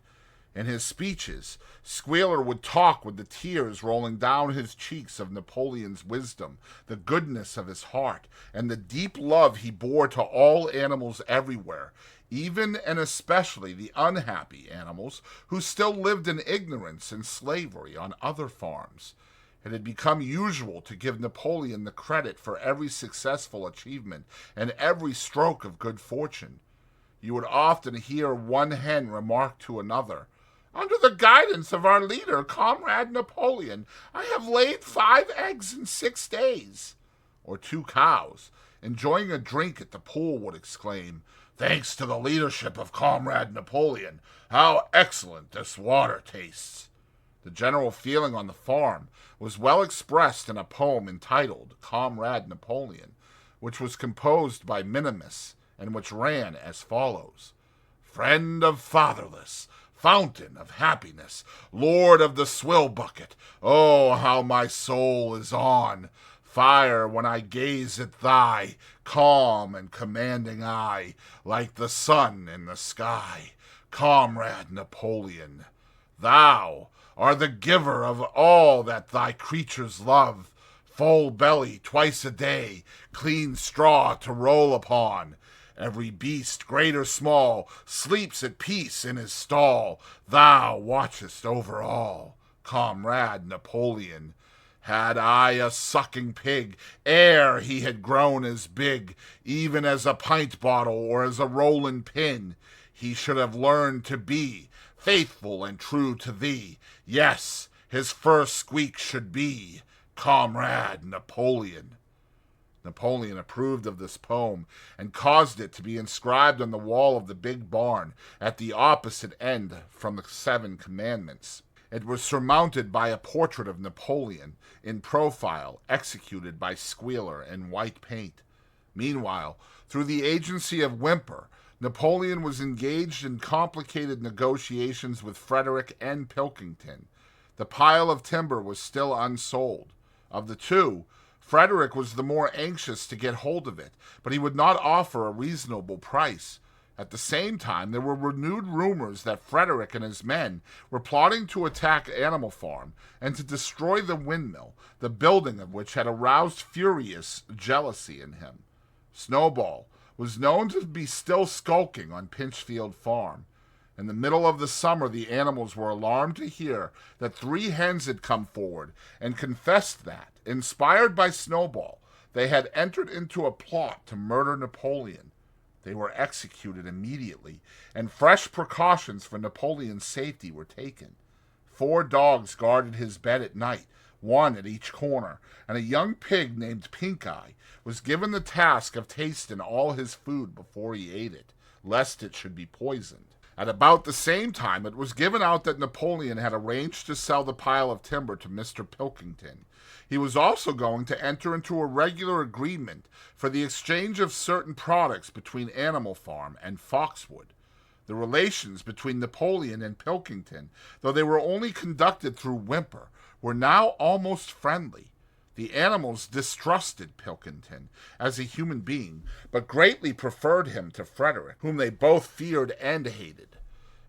Speaker 1: In his speeches, Squealer would talk with the tears rolling down his cheeks of Napoleon's wisdom, the goodness of his heart, and the deep love he bore to all animals everywhere, even and especially the unhappy animals who still lived in ignorance and slavery on other farms. It had become usual to give Napoleon the credit for every successful achievement and every stroke of good fortune. You would often hear one hen remark to another, "Under the guidance of our leader, Comrade Napoleon, I have laid 5 eggs in 6 days. Or 2 cows, enjoying a drink at the pool, would exclaim, "Thanks to the leadership of Comrade Napoleon, how excellent this water tastes." The general feeling on the farm was well expressed in a poem entitled Comrade Napoleon, which was composed by Minimus, and which ran as follows: "Friend of fatherless, fountain of happiness, Lord of the swill bucket, oh, how my soul is on fire when I gaze at thy calm and commanding eye, like the sun in the sky, Comrade Napoleon. Thou art the giver of all that thy creatures love, full belly twice a day, clean straw to roll upon. Every beast, great or small, sleeps at peace in his stall. Thou watchest over all, Comrade Napoleon. Had I a sucking pig, ere he had grown as big, even as a pint bottle or as a rollin' pin, he should have learned to be faithful and true to thee. Yes, his first squeak should be, Comrade Napoleon. Napoleon approved of this poem and caused it to be inscribed on the wall of the big barn at the opposite end from the 7 Commandments. It was surmounted by a portrait of Napoleon in profile, executed by Squealer in white paint. Meanwhile, through the agency of Whymper, Napoleon was engaged in complicated negotiations with Frederick and Pilkington. The pile of timber was still unsold. Of the two, Frederick was the more anxious to get hold of it, but he would not offer a reasonable price. At the same time, there were renewed rumors that Frederick and his men were plotting to attack Animal Farm and to destroy the windmill, the building of which had aroused furious jealousy in him. Snowball was known to be still skulking on Pinchfield Farm. In the middle of the summer, the animals were alarmed to hear that 3 hens had come forward and confessed that, inspired by Snowball, they had entered into a plot to murder Napoleon. They were executed immediately, and fresh precautions for Napoleon's safety were taken. 4 dogs guarded his bed at night, 1 at each corner, and a young pig named Pink Eye was given the task of tasting all his food before he ate it, lest it should be poisoned. At about the same time, it was given out that Napoleon had arranged to sell the pile of timber to Mr. Pilkington. He was also going to enter into a regular agreement for the exchange of certain products between Animal Farm and Foxwood. The relations between Napoleon and Pilkington, though they were only conducted through Whymper, were now almost friendly. The animals distrusted Pilkington as a human being, but greatly preferred him to Frederick, whom they both feared and hated.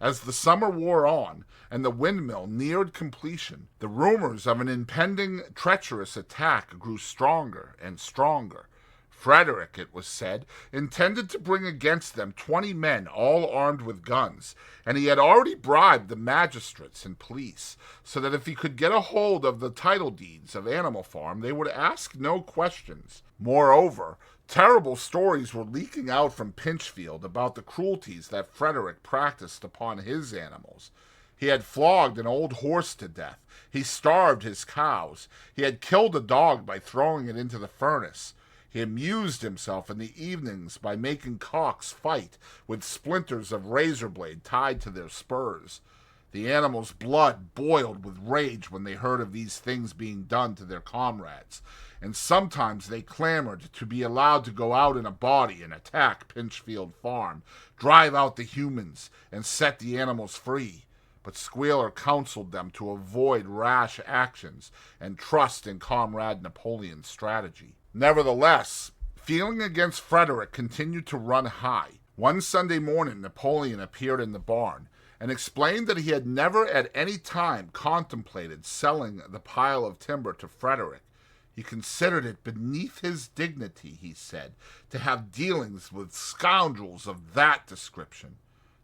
Speaker 1: As the summer wore on, and the windmill neared completion, the rumors of an impending treacherous attack grew stronger and stronger. Frederick, it was said, intended to bring against them 20 men, all armed with guns, and he had already bribed the magistrates and police, so that if he could get a hold of the title deeds of Animal Farm, they would ask no questions. Moreover, terrible stories were leaking out from Pinchfield about the cruelties that Frederick practiced upon his animals. He had flogged an old horse to death. He starved his cows. He had killed a dog by throwing it into the furnace. He amused himself in the evenings by making cocks fight with splinters of razor blade tied to their spurs. The animals' blood boiled with rage when they heard of these things being done to their comrades, and sometimes they clamored to be allowed to go out in a body and attack Pinchfield Farm, drive out the humans, and set the animals free. But Squealer counseled them to avoid rash actions and trust in Comrade Napoleon's strategy. Nevertheless, feeling against Frederick continued to run high. One Sunday morning, Napoleon appeared in the barn and explained that he had never at any time contemplated selling the pile of timber to Frederick. He considered it beneath his dignity, he said, to have dealings with scoundrels of that description.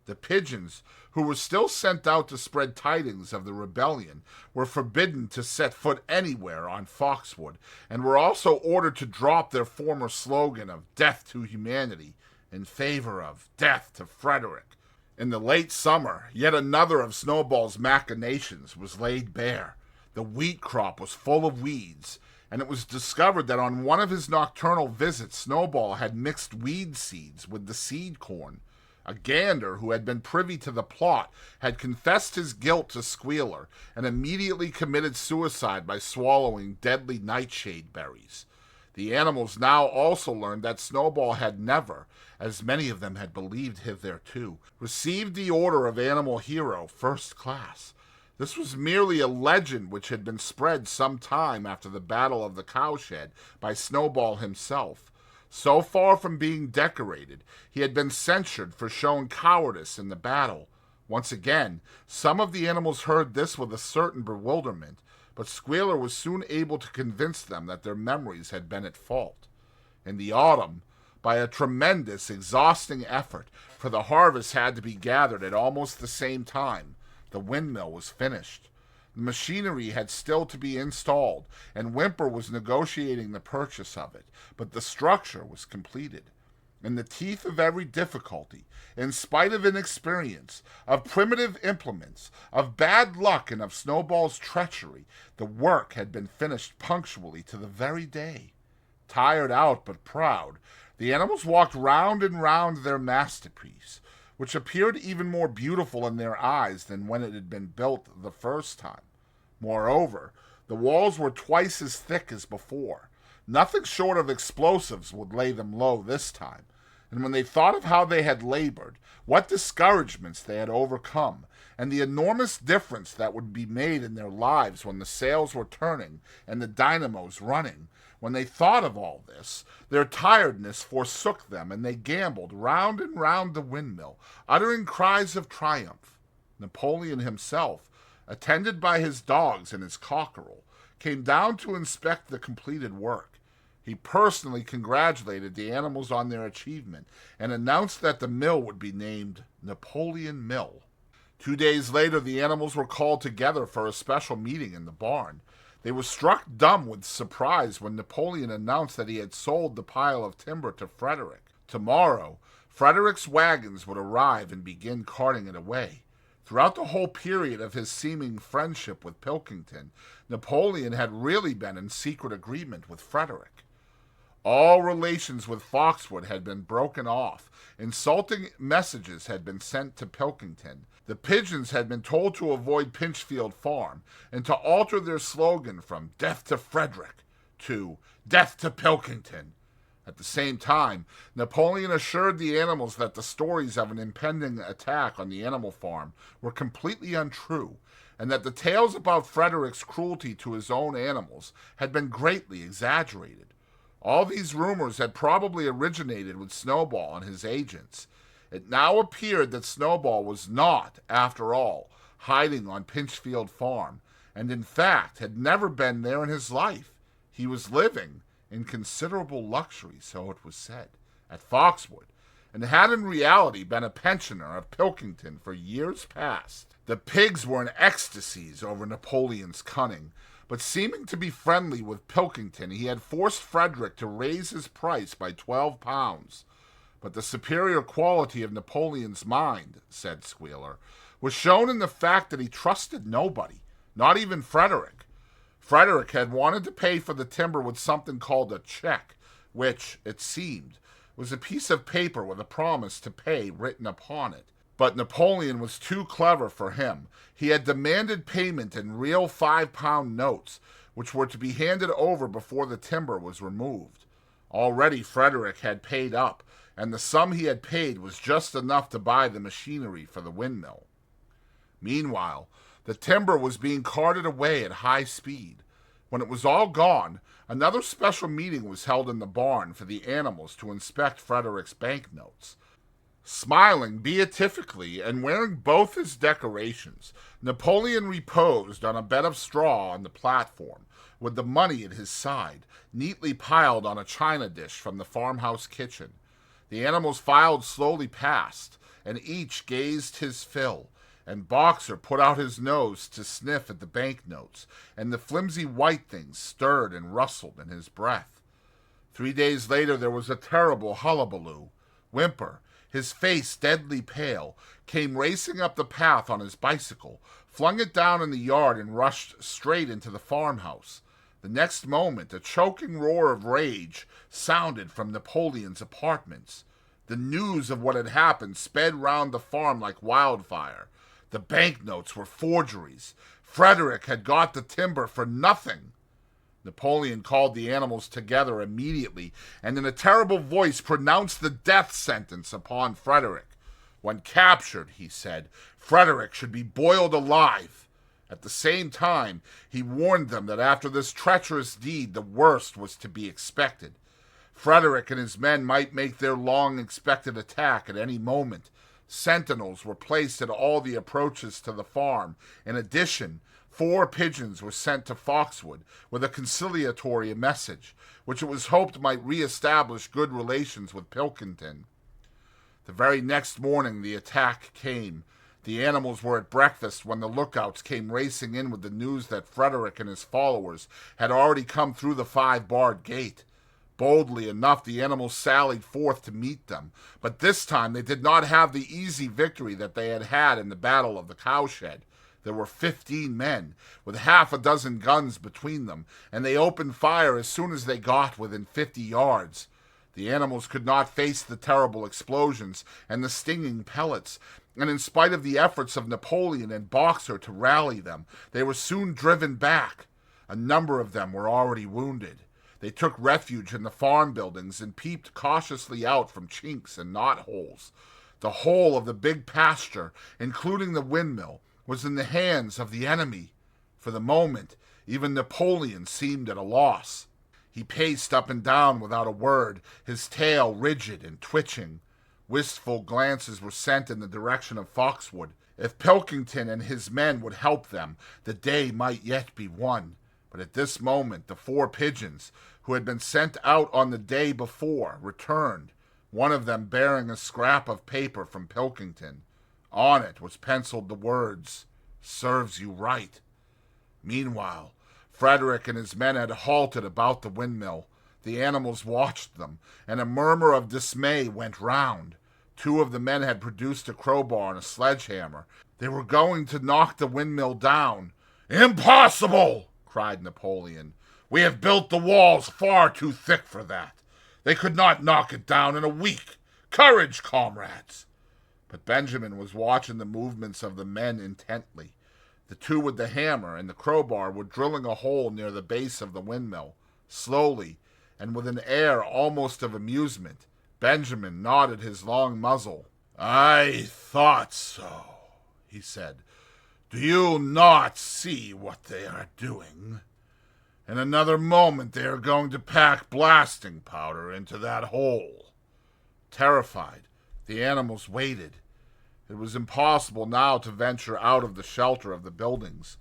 Speaker 1: The pigeons, who were still sent out to spread tidings of the rebellion, were forbidden to set foot anywhere on Foxwood, and were also ordered to drop their former slogan of "Death to Humanity" in favor of "Death to Frederick." In the late summer, yet another of Snowball's machinations was laid bare. The wheat crop was full of weeds, and it was discovered that on one of his nocturnal visits, Snowball had mixed weed seeds with the seed corn. A gander who had been privy to the plot had confessed his guilt to Squealer and immediately committed suicide by swallowing deadly nightshade berries. The animals now also learned that Snowball had never, as many of them had believed hitherto, received the order of Animal Hero First Class. This was merely a legend which had been spread some time after the Battle of the Cowshed by Snowball himself. So far from being decorated, he had been censured for showing cowardice in the battle. Once again, some of the animals heard this with a certain bewilderment, but Squealer was soon able to convince them that their memories had been at fault. In the autumn, by a tremendous, exhausting effort, for the harvest had to be gathered at almost the same time, the windmill was finished. The machinery had still to be installed, and Whymper was negotiating the purchase of it, but the structure was completed. In the teeth of every difficulty, in spite of inexperience, of primitive implements, of bad luck, and of Snowball's treachery, the work had been finished punctually to the very day. Tired out but proud, the animals walked round and round their masterpiece, which appeared even more beautiful in their eyes than when it had been built the first time. Moreover, the walls were twice as thick as before. Nothing short of explosives would lay them low this time, and when they thought of how they had labored, what discouragements they had overcome, and the enormous difference that would be made in their lives when the sails were turning and the dynamos running, when they thought of all this, their tiredness forsook them, and they gamboled round and round the windmill, uttering cries of triumph. Napoleon himself, attended by his dogs and his cockerel, came down to inspect the completed work. He personally congratulated the animals on their achievement and announced that the mill would be named Napoleon Mill. 2 days later, the animals were called together for a special meeting in the barn. They were struck dumb with surprise when Napoleon announced that he had sold the pile of timber to Frederick. Tomorrow, Frederick's wagons would arrive and begin carting it away. Throughout the whole period of his seeming friendship with Pilkington, Napoleon had really been in secret agreement with Frederick. All relations with Foxwood had been broken off. Insulting messages had been sent to Pilkington. The pigeons had been told to avoid Pinchfield Farm and to alter their slogan from "Death to Frederick" to "Death to Pilkington." At the same time, Napoleon assured the animals that the stories of an impending attack on the animal farm were completely untrue, and that the tales about Frederick's cruelty to his own animals had been greatly exaggerated. All these rumors had probably originated with Snowball and his agents. It now appeared that Snowball was not, after all, hiding on Pinchfield Farm, and in fact had never been there in his life. He was living, in considerable luxury, so it was said, at Foxwood, and had in reality been a pensioner of Pilkington for years past. The pigs were in ecstasies over Napoleon's cunning, but seeming to be friendly with Pilkington, he had forced Frederick to raise his price by 12 pounds. But the superior quality of Napoleon's mind, said Squealer, was shown in the fact that he trusted nobody, not even Frederick. Frederick had wanted to pay for the timber with something called a check, which, it seemed, was a piece of paper with a promise to pay written upon it. But Napoleon was too clever for him. He had demanded payment in real 5-pound notes, which were to be handed over before the timber was removed. Already Frederick had paid up, and the sum he had paid was just enough to buy the machinery for the windmill. Meanwhile, the timber was being carted away at high speed. When it was all gone, another special meeting was held in the barn for the animals to inspect Frederick's banknotes. Smiling beatifically and wearing both his decorations, Napoleon reposed on a bed of straw on the platform, with the money at his side, neatly piled on a china dish from the farmhouse kitchen. The animals filed slowly past, and each gazed his fill, and Boxer put out his nose to sniff at the banknotes, and the flimsy white things stirred and rustled in his breath. 3 days later there was a terrible hullabaloo. Whymper, his face deadly pale, came racing up the path on his bicycle, flung it down in the yard, and rushed straight into the farmhouse. The next moment a choking roar of rage sounded from Napoleon's apartments. The news of what had happened sped round the farm like wildfire. The banknotes were forgeries. Frederick had got the timber for nothing. Napoleon called the animals together immediately, and in a terrible voice pronounced the death sentence upon Frederick. When captured, he said, Frederick should be boiled alive. At the same time, he warned them that after this treacherous deed the worst was to be expected. Frederick and his men might make their long-expected attack at any moment. Sentinels were placed at all the approaches to the farm. In addition, 4 pigeons were sent to Foxwood with a conciliatory message, which it was hoped might re-establish good relations with Pilkington. The very next morning the attack came. The animals were at breakfast when the lookouts came racing in with the news that Frederick and his followers had already come through the 5-barred gate. Boldly enough, the animals sallied forth to meet them, but this time they did not have the easy victory that they had had in the battle of the cowshed. There were 15 men, with half a dozen guns between them, and they opened fire as soon as they got within 50 yards. The animals could not face the terrible explosions and the stinging pellets, and in spite of the efforts of Napoleon and Boxer to rally them, they were soon driven back. A number of them were already wounded. They took refuge in the farm buildings and peeped cautiously out from chinks and knotholes. The whole of the big pasture, including the windmill, was in the hands of the enemy. For the moment, even Napoleon seemed at a loss. He paced up and down without a word, his tail rigid and twitching. Wistful glances were sent in the direction of Foxwood. If Pilkington and his men would help them, the day might yet be won. But at this moment the 4 pigeons, who had been sent out on the day before, returned, one of them bearing a scrap of paper from Pilkington. On it was penciled the words, "Serves you right." Meanwhile, Frederick and his men had halted about the windmill. The animals watched them, and a murmur of dismay went round. 2 of the men had produced a crowbar and a sledgehammer. They were going to knock the windmill down. "Impossible!" cried Napoleon. "We have built the walls far too thick for that. They could not knock it down in a week. Courage, comrades!" But Benjamin was watching the movements of the men intently. The 2 with the hammer and the crowbar were drilling a hole near the base of the windmill. Slowly, and with an air almost of amusement, Benjamin nodded his long muzzle. "I thought so," he said. "Do you not see what they are doing? In another moment they are going to pack blasting powder into that hole." Terrified, the animals waited. It was impossible now to venture out of the shelter of the buildings.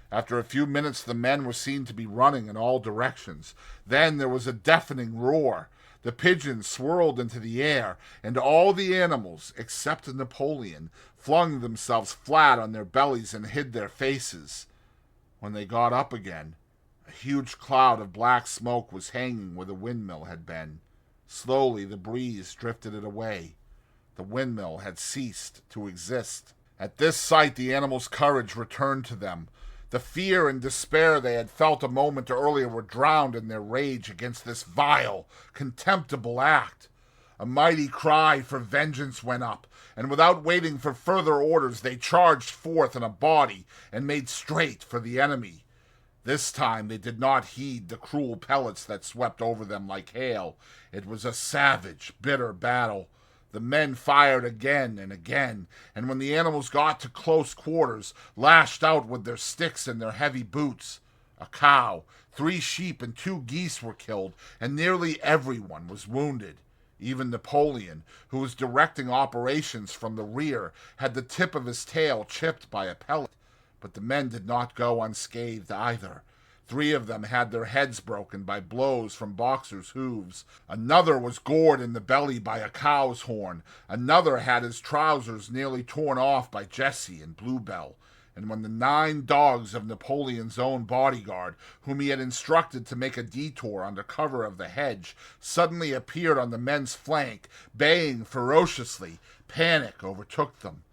Speaker 1: After a few minutes the men were seen to be running in all directions. Then there was a deafening roar. The pigeons swirled into the air, and all the animals, except Napoleon, flung themselves flat on their bellies and hid their faces. When they got up again, a huge cloud of black smoke was hanging where the windmill had been. Slowly the breeze drifted it away. The windmill had ceased to exist. At this sight the animals' courage returned to them. The fear and despair they had felt a moment earlier were drowned in their rage against this vile, contemptible act. A mighty cry for vengeance went up, and without waiting for further orders they charged forth in a body and made straight for the enemy. This time they did not heed the cruel pellets that swept over them like hail. It was a savage, bitter battle. The men fired again and again, and when the animals got to close quarters, lashed out with their sticks and their heavy boots. A cow, 3 sheep, and 2 geese were killed, and nearly everyone was wounded. Even Napoleon, who was directing operations from the rear, had the tip of his tail chipped by a pellet. But the men did not go unscathed either. 3 of them had their heads broken by blows from Boxer's hooves. Another was gored in the belly by a cow's horn. Another had his trousers nearly torn off by Jessie and Bluebell. And when the 9 dogs of Napoleon's own bodyguard, whom he had instructed to make a detour under cover of the hedge, suddenly appeared on the men's flank, baying ferociously, panic overtook them.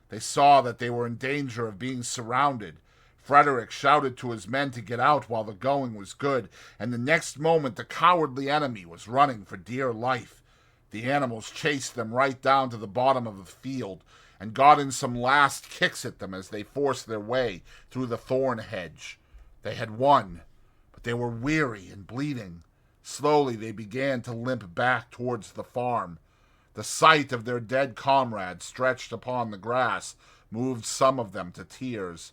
Speaker 1: They saw that they were in danger of being surrounded. Frederick shouted to his men to get out while the going was good, and the next moment the cowardly enemy was running for dear life. The animals chased them right down to the bottom of the field, and got in some last kicks at them as they forced their way through the thorn hedge. They had won, but they were weary and bleeding. Slowly they began to limp back towards the farm. The sight of their dead comrades stretched upon the grass moved some of them to tears,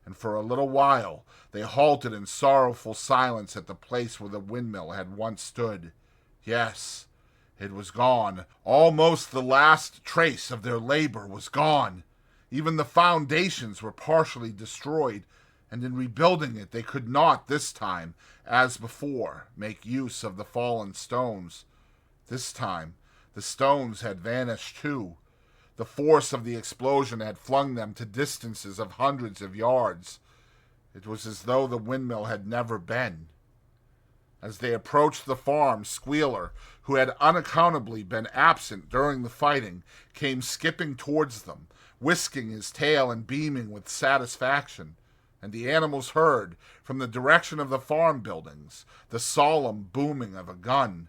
Speaker 1: and for a little while they halted in sorrowful silence at the place where the windmill had once stood. Yes, it was gone. Almost the last trace of their labor was gone. Even the foundations were partially destroyed, and in rebuilding it they could not this time, as before, make use of the fallen stones. This time the stones had vanished too. The force of the explosion had flung them to distances of hundreds of yards. It was as though the windmill had never been. As they approached the farm, Squealer, who had unaccountably been absent during the fighting, came skipping towards them, whisking his tail and beaming with satisfaction, and the animals heard, from the direction of the farm buildings, the solemn booming of a gun.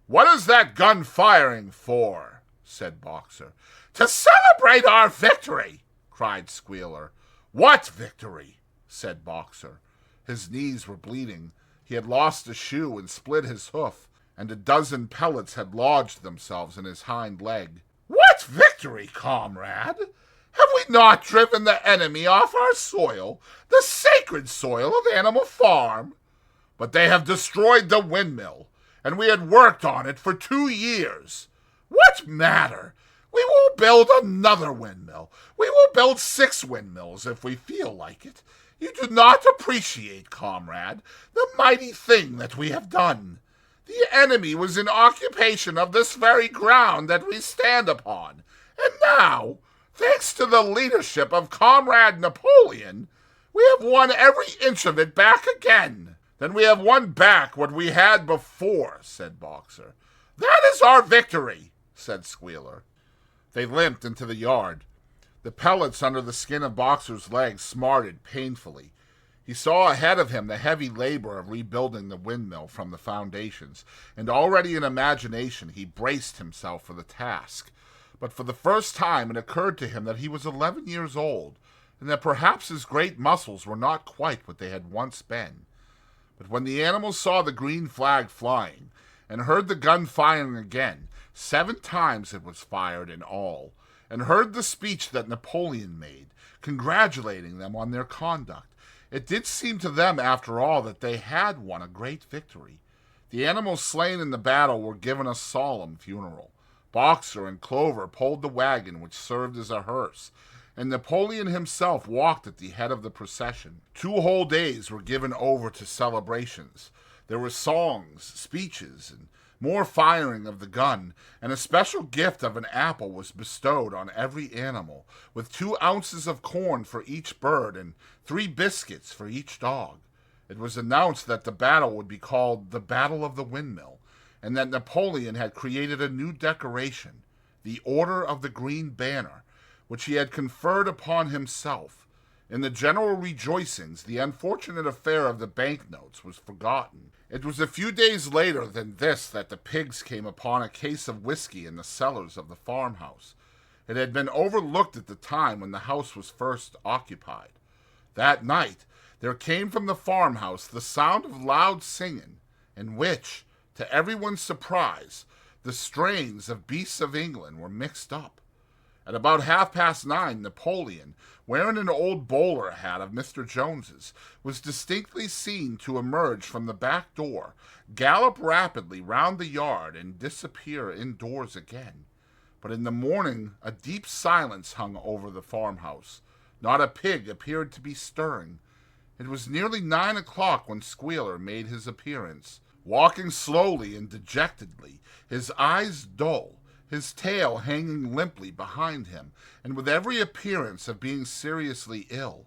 Speaker 1: "What is that gun firing for?" said Boxer. "To celebrate our victory," cried Squealer. "What victory?" said Boxer. His knees were bleeding. He had lost a shoe and split his hoof, and a dozen pellets had lodged themselves in his hind leg. "What victory, comrade? Have we not driven the enemy off our soil, the sacred soil of Animal Farm? But they have destroyed the windmill, and we had worked on it for 2 years. What matter? We will build another windmill. We will build 6 windmills if we feel like it. You do not appreciate, comrade, the mighty thing that we have done. The enemy was in occupation of this very ground that we stand upon, and now, thanks to the leadership of Comrade Napoleon, we have won every inch of it back again." "Then we have won back what we had before," said Boxer. "That is our victory," said Squealer. They limped into the yard. The pellets under the skin of Boxer's legs smarted painfully. He saw ahead of him the heavy labor of rebuilding the windmill from the foundations, and already in imagination he braced himself for the task. But for the first time it occurred to him that he was 11 years old, and that perhaps his great muscles were not quite what they had once been. But when the animals saw the green flag flying, and heard the gun firing again, 7 times it was fired in all, and heard the speech that Napoleon made, congratulating them on their conduct, it did seem to them, after all, that they had won a great victory. The animals slain in the battle were given a solemn funeral. Boxer and Clover pulled the wagon which served as a hearse, and Napoleon himself walked at the head of the procession. 2 whole days were given over to celebrations. There were songs, speeches, and more firing of the gun, and a special gift of an apple was bestowed on every animal, with 2 ounces of corn for each bird and 3 biscuits for each dog. It was announced that the battle would be called the Battle of the Windmill, and that Napoleon had created a new decoration, the Order of the Green Banner, which he had conferred upon himself. In the general rejoicings, the unfortunate affair of the banknotes was forgotten. It was a few days later than this that the pigs came upon a case of whiskey in the cellars of the farmhouse. It had been overlooked at the time when the house was first occupied. That night there came from the farmhouse the sound of loud singing, in which, to everyone's surprise, the strains of Beasts of England were mixed up. At about 9:30, Napoleon, wearing an old bowler hat of Mr. Jones's, was distinctly seen to emerge from the back door, gallop rapidly round the yard, and disappear indoors again. But in the morning a deep silence hung over the farmhouse. Not a pig appeared to be stirring. It was nearly 9 o'clock when Squealer made his appearance, walking slowly and dejectedly, his eyes dull, his tail hanging limply behind him, and with every appearance of being seriously ill.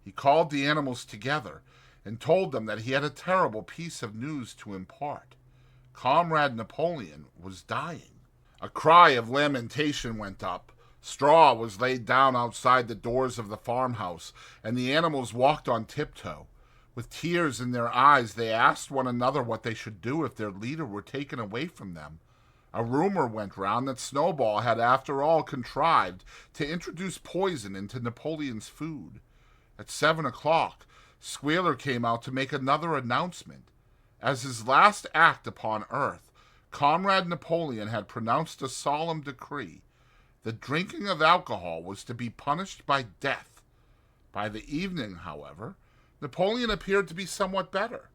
Speaker 1: He called the animals together, and told them that he had a terrible piece of news to impart. Comrade Napoleon was dying. A cry of lamentation went up. Straw was laid down outside the doors of the farmhouse, and the animals walked on tiptoe. With tears in their eyes, they asked one another what they should do if their leader were taken away from them. A rumor went round that Snowball had after all contrived to introduce poison into Napoleon's food. At 7 o'clock, Squealer came out to make another announcement. As his last act upon earth, Comrade Napoleon had pronounced a solemn decree. The drinking of alcohol was to be punished by death. By the evening, however, Napoleon appeared to be somewhat better,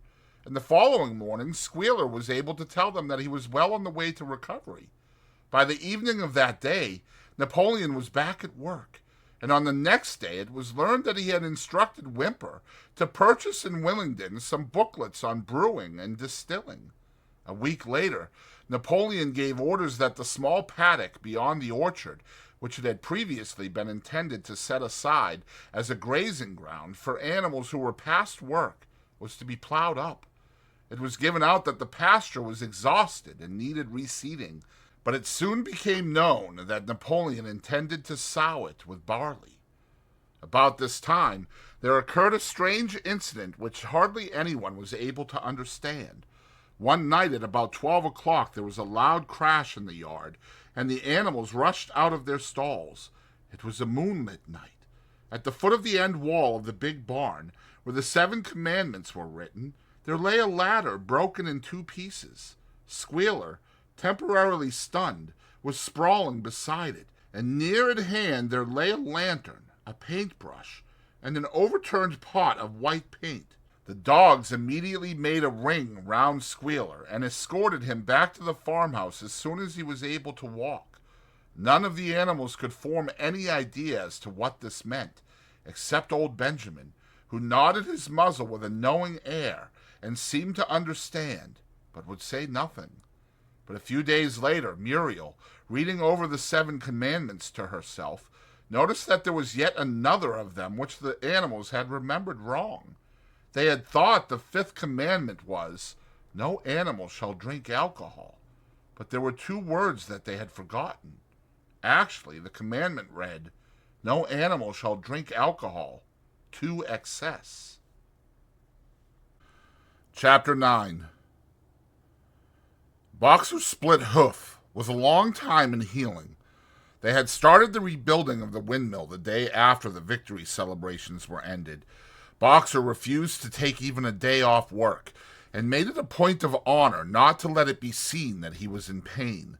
Speaker 1: and the following morning Squealer was able to tell them that he was well on the way to recovery. By the evening of that day, Napoleon was back at work, and on the next day it was learned that he had instructed Whymper to purchase in Willingdon some booklets on brewing and distilling. A week later, Napoleon gave orders that the small paddock beyond the orchard, which it had previously been intended to set aside as a grazing ground for animals who were past work, was to be plowed up. It was given out that the pasture was exhausted and needed reseeding, but it soon became known that Napoleon intended to sow it with barley. About this time, there occurred a strange incident which hardly anyone was able to understand. One night at about 12 o'clock there was a loud crash in the yard, and the animals rushed out of their stalls. It was a moonlit night. At the foot of the end wall of the big barn, where the 7 commandments were written, there lay a ladder broken in 2 pieces. Squealer, temporarily stunned, was sprawling beside it, and near at hand there lay a lantern, a paintbrush, and an overturned pot of white paint. The dogs immediately made a ring round Squealer and escorted him back to the farmhouse as soon as he was able to walk. None of the animals could form any idea as to what this meant, except old Benjamin, who nodded his muzzle with a knowing air and seemed to understand, but would say nothing. But a few days later, Muriel, reading over the 7 commandments to herself, noticed that there was yet another of them which the animals had remembered wrong. They had thought the 5th commandment was, "No animal shall drink alcohol," but there were 2 words that they had forgotten. Actually, the commandment read, "No animal shall drink alcohol to excess." Chapter 9. Boxer's split hoof was a long time in healing. They had started the rebuilding of the windmill the day after the victory celebrations were ended. Boxer refused to take even a day off work, and made it a point of honor not to let it be seen that he was in pain.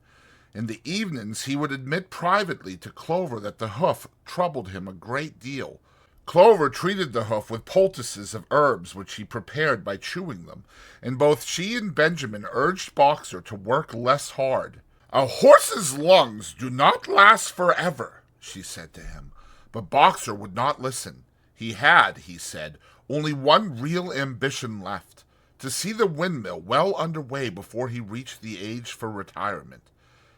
Speaker 1: In the evenings he would admit privately to Clover that the hoof troubled him a great deal. Clover treated the hoof with poultices of herbs which he prepared by chewing them, and both she and Benjamin urged Boxer to work less hard. "A horse's lungs do not last forever," she said to him, but Boxer would not listen. He had, he said, only one real ambition left, to see the windmill well under way before he reached the age for retirement.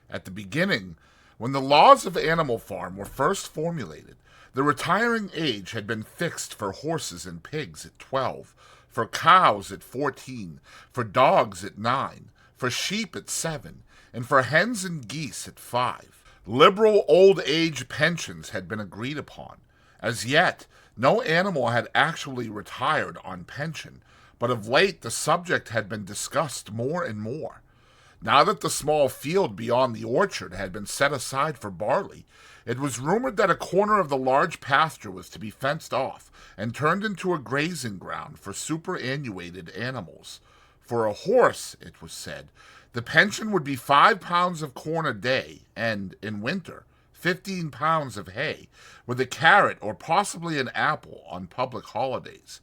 Speaker 1: At the beginning, when the laws of Animal Farm were first formulated, the retiring age had been fixed for horses and pigs at 12, for cows at 14, for dogs at 9, for sheep at 7, and for hens and geese at 5. Liberal old age pensions had been agreed upon. As yet, no animal had actually retired on pension, but of late the subject had been discussed more and more. Now that the small field beyond the orchard had been set aside for barley, it was rumored that a corner of the large pasture was to be fenced off and turned into a grazing ground for superannuated animals. For a horse, it was said, the pension would be 5 pounds of corn a day and, in winter, 15 pounds of hay, with a carrot or possibly an apple on public holidays.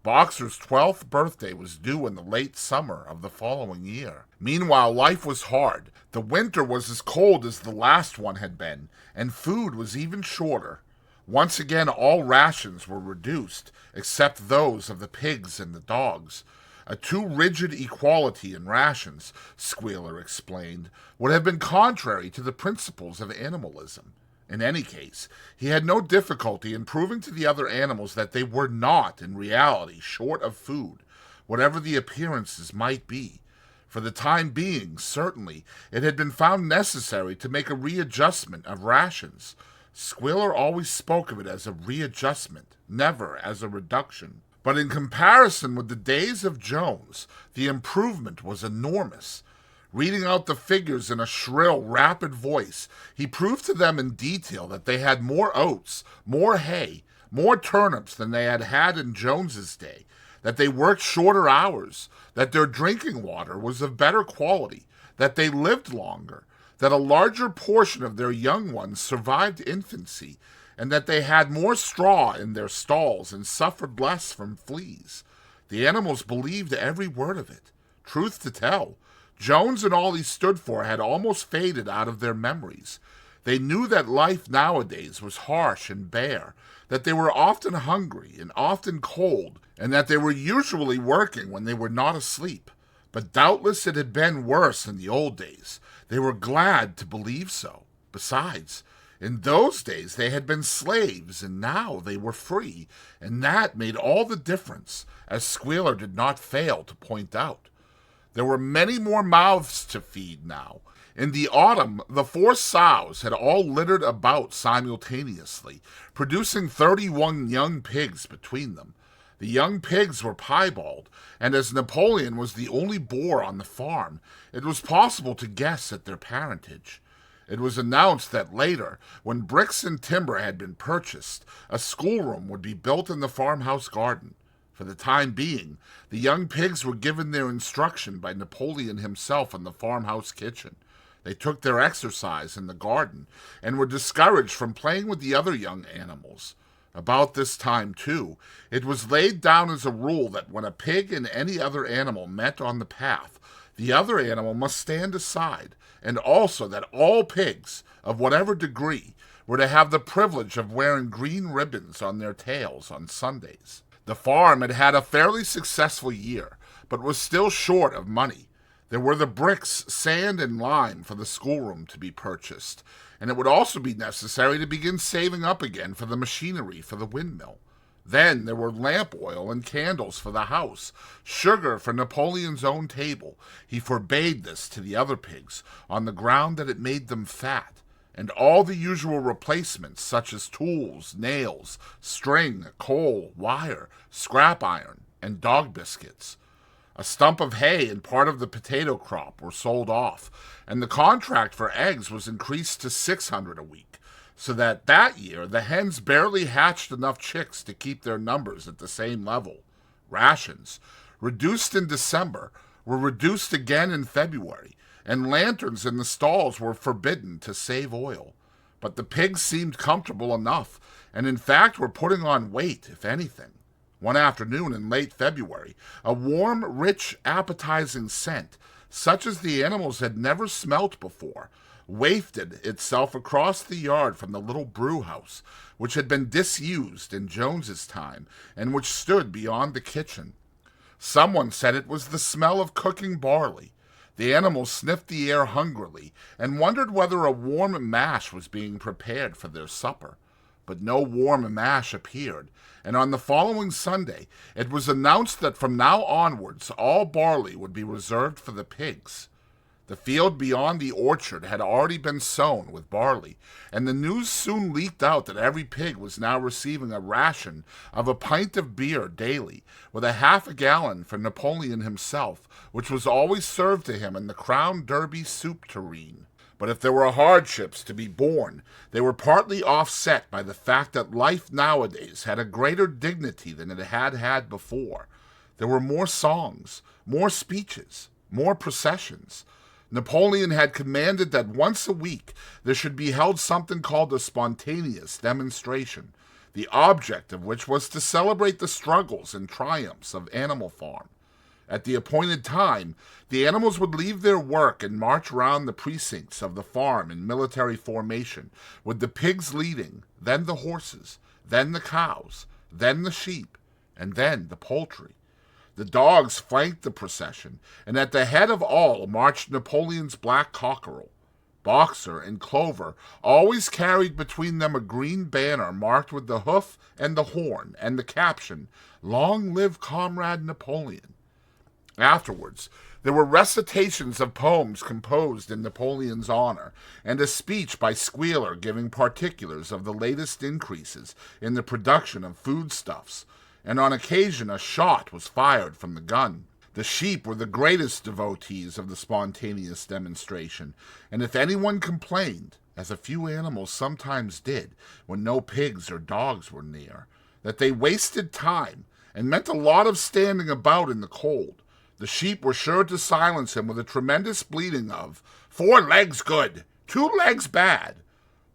Speaker 1: Boxer's 12th birthday was due in the late summer of the following year. Meanwhile, life was hard. The winter was as cold as the last one had been, and food was even shorter. Once again, all rations were reduced, except those of the pigs and the dogs. A too rigid equality in rations, Squealer explained, would have been contrary to the principles of animalism. In any case, he had no difficulty in proving to the other animals that they were not, in reality, short of food, whatever the appearances might be. For the time being, certainly, it had been found necessary to make a readjustment of rations. Squealer always spoke of it as a readjustment, never as a reduction. But in comparison with the days of Jones, the improvement was enormous. Reading out the figures in a shrill, rapid voice, he proved to them in detail that they had more oats, more hay, more turnips than they had had in Jones's day, that they worked shorter hours, that their drinking water was of better quality, that they lived longer, that a larger portion of their young ones survived infancy, and that they had more straw in their stalls and suffered less from fleas. The animals believed every word of it. Truth to tell, Jones and all he stood for had almost faded out of their memories. They knew that life nowadays was harsh and bare, that they were often hungry and often cold, and that they were usually working when they were not asleep. But doubtless it had been worse in the old days. They were glad to believe so. Besides, in those days they had been slaves, and now they were free, and that made all the difference, as Squealer did not fail to point out. There were many more mouths to feed now. In the autumn, the 4 sows had all littered about simultaneously, producing 31 young pigs between them. The young pigs were piebald, and as Napoleon was the only boar on the farm, it was possible to guess at their parentage. It was announced that later, when bricks and timber had been purchased, a schoolroom would be built in the farmhouse garden. For the time being, the young pigs were given their instruction by Napoleon himself in the farmhouse kitchen. They took their exercise in the garden, and were discouraged from playing with the other young animals. About this time, too, it was laid down as a rule that when a pig and any other animal met on the path, the other animal must stand aside, and also that all pigs, of whatever degree, were to have the privilege of wearing green ribbons on their tails on Sundays. The farm had had a fairly successful year, but was still short of money. There were the bricks, sand, and lime for the schoolroom to be purchased, and it would also be necessary to begin saving up again for the machinery for the windmill. Then there were lamp oil and candles for the house, sugar for Napoleon's own table. He forbade this to the other pigs, on the ground that it made them fat, and all the usual replacements such as tools, nails, string, coal, wire, scrap iron, and dog biscuits. A stump of hay and part of the potato crop were sold off, and the contract for eggs was increased to 600 a week, so that year the hens barely hatched enough chicks to keep their numbers at the same level. Rations, reduced in December, were reduced again in February, and lanterns in the stalls were forbidden to save oil. But the pigs seemed comfortable enough, and in fact were putting on weight, if anything. One afternoon in late February, a warm, rich, appetizing scent, such as the animals had never smelt before, wafted itself across the yard from the little brew house, which had been disused in Jones's time, and which stood beyond the kitchen. Someone said it was the smell of cooking barley. The animals sniffed the air hungrily, and wondered whether a warm mash was being prepared for their supper. But no warm mash appeared, and on the following Sunday it was announced that from now onwards all barley would be reserved for the pigs. The field beyond the orchard had already been sown with barley, and the news soon leaked out that every pig was now receiving a ration of a pint of beer daily, with a half a gallon for Napoleon himself, which was always served to him in the Crown Derby soup tureen. But if there were hardships to be borne, they were partly offset by the fact that life nowadays had a greater dignity than it had had before. There were more songs, more speeches, more processions. Napoleon had commanded that once a week there should be held something called a spontaneous demonstration, the object of which was to celebrate the struggles and triumphs of Animal Farm. At the appointed time, the animals would leave their work and march round the precincts of the farm in military formation, with the pigs leading, then the horses, then the cows, then the sheep, and then the poultry. The dogs flanked the procession, and at the head of all marched Napoleon's black cockerel. Boxer and Clover always carried between them a green banner marked with the hoof and the horn, and the caption, "Long live Comrade Napoleon." Afterwards, there were recitations of poems composed in Napoleon's honor, and a speech by Squealer giving particulars of the latest increases in the production of foodstuffs, and on occasion a shot was fired from the gun. The sheep were the greatest devotees of the spontaneous demonstration, and if anyone complained, as a few animals sometimes did when no pigs or dogs were near, that they wasted time and meant a lot of standing about in the cold, the sheep were sure to silence him with a tremendous bleating of, "4 legs good, 2 legs bad."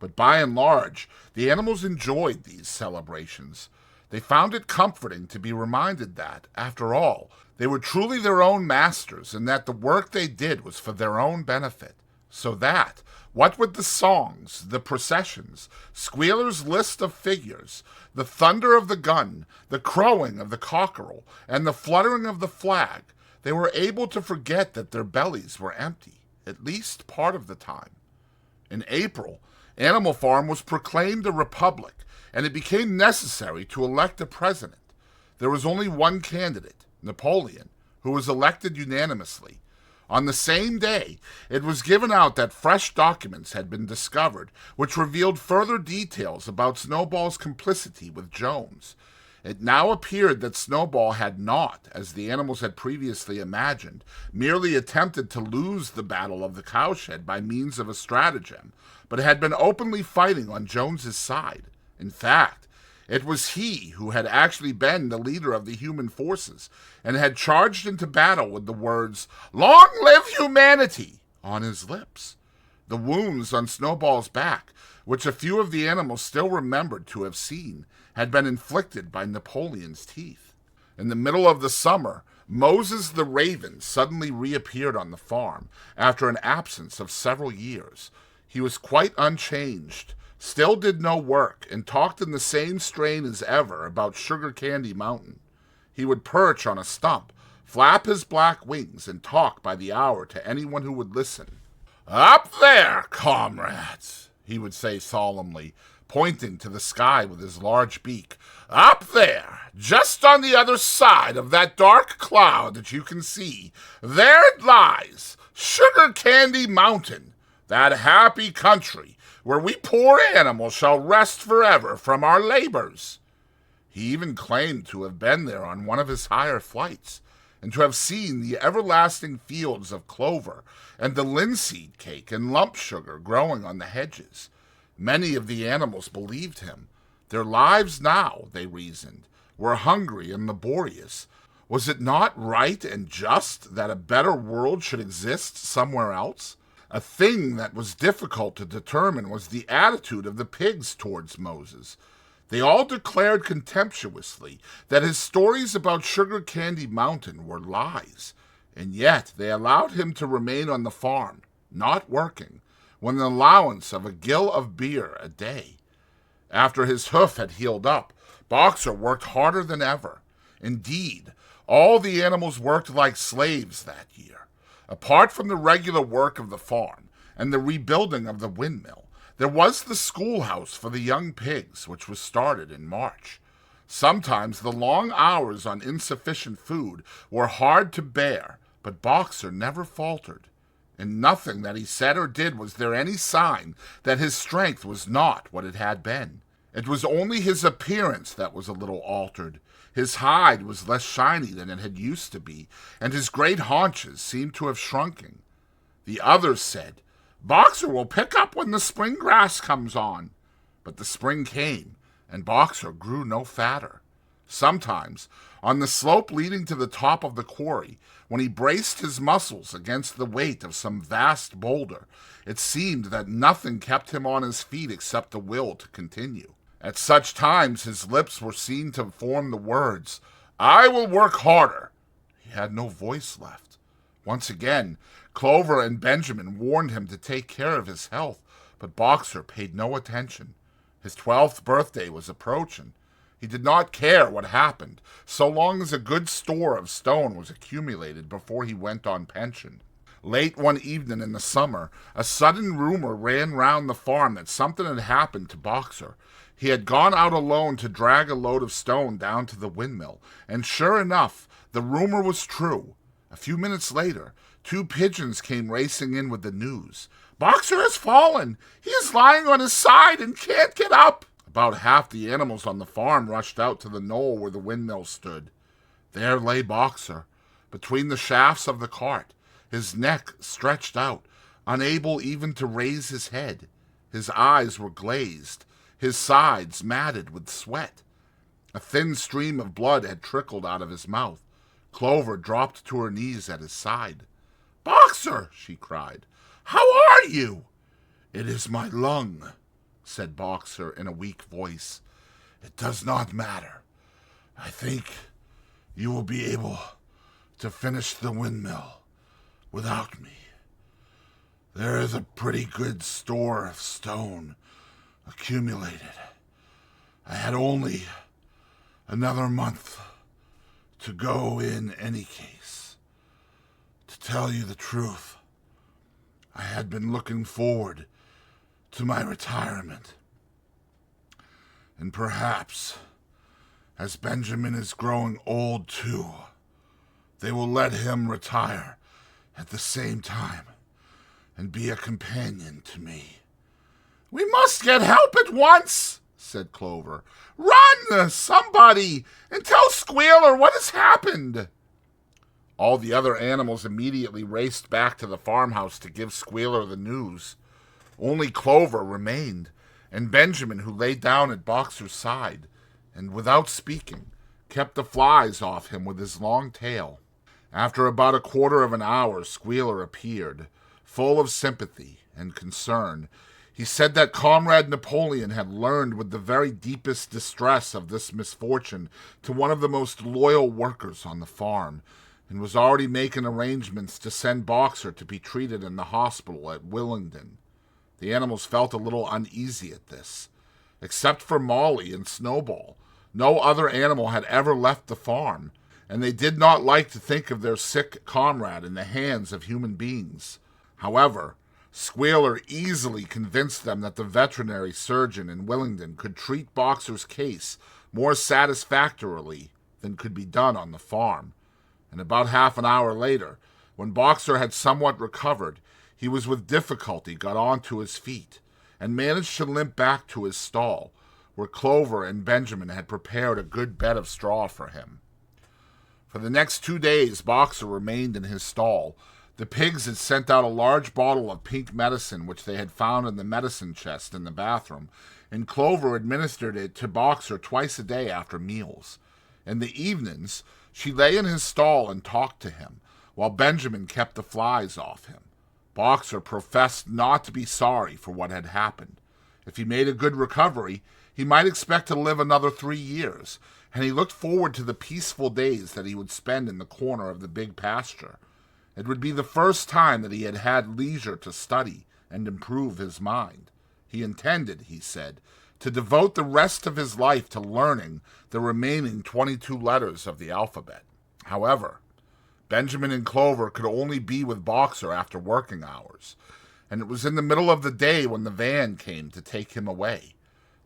Speaker 1: But by and large, the animals enjoyed these celebrations. They found it comforting to be reminded that, after all, they were truly their own masters, and that the work they did was for their own benefit. So that, what with the songs, the processions, Squealer's list of figures, the thunder of the gun, the crowing of the cockerel, and the fluttering of the flag, they were able to forget that their bellies were empty, at least part of the time. In April, Animal Farm was proclaimed a republic, and it became necessary to elect a president. There was only one candidate, Napoleon, who was elected unanimously. On the same day, it was given out that fresh documents had been discovered, which revealed further details about Snowball's complicity with Jones. It now appeared that Snowball had not, as the animals had previously imagined, merely attempted to lose the battle of the cowshed by means of a stratagem, but had been openly fighting on Jones's side. In fact, it was he who had actually been the leader of the human forces and had charged into battle with the words, "Long live humanity!" on his lips. The wounds on Snowball's back, which a few of the animals still remembered to have seen, had been inflicted by Napoleon's teeth. In the middle of the summer, Moses the Raven suddenly reappeared on the farm after an absence of several years. He was quite unchanged, still did no work, and talked in the same strain as ever about Sugar Candy Mountain. He would perch on a stump, flap his black wings, and talk by the hour to anyone who would listen. "Up there, comrades," he would say solemnly, pointing to the sky with his large beak. "Up there, just on the other side of that dark cloud that you can see, there it lies, Sugar Candy Mountain, that happy country where we poor animals shall rest forever from our labors." He even claimed to have been there on one of his higher flights, and to have seen the everlasting fields of clover and the linseed cake and lump sugar growing on the hedges. Many of the animals believed him. Their lives now, they reasoned, were hungry and laborious. Was it not right and just that a better world should exist somewhere else? A thing that was difficult to determine was the attitude of the pigs towards Moses. They all declared contemptuously that his stories about Sugar Candy Mountain were lies, and yet they allowed him to remain on the farm, not working, with an allowance of a gill of beer a day. After his hoof had healed up, Boxer worked harder than ever. Indeed, all the animals worked like slaves that year. Apart from the regular work of the farm and the rebuilding of the windmill, there was the schoolhouse for the young pigs, which was started in March. Sometimes the long hours on insufficient food were hard to bear, but Boxer never faltered. In nothing that he said or did was there any sign that his strength was not what it had been. It was only his appearance that was a little altered. His hide was less shiny than it had used to be, and his great haunches seemed to have shrunken. The others said, "Boxer will pick up when the spring grass comes on." But the spring came, and Boxer grew no fatter. Sometimes, on the slope leading to the top of the quarry, when he braced his muscles against the weight of some vast boulder, it seemed that nothing kept him on his feet except the will to continue. At such times his lips were seen to form the words, "I will work harder." He had no voice left. Once again, Clover and Benjamin warned him to take care of his health, but Boxer paid no attention. His 12th birthday was approaching. He did not care what happened, so long as a good store of stone was accumulated before he went on pension. Late one evening in the summer, a sudden rumor ran round the farm that something had happened to Boxer. He had gone out alone to drag a load of stone down to the windmill, and sure enough, the rumor was true. A few minutes later, 2 pigeons came racing in with the news. "Boxer has fallen! He is lying on his side and can't get up!" About half the animals on the farm rushed out to the knoll where the windmill stood. There lay Boxer, between the shafts of the cart, his neck stretched out, unable even to raise his head. His eyes were glazed, his sides matted with sweat. A thin stream of blood had trickled out of his mouth. Clover dropped to her knees at his side. "Boxer!" she cried. "How are you?" "It is my lung," said Boxer in a weak voice. "It does not matter. I think you will be able to finish the windmill without me. There is a pretty good store of stone accumulated. I had only another month to go in any case. To tell you the truth, I had been looking forward to my retirement. And perhaps, as Benjamin is growing old too, they will let him retire at the same time and be a companion to me. We must get help at once, said Clover. Run, somebody, and tell Squealer what has happened. All the other animals immediately raced back to the farmhouse to give Squealer the news. Only Clover remained, and Benjamin, who lay down at Boxer's side, and without speaking, kept the flies off him with his long tail. After about a quarter of an hour, Squealer appeared, full of sympathy and concern. He said that Comrade Napoleon had learned with the very deepest distress of this misfortune to one of the most loyal workers on the farm, and was already making arrangements to send Boxer to be treated in the hospital at Willingdon. The animals felt a little uneasy at this. Except for Molly and Snowball, no other animal had ever left the farm, and they did not like to think of their sick comrade in the hands of human beings. However, Squealer easily convinced them that the veterinary surgeon in Willingdon could treat Boxer's case more satisfactorily than could be done on the farm. And about half an hour later, when Boxer had somewhat recovered, he was with difficulty got onto his feet, and managed to limp back to his stall, where Clover and Benjamin had prepared a good bed of straw for him. For the next 2 days, Boxer remained in his stall. The pigs had sent out a large bottle of pink medicine which they had found in the medicine chest in the bathroom, and Clover administered it to Boxer twice a day after meals. In the evenings, she lay in his stall and talked to him, while Benjamin kept the flies off him. Boxer professed not to be sorry for what had happened. If he made a good recovery, he might expect to live another 3 years, and he looked forward to the peaceful days that he would spend in the corner of the big pasture. It would be the first time that he had had leisure to study and improve his mind. He intended, he said, to devote the rest of his life to learning the remaining 22 letters of the alphabet. However, Benjamin and Clover could only be with Boxer after working hours, and it was in the middle of the day when the van came to take him away.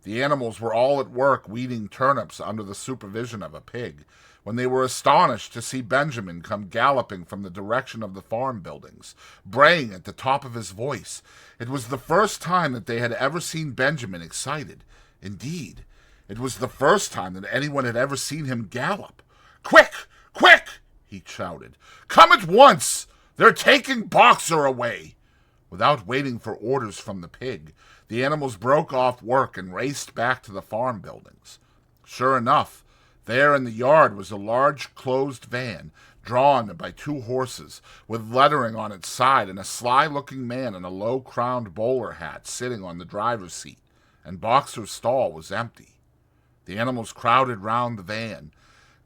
Speaker 1: The animals were all at work weeding turnips under the supervision of a pig, when they were astonished to see Benjamin come galloping from the direction of the farm buildings, braying at the top of his voice. It was the first time that they had ever seen Benjamin excited. Indeed, it was the first time that anyone had ever seen him gallop. "Quick! Quick!" he shouted. "Come at once! They're taking Boxer away!" Without waiting for orders from the pig, the animals broke off work and raced back to the farm buildings. Sure enough, there in the yard was a large closed van, drawn by 2 horses, with lettering on its side, and a sly-looking man in a low-crowned bowler hat sitting on the driver's seat, and Boxer's stall was empty. The animals crowded round the van.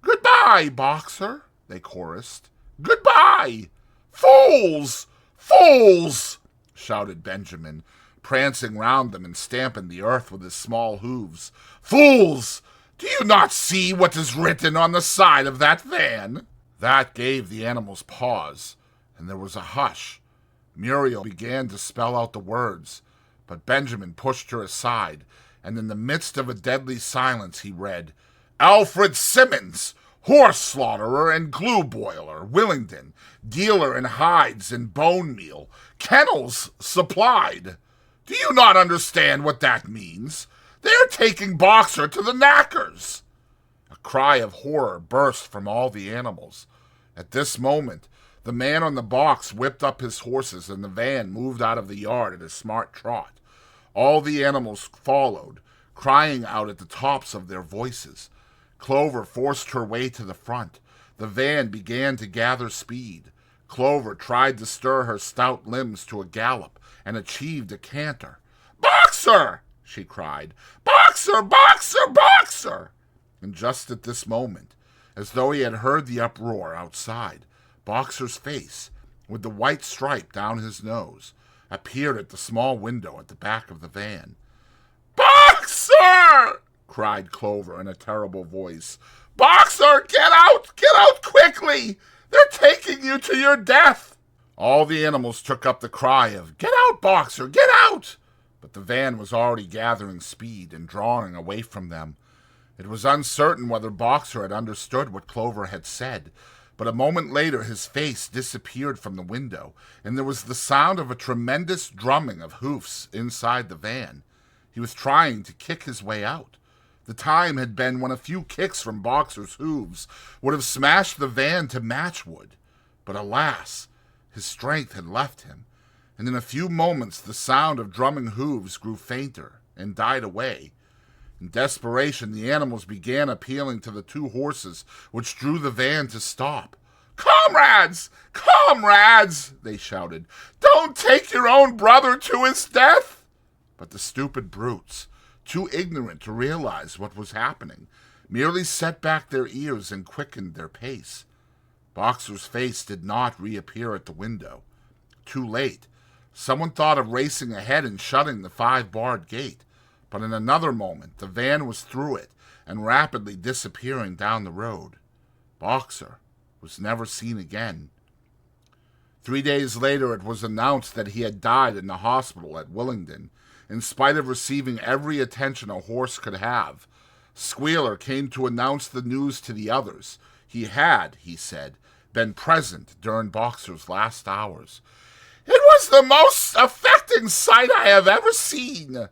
Speaker 1: "Goodbye, Boxer," they chorused. "Goodbye! Fools! Fools!" shouted Benjamin, prancing round them and stamping the earth with his small hooves. "Fools! Do you not see what is written on the side of that van?" That gave the animals pause, and there was a hush. Muriel began to spell out the words, but Benjamin pushed her aside, and in the midst of a deadly silence he read, "Alfred Simmons, horse slaughterer and glue boiler, Willingdon, dealer in hides and bone meal, kennels supplied. Do you not understand what that means? They are taking Boxer to the knackers." A cry of horror burst from all the animals. At this moment, the man on the box whipped up his horses, and the van moved out of the yard at a smart trot. All the animals followed, crying out at the tops of their voices. Clover forced her way to the front. The van began to gather speed. Clover tried to stir her stout limbs to a gallop, and achieved a canter. "Boxer!" she cried. "Boxer! Boxer! Boxer!" And just at this moment, as though he had heard the uproar outside, Boxer's face, with the white stripe down his nose, appeared at the small window at the back of the van. "Boxer!" cried Clover in a terrible voice. "Boxer, get out! Get out quickly! They're taking you to your death!" All the animals took up the cry of, "Get out, Boxer! Get out!" But the van was already gathering speed and drawing away from them. It was uncertain whether Boxer had understood what Clover had said, But a moment later his face disappeared from the window, and there was the sound of a tremendous drumming of hoofs inside the van. He was trying to kick his way out. The time had been when a few kicks from Boxer's hooves would have smashed the van to matchwood. But alas, his strength had left him, and in a few moments the sound of drumming hooves grew fainter and died away. In desperation, the animals began appealing to the two horses which drew the van to stop. "Comrades! Comrades!" they shouted. "Don't take your own brother to his death!" But the stupid brutes, too ignorant to realize what was happening, merely set back their ears and quickened their pace. Boxer's face did not reappear at the window. Too late. Someone thought of racing ahead and shutting the 5-barred gate. But in another moment, the van was through it and rapidly disappearing down the road. Boxer was never seen again. 3 days later, it was announced that he had died in the hospital at Willingdon, in spite of receiving every attention a horse could have. Squealer came to announce the news to the others. He had, he said, been present during Boxer's last hours. "It was the most affecting sight I have ever seen,"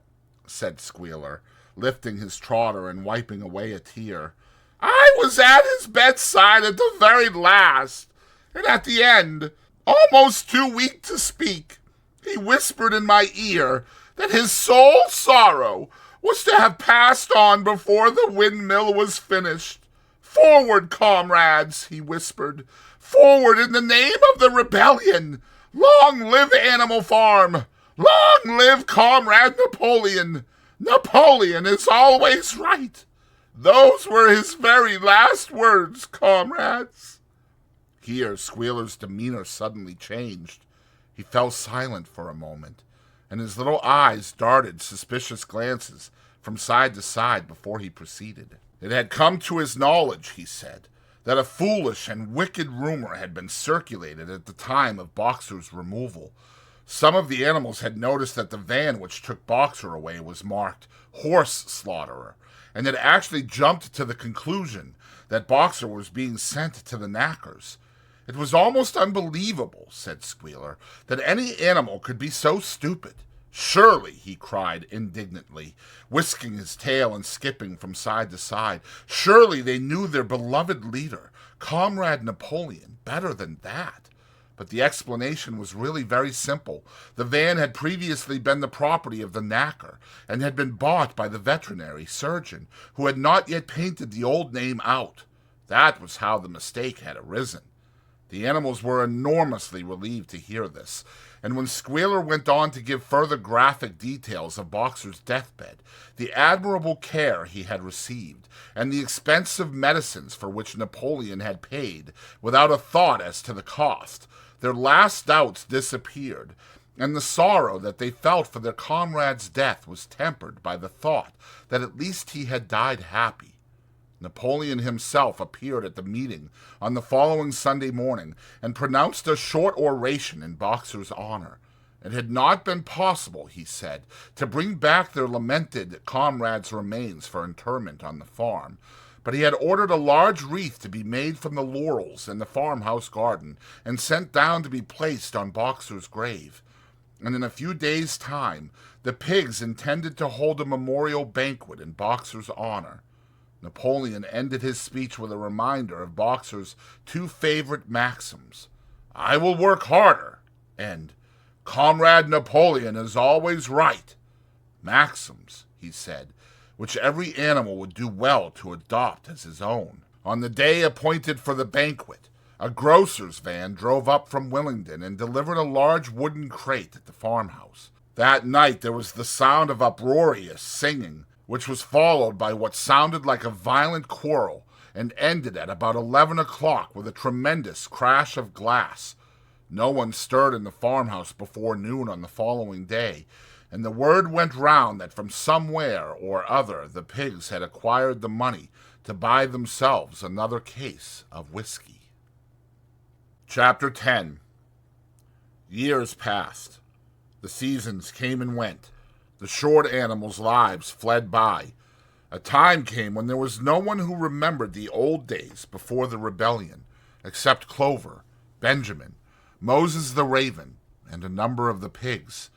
Speaker 1: said Squealer, lifting his trotter and wiping away a tear. "I was at his bedside at the very last, and at the end, almost too weak to speak, he whispered in my ear that his sole sorrow was to have passed on before the windmill was finished. 'Forward, comrades,' he whispered. 'Forward in the name of the rebellion. Long live Animal Farm! Long live Comrade Napoleon! Napoleon is always right. Those were his very last words, comrades.'" Here Squealer's demeanor suddenly changed. He fell silent for a moment, and his little eyes darted suspicious glances from side to side before he proceeded. It had come to his knowledge, he said, that a foolish and wicked rumor had been circulated at the time of Boxer's removal. Some of the animals had noticed that the van which took Boxer away was marked Horse Slaughterer, and had actually jumped to the conclusion that Boxer was being sent to the knackers. It was almost unbelievable, said Squealer, that any animal could be so stupid. "Surely," he cried indignantly, whisking his tail and skipping from side to side, "surely they knew their beloved leader, Comrade Napoleon, better than that." But the explanation was really very simple. The van had previously been the property of the knacker, and had been bought by the veterinary surgeon, who had not yet painted the old name out. That was how the mistake had arisen. The animals were enormously relieved to hear this, and when Squealer went on to give further graphic details of Boxer's deathbed, the admirable care he had received, and the expensive medicines for which Napoleon had paid, without a thought as to the cost, their last doubts disappeared, and the sorrow that they felt for their comrade's death was tempered by the thought that at least he had died happy. Napoleon himself appeared at the meeting on the following Sunday morning and pronounced a short oration in Boxer's honor. It had not been possible, he said, to bring back their lamented comrade's remains for interment on the farm, but he had ordered a large wreath to be made from the laurels in the farmhouse garden and sent down to be placed on Boxer's grave. And in a few days' time, the pigs intended to hold a memorial banquet in Boxer's honor. Napoleon ended his speech with a reminder of Boxer's two favorite maxims, "I will work harder," and "Comrade Napoleon is always right." Maxims, he said, which every animal would do well to adopt as his own. On the day appointed for the banquet, a grocer's van drove up from Willingdon and delivered a large wooden crate at the farmhouse. That night there was the sound of uproarious singing, which was followed by what sounded like a violent quarrel, and ended at about 11 o'clock with a tremendous crash of glass. No one stirred in the farmhouse before noon on the following day, and the word went round that from somewhere or other the pigs had acquired the money to buy themselves another case of whiskey. Chapter 10. Years passed. The seasons came and went. The short animals' lives fled by. A time came when there was no one who remembered the old days before the rebellion, except Clover, Benjamin, Moses the raven, and a number of the pigs.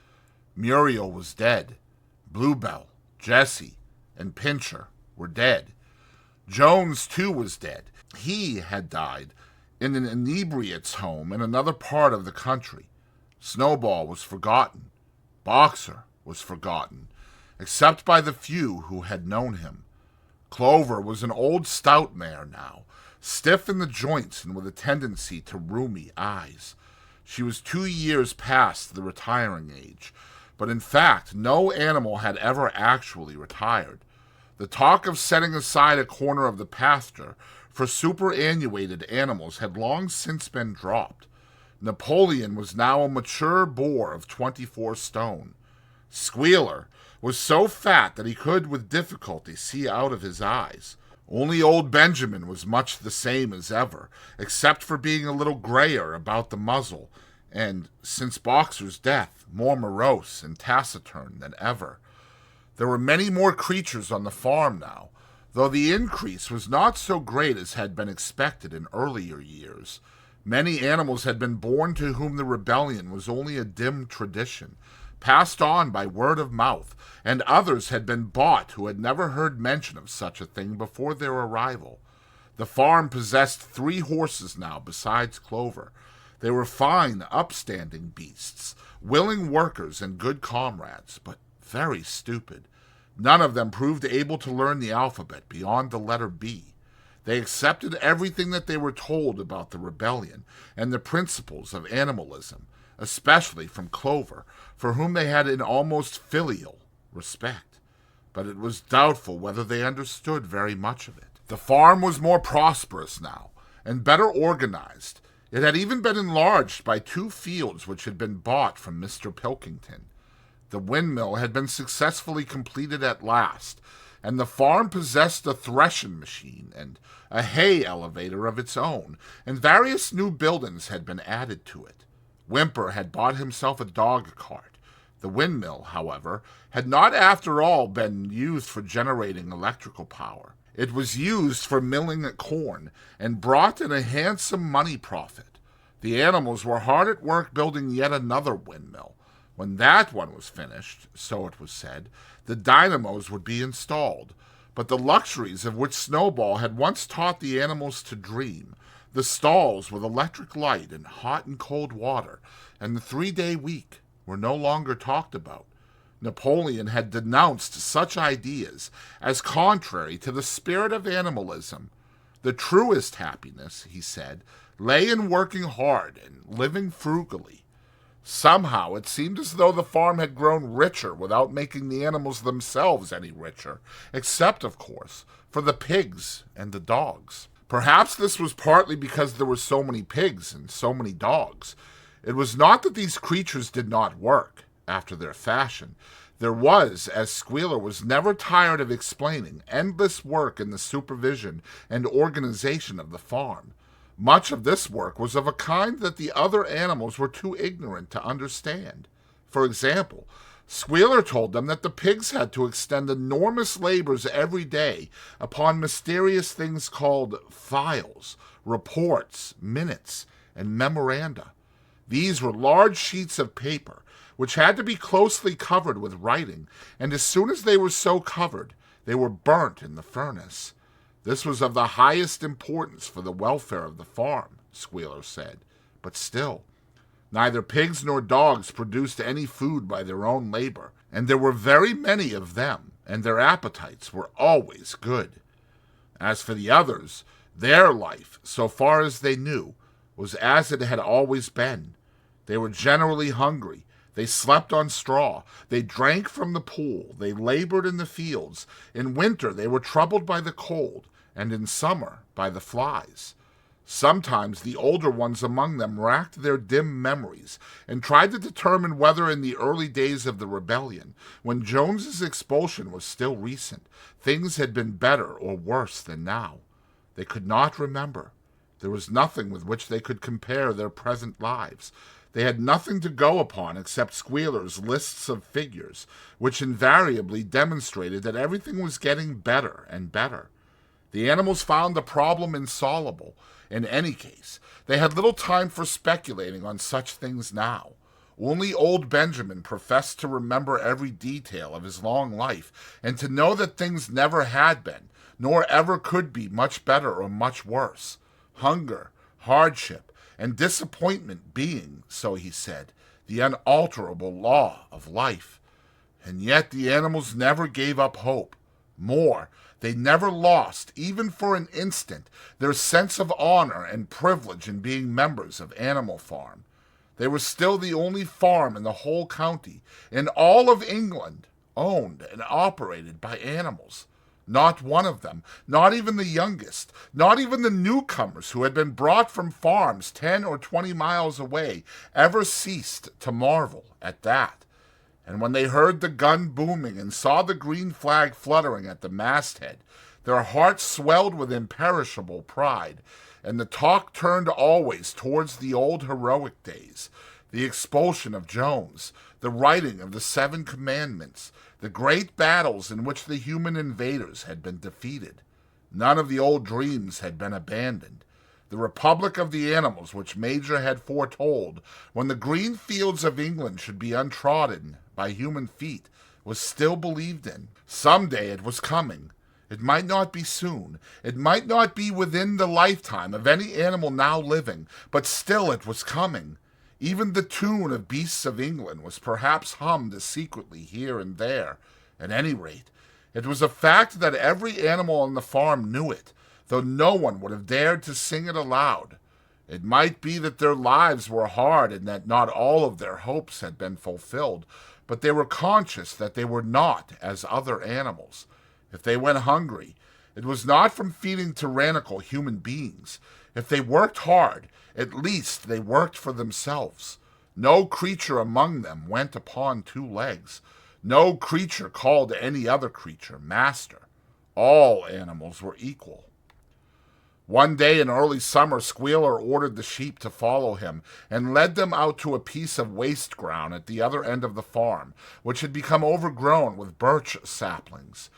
Speaker 1: Muriel was dead. Bluebell, Jessie, and Pincher were dead. Jones, too, was dead. He had died in an inebriate's home in another part of the country. Snowball was forgotten. Boxer was forgotten, except by the few who had known him. Clover was an old stout mare now, stiff in the joints and with a tendency to rheumy eyes. She was 2 years past the retiring age, but in fact no animal had ever actually retired. The talk of setting aside a corner of the pasture for superannuated animals had long since been dropped. Napoleon was now a mature boar of 24 stone. Squealer was so fat that he could with difficulty see out of his eyes. Only old Benjamin was much the same as ever, except for being a little grayer about the muzzle, and, since Boxer's death, more morose and taciturn than ever. There were many more creatures on the farm now, though the increase was not so great as had been expected in earlier years. Many animals had been born to whom the rebellion was only a dim tradition, passed on by word of mouth, and others had been bought who had never heard mention of such a thing before their arrival. The farm possessed 3 horses now besides Clover. They were fine, upstanding beasts, willing workers and good comrades, but very stupid. None of them proved able to learn the alphabet beyond the letter B. They accepted everything that they were told about the rebellion and the principles of animalism, especially from Clover, for whom they had an almost filial respect. But it was doubtful whether they understood very much of it. The farm was more prosperous now, and better organized. It had even been enlarged by 2 fields which had been bought from Mr. Pilkington. The windmill had been successfully completed at last, and the farm possessed a threshing machine and a hay elevator of its own, and various new buildings had been added to it. Whymper had bought himself a dog-cart. The windmill, however, had not after all been used for generating electrical power. It was used for milling corn, and brought in a handsome money profit. The animals were hard at work building yet another windmill. When that one was finished, so it was said, the dynamos would be installed. But the luxuries of which Snowball had once taught the animals to dream, the stalls with electric light and hot and cold water, and the 3-day week, were no longer talked about. Napoleon had denounced such ideas as contrary to the spirit of animalism. The truest happiness, he said, lay in working hard and living frugally. Somehow it seemed as though the farm had grown richer without making the animals themselves any richer, except, of course, for the pigs and the dogs. Perhaps this was partly because there were so many pigs and so many dogs. It was not that these creatures did not work, after their fashion. There was, as Squealer was never tired of explaining, endless work in the supervision and organization of the farm. Much of this work was of a kind that the other animals were too ignorant to understand. For example, Squealer told them that the pigs had to extend enormous labors every day upon mysterious things called files, reports, minutes, and memoranda. These were large sheets of paper, which had to be closely covered with writing, and as soon as they were so covered, they were burnt in the furnace. This was of the highest importance for the welfare of the farm, Squealer said, but still, neither pigs nor dogs produced any food by their own labor, and there were very many of them, and their appetites were always good. As for the others, their life, so far as they knew, was as it had always been. They were generally hungry. They slept on straw. They drank from the pool. They labored in the fields. In winter they were troubled by the cold, and in summer by the flies. Sometimes the older ones among them racked their dim memories and tried to determine whether in the early days of the rebellion, when Jones's expulsion was still recent, things had been better or worse than now. They could not remember. There was nothing with which they could compare their present lives. They had nothing to go upon except Squealer's lists of figures, which invariably demonstrated that everything was getting better and better. The animals found the problem insoluble. In any case, they had little time for speculating on such things now. Only old Benjamin professed to remember every detail of his long life, and to know that things never had been, nor ever could be, much better or much worse. Hunger, hardship, and disappointment being, so he said, the unalterable law of life. And yet the animals never gave up hope. More, they never lost, even for an instant, their sense of honor and privilege in being members of Animal Farm. They were still the only farm in the whole county, in all of England, owned and operated by animals. Not one of them, not even the youngest, not even the newcomers who had been brought from farms 10 or 20 miles away, ever ceased to marvel at that. And when they heard the gun booming and saw the green flag fluttering at the masthead, their hearts swelled with imperishable pride, and the talk turned always towards the old heroic days, the expulsion of Jones, the writing of the 7 Commandments, the great battles in which the human invaders had been defeated. None of the old dreams had been abandoned. The Republic of the Animals, which Major had foretold, when the green fields of England should be untrodden by human feet, was still believed in. Some day it was coming. It might not be soon. It might not be within the lifetime of any animal now living, but still it was coming. Even the tune of Beasts of England was perhaps hummed secretly here and there. At any rate, it was a fact that every animal on the farm knew it, though no one would have dared to sing it aloud. It might be that their lives were hard and that not all of their hopes had been fulfilled, but they were conscious that they were not as other animals. If they went hungry, it was not from feeding tyrannical human beings. If they worked hard, at least they worked for themselves. No creature among them went upon 2 legs. No creature called any other creature master. All animals were equal. One day in early summer, Squealer ordered the sheep to follow him and led them out to a piece of waste ground at the other end of the farm, which had become overgrown with birch saplings.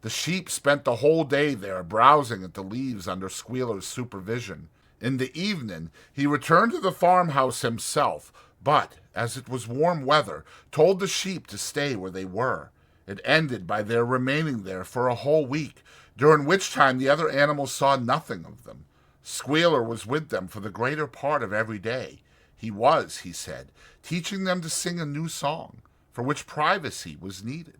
Speaker 1: The sheep spent the whole day there, browsing at the leaves under Squealer's supervision. In the evening, he returned to the farmhouse himself, but, as it was warm weather, told the sheep to stay where they were. It ended by their remaining there for a whole week, during which time the other animals saw nothing of them. Squealer was with them for the greater part of every day. He was, he said, teaching them to sing a new song, for which privacy was needed.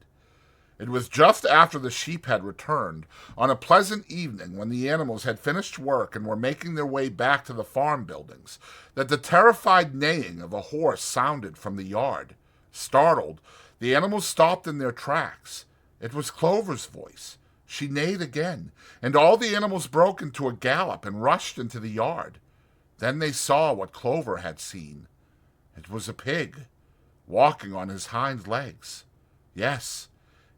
Speaker 1: It was just after the sheep had returned, on a pleasant evening when the animals had finished work and were making their way back to the farm buildings, that the terrified neighing of a horse sounded from the yard. Startled, the animals stopped in their tracks. It was Clover's voice. She neighed again, and all the animals broke into a gallop and rushed into the yard. Then they saw what Clover had seen. It was a pig, walking on his hind legs. Yes,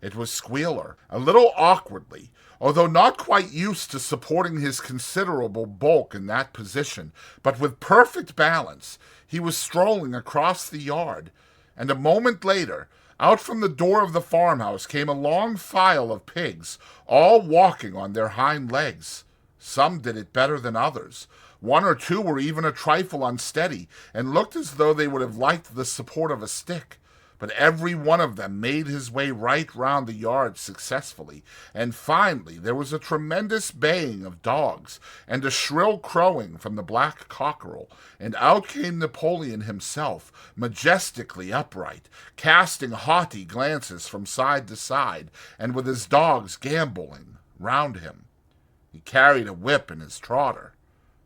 Speaker 1: it was Squealer, a little awkwardly, although not quite used to supporting his considerable bulk in that position, but with perfect balance. He was strolling across the yard, and a moment later, out from the door of the farmhouse came a long file of pigs, all walking on their hind legs. Some did it better than others. 1 or 2 were even a trifle unsteady, and looked as though they would have liked the support of a stick. But every one of them made his way right round the yard successfully, and finally there was a tremendous baying of dogs, and a shrill crowing from the black cockerel, and out came Napoleon himself, majestically upright, casting haughty glances from side to side, and with his dogs gambolling round him. He carried a whip in his trotter.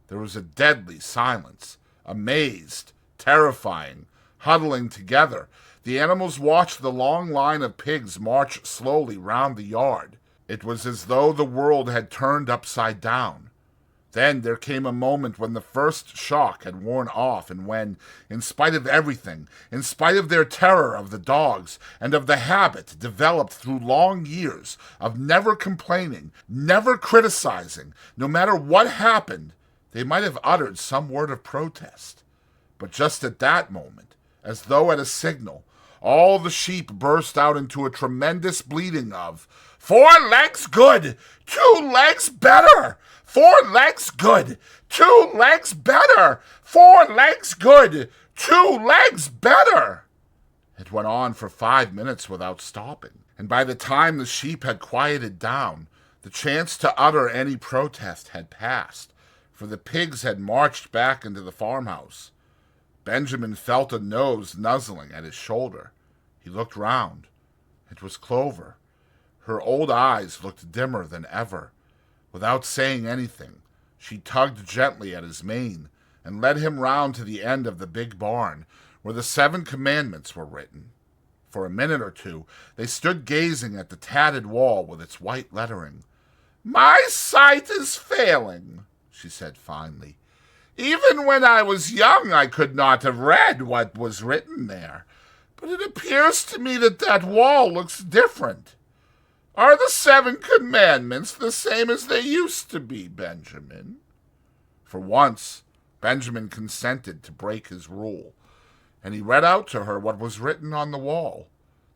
Speaker 1: There was a deadly silence, amazed, terrifying, huddling together. The animals watched the long line of pigs march slowly round the yard. It was as though the world had turned upside down. Then there came a moment when the first shock had worn off, and when, in spite of everything, in spite of their terror of the dogs, and of the habit developed through long years of never complaining, never criticizing, no matter what happened, they might have uttered some word of protest. But just at that moment, as though at a signal, all the sheep burst out into a tremendous bleating of 4 legs good, 2 legs better. 4 legs good, 2 legs better. 4 legs good, 2 legs better. It went on for 5 minutes without stopping, and by the time the sheep had quieted down, the chance to utter any protest had passed, for the pigs had marched back into the farmhouse. Benjamin felt a nose nuzzling at his shoulder. He looked round. It was Clover. Her old eyes looked dimmer than ever. Without saying anything, she tugged gently at his mane and led him round to the end of the big barn, where the 7 commandments were written. For a minute or two, they stood gazing at the tattered wall with its white lettering. "My sight is failing," she said finally. "Even when I was young, I could not have read what was written there. But it appears to me that wall looks different. Are the 7 commandments the same as they used to be, Benjamin?" For once, Benjamin consented to break his rule, and he read out to her what was written on the wall.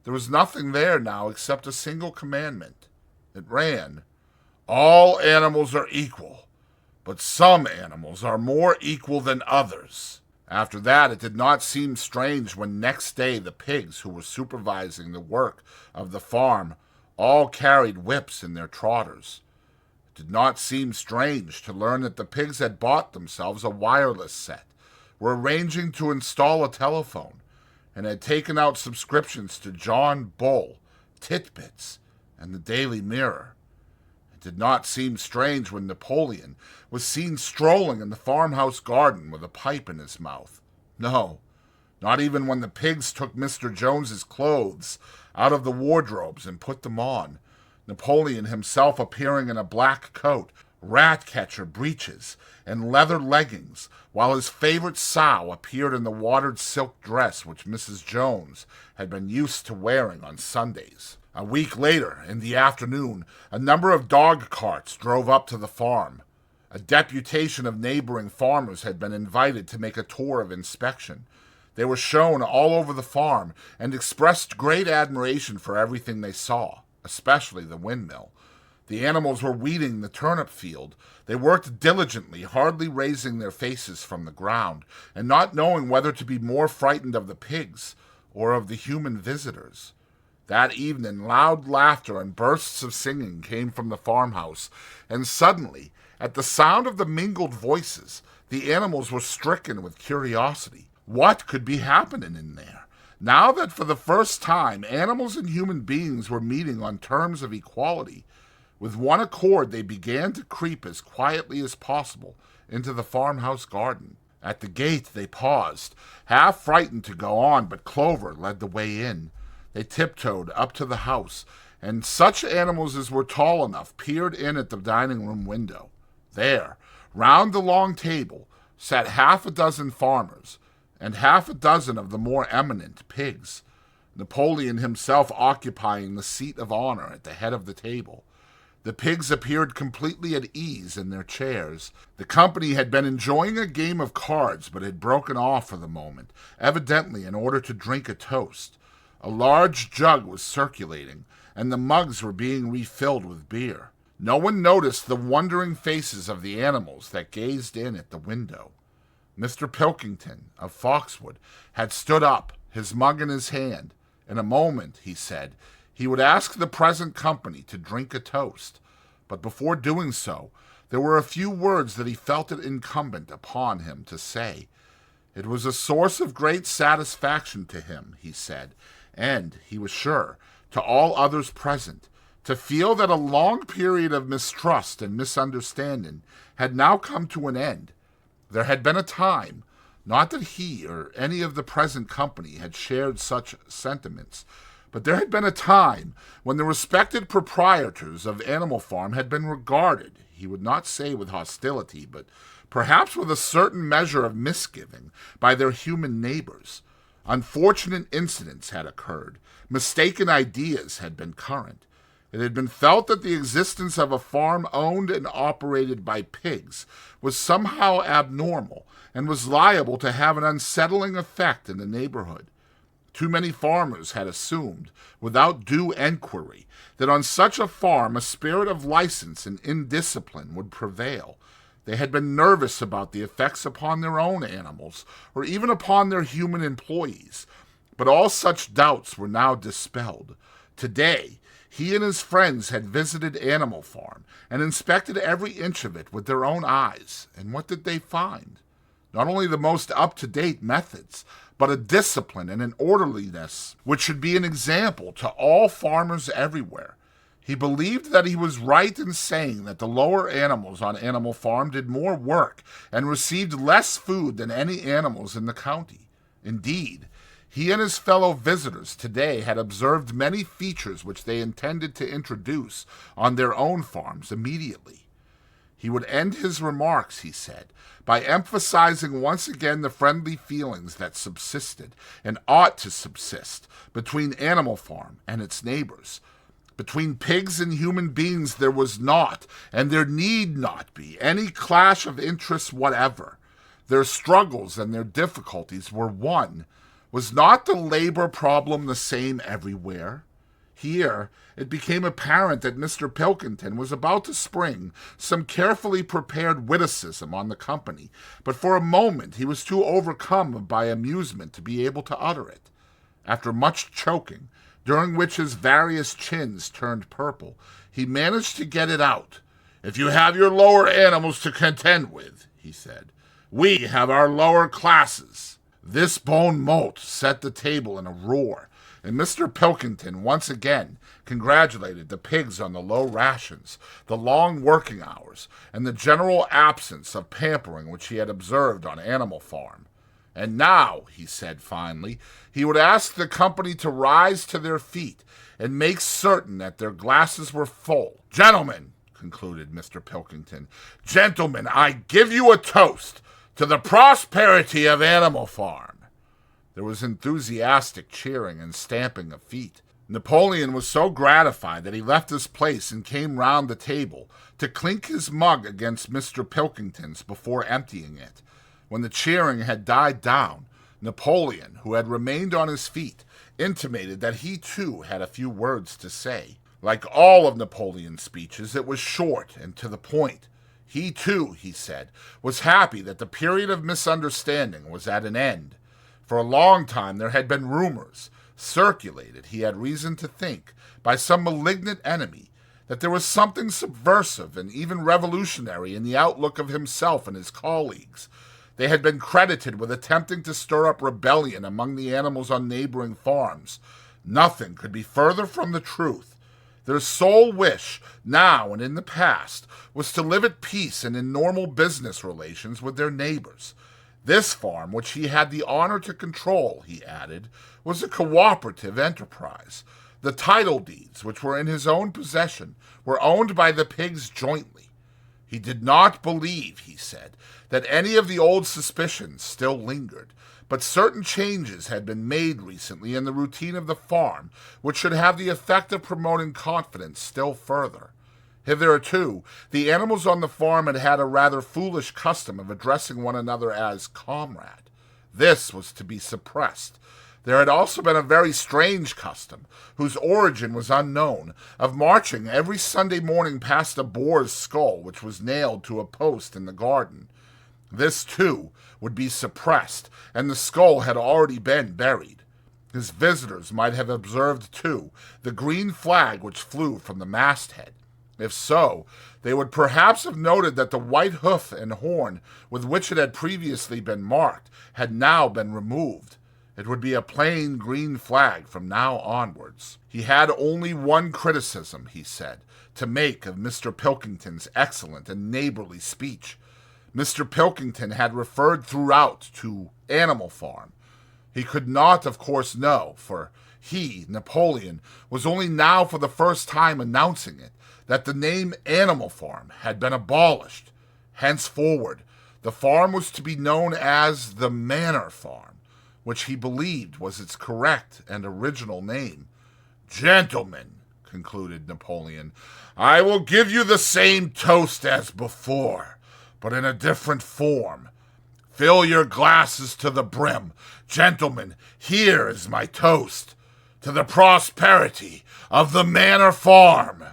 Speaker 1: There was nothing there now except a single commandment. It ran, "All animals are equal, but some animals are more equal than others." After that, it did not seem strange when next day the pigs who were supervising the work of the farm all carried whips in their trotters. It did not seem strange to learn that the pigs had bought themselves a wireless set, were arranging to install a telephone, and had taken out subscriptions to John Bull, Titbits, and the Daily Mirror. It did not seem strange when Napoleon was seen strolling in the farmhouse garden with a pipe in his mouth. No, not even when the pigs took Mr. Jones's clothes out of the wardrobes and put them on, Napoleon himself appearing in a black coat, rat-catcher breeches, and leather leggings, while his favorite sow appeared in the watered silk dress which Mrs. Jones had been used to wearing on Sundays. A week later, in the afternoon, a number of dog carts drove up to the farm. A deputation of neighboring farmers had been invited to make a tour of inspection. They were shown all over the farm and expressed great admiration for everything they saw, especially the windmill. The animals were weeding the turnip field. They worked diligently, hardly raising their faces from the ground, and not knowing whether to be more frightened of the pigs or of the human visitors. That evening, loud laughter and bursts of singing came from the farmhouse, and suddenly, at the sound of the mingled voices, the animals were stricken with curiosity. What could be happening in there? Now that for the first time animals and human beings were meeting on terms of equality, with one accord they began to creep as quietly as possible into the farmhouse garden. At the gate they paused, half frightened to go on, but Clover led the way in. They tiptoed up to the house, and such animals as were tall enough peered in at the dining-room window. There, round the long table, sat 6 farmers, and 6 of the more eminent pigs, Napoleon himself occupying the seat of honor at the head of the table. The pigs appeared completely at ease in their chairs. The company had been enjoying a game of cards, but had broken off for the moment, evidently in order to drink a toast. A large jug was circulating, and the mugs were being refilled with beer. No one noticed the wondering faces of the animals that gazed in at the window. Mr. Pilkington, of Foxwood, had stood up, his mug in his hand. In a moment, he said, he would ask the present company to drink a toast, but before doing so, there were a few words that he felt it incumbent upon him to say. It was a source of great satisfaction to him, he said, and, he was sure, to all others present, to feel that a long period of mistrust and misunderstanding had now come to an end. There had been a time, not that he or any of the present company had shared such sentiments, but there had been a time when the respected proprietors of Animal Farm had been regarded, he would not say with hostility, but perhaps with a certain measure of misgiving, by their human neighbors. Unfortunate incidents had occurred. Mistaken ideas had been current. It had been felt that the existence of a farm owned and operated by pigs was somehow abnormal and was liable to have an unsettling effect in the neighborhood. Too many farmers had assumed, without due enquiry, that on such a farm a spirit of license and indiscipline would prevail. They had been nervous about the effects upon their own animals, or even upon their human employees. But all such doubts were now dispelled. Today, he and his friends had visited Animal Farm and inspected every inch of it with their own eyes. And what did they find? Not only the most up-to-date methods, but a discipline and an orderliness which should be an example to all farmers everywhere. He believed that he was right in saying that the lower animals on Animal Farm did more work and received less food than any animals in the county. Indeed, he and his fellow visitors today had observed many features which they intended to introduce on their own farms immediately. He would end his remarks, he said, by emphasizing once again the friendly feelings that subsisted and ought to subsist between Animal Farm and its neighbors. Between pigs and human beings there was not, and there need not be, any clash of interests whatever. Their struggles and their difficulties were one. Was not the labor problem the same everywhere? Here, it became apparent that Mr. Pilkington was about to spring some carefully prepared witticism on the company, but for a moment he was too overcome by amusement to be able to utter it. After much choking, during which his various chins turned purple, he managed to get it out. "If you have your lower animals to contend with," he said, "we have our lower classes." This bon mot set the table in a roar, and Mr. Pilkington once again congratulated the pigs on the low rations, the long working hours, and the general absence of pampering which he had observed on Animal Farm. And now, he said finally, he would ask the company to rise to their feet and make certain that their glasses were full. "Gentlemen," concluded Mr. Pilkington, "gentlemen, I give you a toast to the prosperity of Animal Farm." There was enthusiastic cheering and stamping of feet. Napoleon was so gratified that he left his place and came round the table to clink his mug against Mr. Pilkington's before emptying it. When the cheering had died down, Napoleon, who had remained on his feet, intimated that he too had a few words to say. Like all of Napoleon's speeches, it was short and to the point. He too, he said, was happy that the period of misunderstanding was at an end. For a long time there had been rumors, circulated, he had reason to think, by some malignant enemy, that there was something subversive and even revolutionary in the outlook of himself and his colleagues. They had been credited with attempting to stir up rebellion among the animals on neighboring farms. Nothing could be further from the truth. Their sole wish, now and in the past, was to live at peace and in normal business relations with their neighbors. This farm, which he had the honor to control, he added, was a cooperative enterprise. The title deeds, which were in his own possession, were owned by the pigs jointly. He did not believe, he said, that any of the old suspicions still lingered, but certain changes had been made recently in the routine of the farm, which should have the effect of promoting confidence still further. Hitherto, the animals on the farm had had a rather foolish custom of addressing one another as comrade. This was to be suppressed. There had also been a very strange custom, whose origin was unknown, of marching every Sunday morning past a boar's skull which was nailed to a post in the garden. This, too, would be suppressed, and the skull had already been buried. His visitors might have observed, too, the green flag which flew from the masthead. If so, they would perhaps have noted that the white hoof and horn with which it had previously been marked had now been removed. It would be a plain green flag from now onwards. He had only one criticism, he said, to make of Mr. Pilkington's excellent and neighborly speech. Mr. Pilkington had referred throughout to Animal Farm. He could not, of course, know, for he, Napoleon, was only now for the first time announcing it, that the name Animal Farm had been abolished. Henceforward, the farm was to be known as the Manor Farm, which he believed was its correct and original name. "Gentlemen," concluded Napoleon, "I will give you the same toast as before, but in a different form. Fill your glasses to the brim. Gentlemen, here is my toast to the prosperity of the Manor Farm.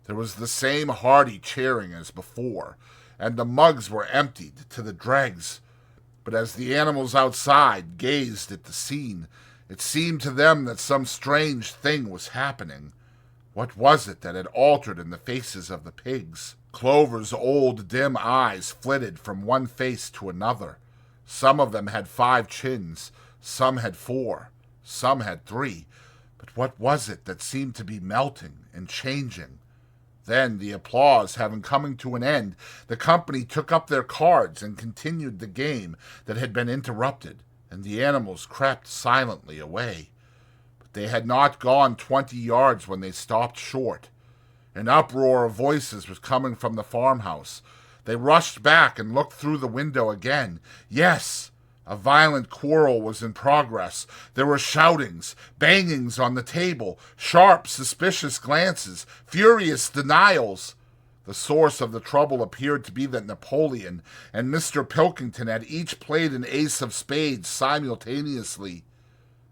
Speaker 1: There was the same hearty cheering as before, and the mugs were emptied to the dregs. But as the animals outside gazed at the scene, it seemed to them that some strange thing was happening. What was it that had altered in the faces of the pigs? Clover's old dim eyes flitted from one face to another. Some of them had 5 chins, some had 4, some had 3. But what was it that seemed to be melting and changing? Then, the applause having come to an end, the company took up their cards and continued the game that had been interrupted, and the animals crept silently away. But they had not gone 20 yards when they stopped short. An uproar of voices was coming from the farmhouse. They rushed back and looked through the window again. Yes, a violent quarrel was in progress. There were shoutings, bangings on the table, sharp, suspicious glances, furious denials. The source of the trouble appeared to be that Napoleon and Mr. Pilkington had each played an ace of spades simultaneously.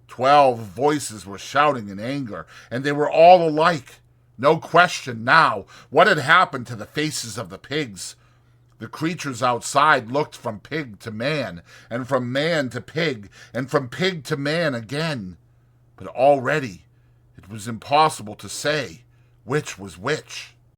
Speaker 1: 12 voices were shouting in anger, and they were all alike. No question now what had happened to the faces of the pigs. The creatures outside looked from pig to man, and from man to pig, and from pig to man again. But already it was impossible to say which was which.